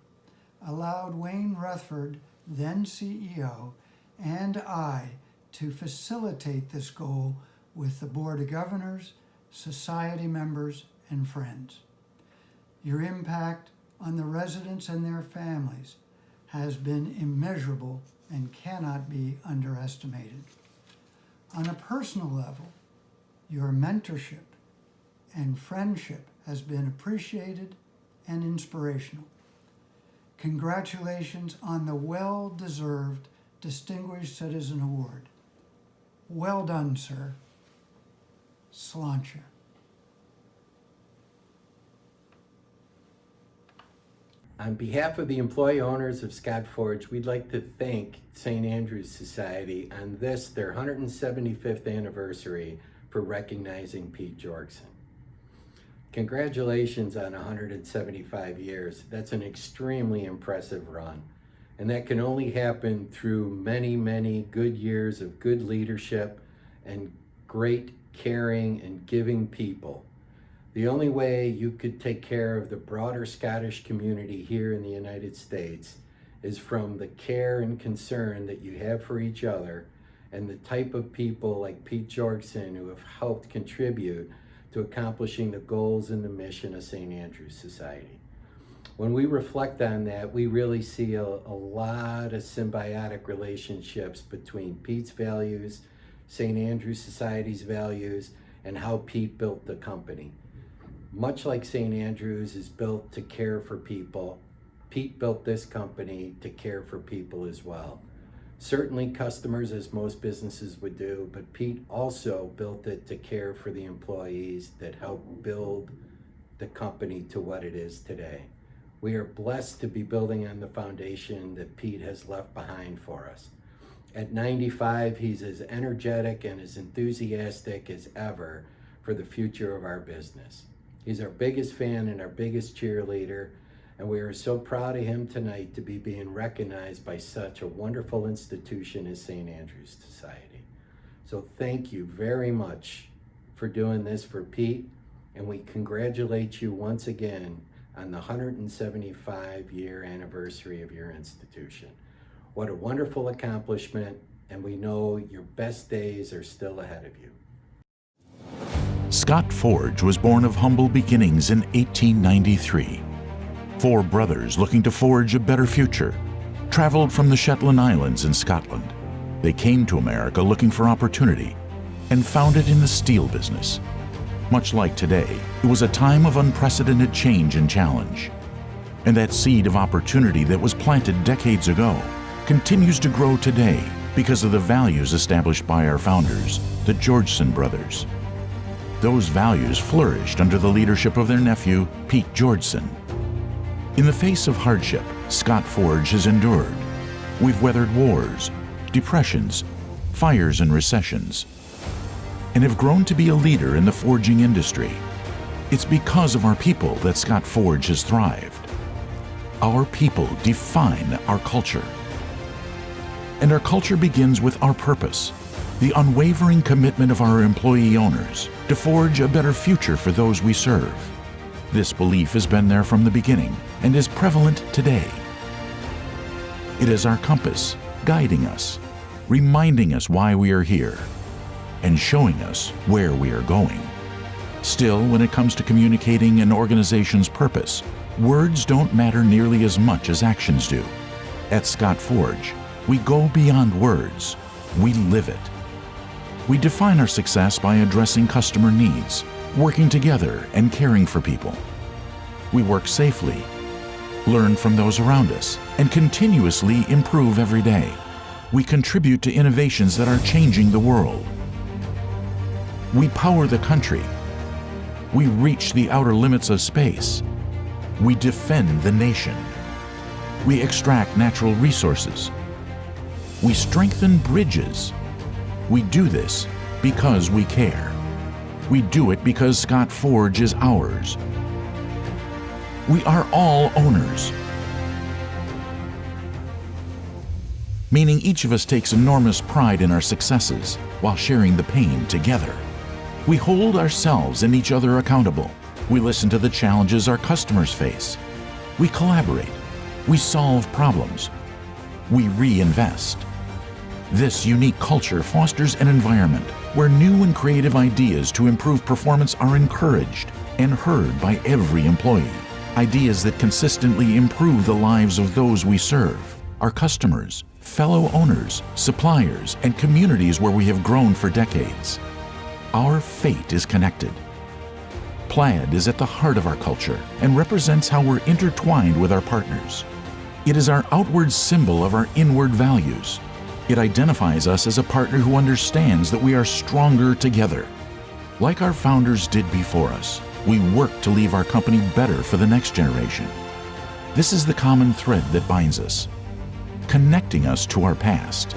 allowed Wayne Rethford, then CEO, and I to facilitate this goal with the Board of Governors, Society members, and friends. Your impact on the residents and their families has been immeasurable and cannot be underestimated. On a personal level, your mentorship and friendship has been appreciated and inspirational. Congratulations on the well-deserved Distinguished Citizen Award. Well done, sir. Sláinte. On behalf of the employee owners of Scott Forge, we'd like to thank St. Andrew's Society on this, their 175th anniversary, for recognizing Pete Georgeson. Congratulations on 175 years. That's an extremely impressive run. And that can only happen through many, many good years of good leadership and great caring and giving people The only way you could take care of the broader Scottish community here in the United States is from the care and concern that you have for each other and the type of people like Pete Georgeson who have helped contribute to accomplishing the goals and the mission of St. Andrew's Society. When we reflect on that, we really see a lot of symbiotic relationships between Pete's values, St. Andrew's Society's values, and how Pete built the company. Much like St. Andrew's is built to care for people, Pete built this company to care for people as well. Certainly customers, as most businesses would do, but Pete also built it to care for the employees that helped build the company to what it is today. We are blessed to be building on the foundation that Pete has left behind for us. At 95, he's as energetic and as enthusiastic as ever for the future of our business. He's our biggest fan and our biggest cheerleader, and we are so proud of him tonight to be being recognized by such a wonderful institution as St. Andrew's Society. So thank you very much for doing this for Pete, and we congratulate you once again on the 175-year anniversary of your institution. What a wonderful accomplishment, and we know your best days are still ahead of you. Scott Forge was born of humble beginnings in 1893. 4 brothers looking to forge a better future traveled from the Shetland Islands in Scotland. They came to America looking for opportunity and found it in the steel business. Much like today, it was a time of unprecedented change and challenge. And that seed of opportunity that was planted decades ago continues to grow today because of the values established by our founders, the Georgeson brothers. Those values flourished under the leadership of their nephew, Pete Georgeson. In the face of hardship, Scott Forge has endured. We've weathered wars, depressions, fires and recessions, and have grown to be a leader in the forging industry. It's because of our people that Scott Forge has thrived. Our people define our culture. And our culture begins with our purpose, the unwavering commitment of our employee owners to forge a better future for those we serve. This belief has been there from the beginning and is prevalent today. It is our compass, guiding us, reminding us why we are here, and showing us where we are going. Still, when it comes to communicating an organization's purpose, words don't matter nearly as much as actions do. At Scott Forge, we go beyond words, we live it. We define our success by addressing customer needs, working together and caring for people. We work safely, learn from those around us, and continuously improve every day. We contribute to innovations that are changing the world. We power the country. We reach the outer limits of space. We defend the nation. We extract natural resources. We strengthen bridges. We do this because we care. We do it because Scott Forge is ours. We are all owners, meaning each of us takes enormous pride in our successes while sharing the pain together. We hold ourselves and each other accountable. We listen to the challenges our customers face. We collaborate. We solve problems. We reinvest. This unique culture fosters an environment where new and creative ideas to improve performance are encouraged and heard by every employee. Ideas that consistently improve the lives of those we serve, our customers, fellow owners, suppliers, and communities where we have grown for decades. Our fate is connected. Plaid is at the heart of our culture and represents how we're intertwined with our partners. It is our outward symbol of our inward values. It identifies us as a partner who understands that we are stronger together. Like our founders did before us, we work to leave our company better for the next generation. This is the common thread that binds us, connecting us to our past,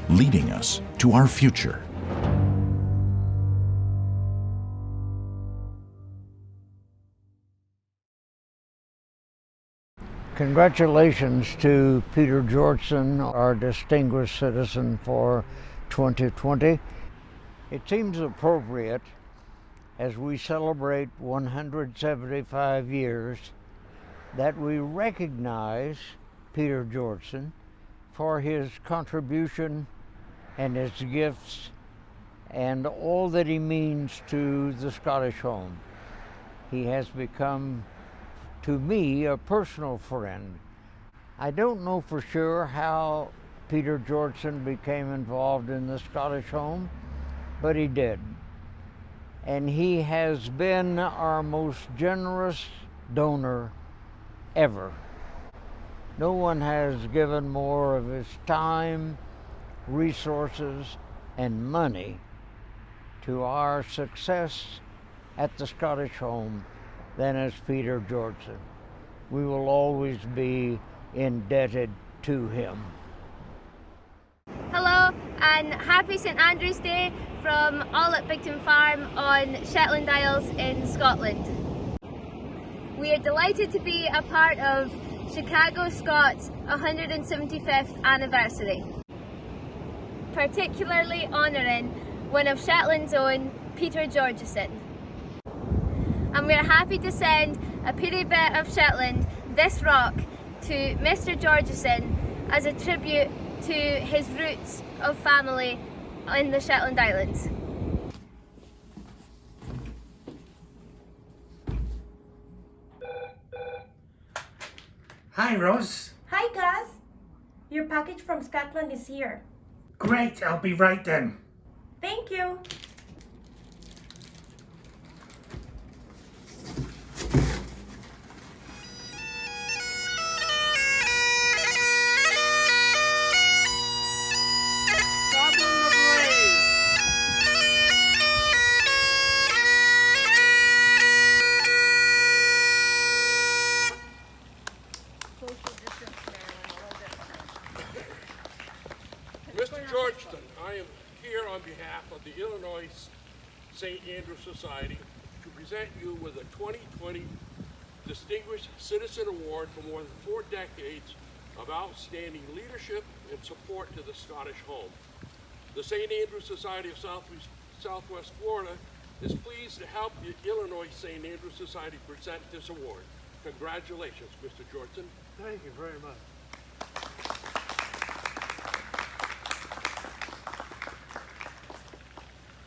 leading us to our future. Congratulations to Peter Georgeson, our distinguished citizen for 2020. It seems appropriate as we celebrate 175 years, that we recognize Peter Georgeson for his contribution and his gifts and all that he means to the Scottish home. He has become, to me, a personal friend. I don't know for sure how Peter Georgeson became involved in the Scottish home, but he did. And he has been our most generous donor ever. No one has given more of his time, resources, and money to our success at the Scottish home than as Peter Georgeson. We will always be indebted to him. Hello and happy St Andrew's Day from all at Bigton Farm on Shetland Isles in Scotland. We are delighted to be a part of Chicago Scots 175th anniversary, particularly honouring one of Shetland's own, Peter Georgeson. And we are happy to send a pretty bit of Shetland, this rock, to Mr Georgeson as a tribute to his roots of family in the Shetland Islands. Hi, Rose. Hi, Gus. Your package from Scotland is here. Great, I'll be right then. Thank you. Mr. Georgeson, I am here on behalf of the Illinois St. Andrew Society to present you with a 2020 Distinguished Citizen Award for more than 4 decades of outstanding leadership and support to the Scottish home. The St. Andrew Society of Southwest Florida is pleased to help the Illinois St. Andrew Society present this award. Congratulations, Mr. Georgeson. Thank you very much.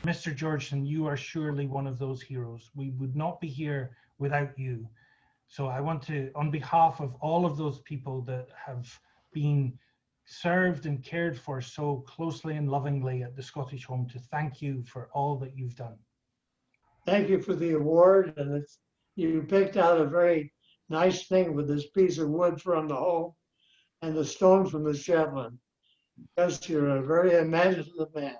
Mr. Georgeson, you are surely one of those heroes. We would not be here without you. So I want to, on behalf of all of those people that have been served and cared for so closely and lovingly at the Scottish home, to thank you for all that you've done. Thank you for the award, and you picked out a very nice thing with this piece of wood from the home and the stone from the Shetland. Yes, you're a very imaginative man.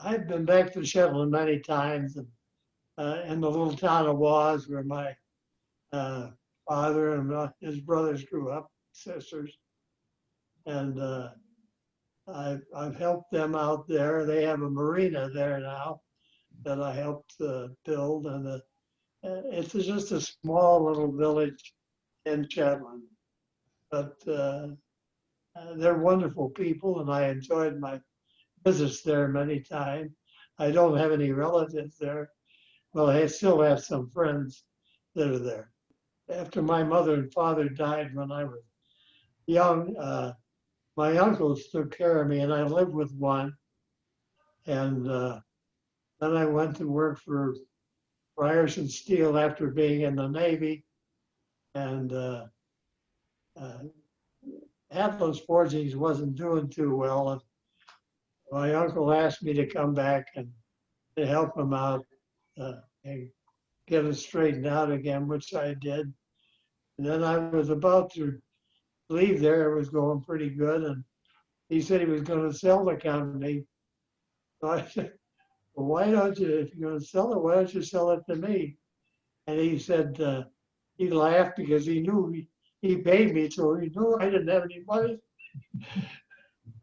I've been back to Shetland many times, and in the little town of Was, where my father and his brothers grew up, sisters, and I've helped them out there. They have a marina there now that I helped build, and it's just a small little village in Shetland, but they're wonderful people, and I enjoyed my visits there many times. I don't have any relatives there. Well, I still have some friends that are there. After my mother and father died when I was young, my uncles took care of me, and I lived with one. And then I went to work for Ryerson Steel after being in the Navy. And Atlas Forgings wasn't doing too well. And my uncle asked me to come back and to help him out and get it straightened out again, which I did. And then I was about to leave there. It was going pretty good. And he said he was going to sell the company. So I said, well, why don't you, if you're going to sell it, why don't you sell it to me? And he said, he laughed because he knew he paid me, so he knew I didn't have any money.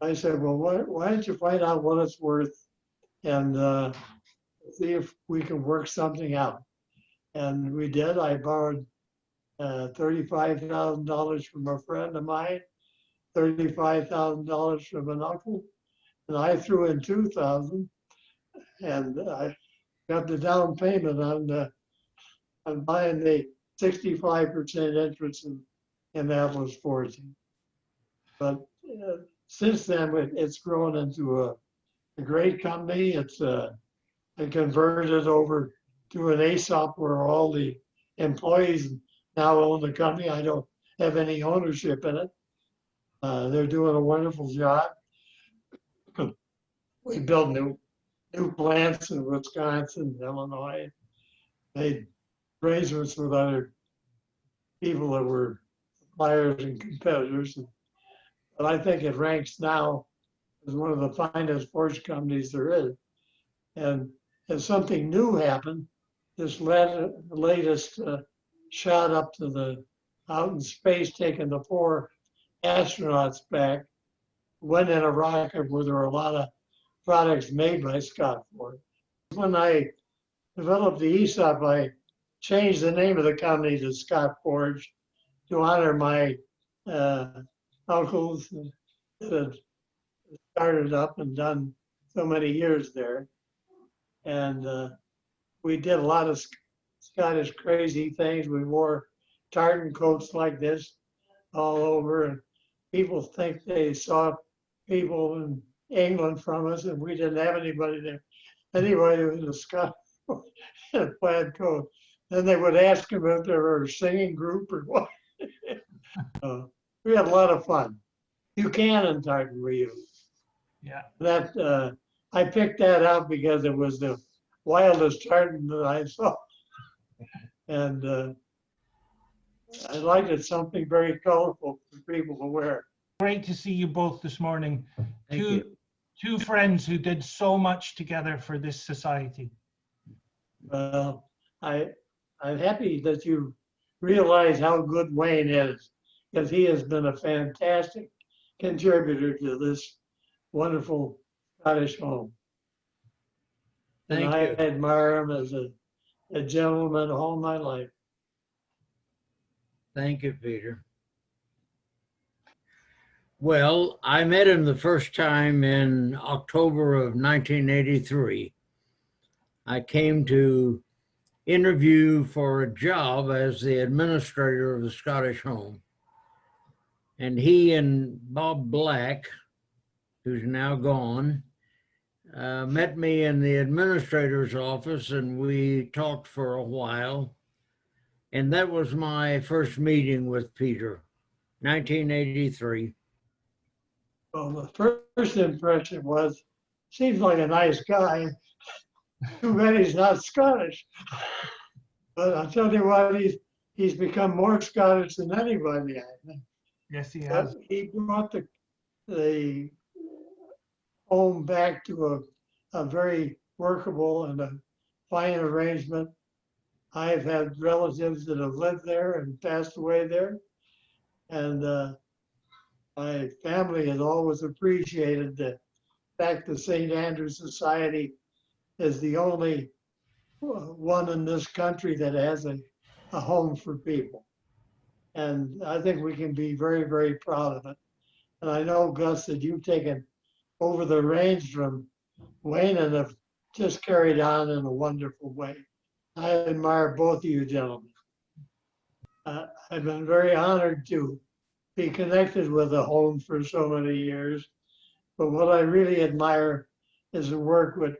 I said, well, why don't you find out what it's worth and see if we can work something out. And we did. I borrowed $35,000 from a friend of mine, $35,000 from an uncle, and I threw in $2,000, and got the down payment on buying the 65% interest in Atlas Forging. But since then, it's grown into a great company. It's I converted over to an ESOP where all the employees now own the company. I don't have any ownership in it. They're doing a wonderful job. We built new plants in Wisconsin, Illinois, made arrangements with other people that were suppliers and competitors. But I think it ranks now as one of the finest forge companies there is. And as something new happened, this latest shot up to out in space, taking the 4 astronauts back, went in a rocket where there were a lot of products made by Scott Ford. When I developed the ESOP, I changed the name of the company to Scott Forge to honor my uncles that had started up and done so many years there. And we did a lot of Scottish crazy things. We wore tartan coats like this all over, and people think they saw people in England from us, and we didn't have anybody there. Anybody was a Scot in a plaid coat. Then they would ask them if they were a singing group or what. We had a lot of fun. Buchanan tartan we used. Yeah. That I picked that out because it was the wildest tartan that I saw. And I liked it, something very colorful for people to wear. Great to see you both this morning. Thank you. Two friends who did so much together for this society. I'm happy that you realize how good Wayne is, because he has been a fantastic contributor to this wonderful Scottish home. Thank and you. I admire him as a gentleman all my life. Thank you, Peter. Well, I met him the first time in October of 1983. I came to interview for a job as the administrator of the Scottish Home. And he and Bob Black, who's now gone, met me in the administrator's office, and we talked for a while. And that was my first meeting with Peter, 1983. Well, the first impression was, seems like a nice guy. Too bad he's not Scottish. But I'll tell you what, he's become more Scottish than anybody, I think. Yes, he has. He brought the home back to a very workable and a fine arrangement. I've had relatives that have lived there and passed away there. And my family has always appreciated the fact that St. Andrew's Society is the only one in this country that has a home for people. And I think we can be very, very proud of it. And I know, Gus, that you've taken over the reins from Wayne and have just carried on in a wonderful way. I admire both of you gentlemen. I've been very honored to be connected with the home for so many years. But what I really admire is the work that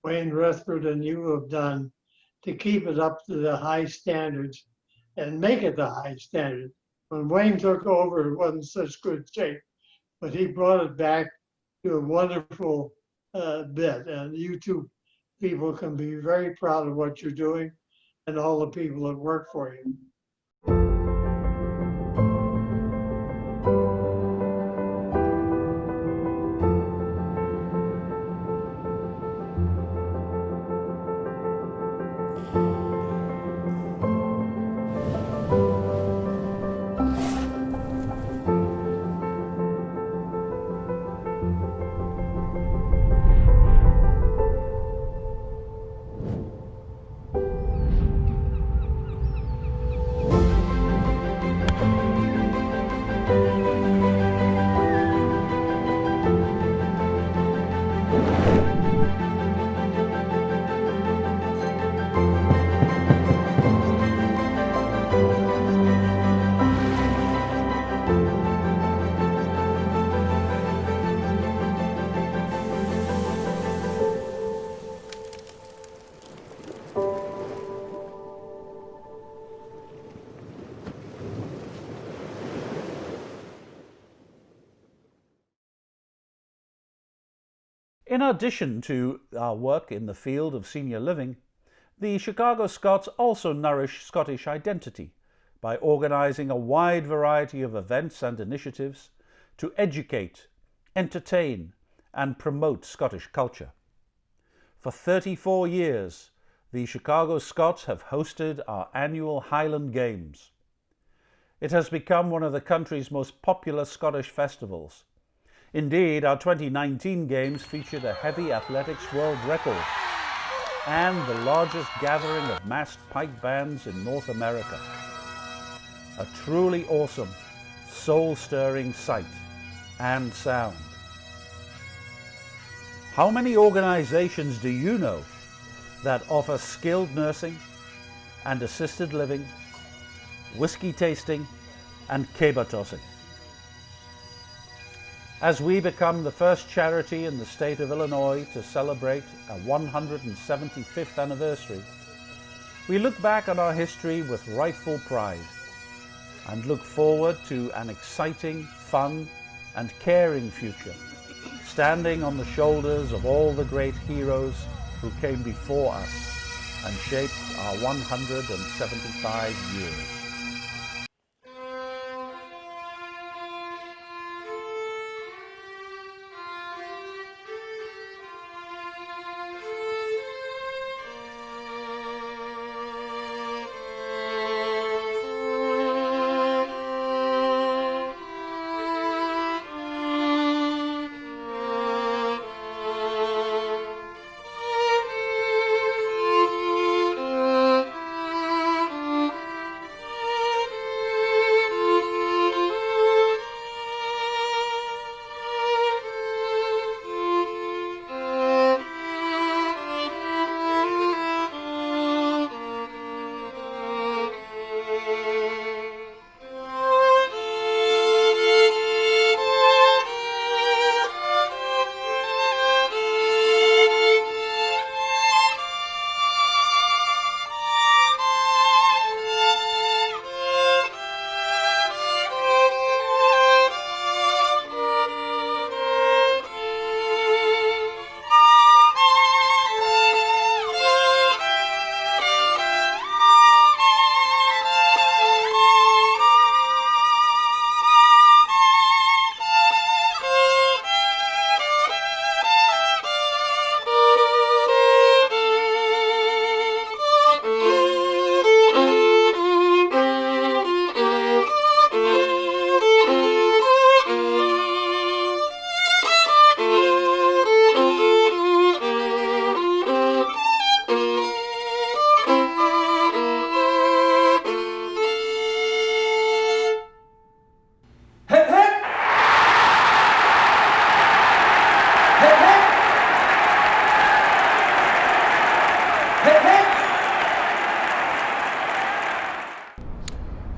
Wayne Rutherford and you have done to keep it up to the high standards and make it the high standard. When Wayne took over, it wasn't such good shape, but he brought it back to a wonderful bit. And you two people can be very proud of what you're doing and all the people that work for you. In addition to our work in the field of senior living, the Chicago Scots also nourish Scottish identity by organising a wide variety of events and initiatives to educate, entertain and promote Scottish culture. For 34 years, the Chicago Scots have hosted our annual Highland Games. It has become one of the country's most popular Scottish festivals. Indeed, our 2019 Games featured a heavy athletics world record and the largest gathering of massed pike bands in North America. A truly awesome, soul-stirring sight and sound. How many organizations do you know that offer skilled nursing and assisted living, whiskey tasting and caber tossing? As we become the first charity in the state of Illinois to celebrate a 175th anniversary, we look back on our history with rightful pride and look forward to an exciting, fun and caring future, standing on the shoulders of all the great heroes who came before us and shaped our 175 years.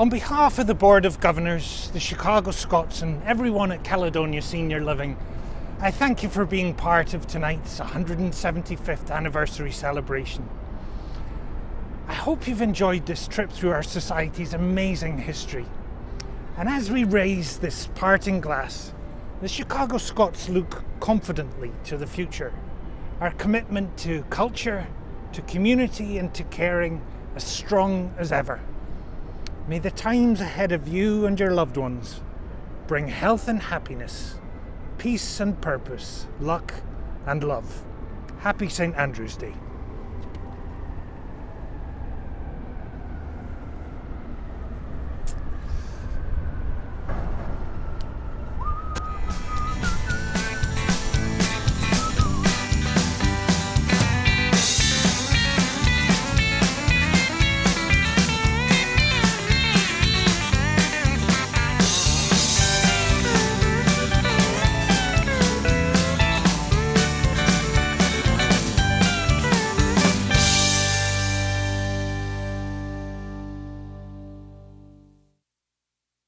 On behalf of the Board of Governors, the Chicago Scots and everyone at Caledonia Senior Living, I thank you for being part of tonight's 175th anniversary celebration. I hope you've enjoyed this trip through our society's amazing history. And as we raise this parting glass, the Chicago Scots look confidently to the future. Our commitment to culture, to community and to caring as strong as ever. May the times ahead of you and your loved ones bring health and happiness, peace and purpose, luck and love. Happy St. Andrew's Day.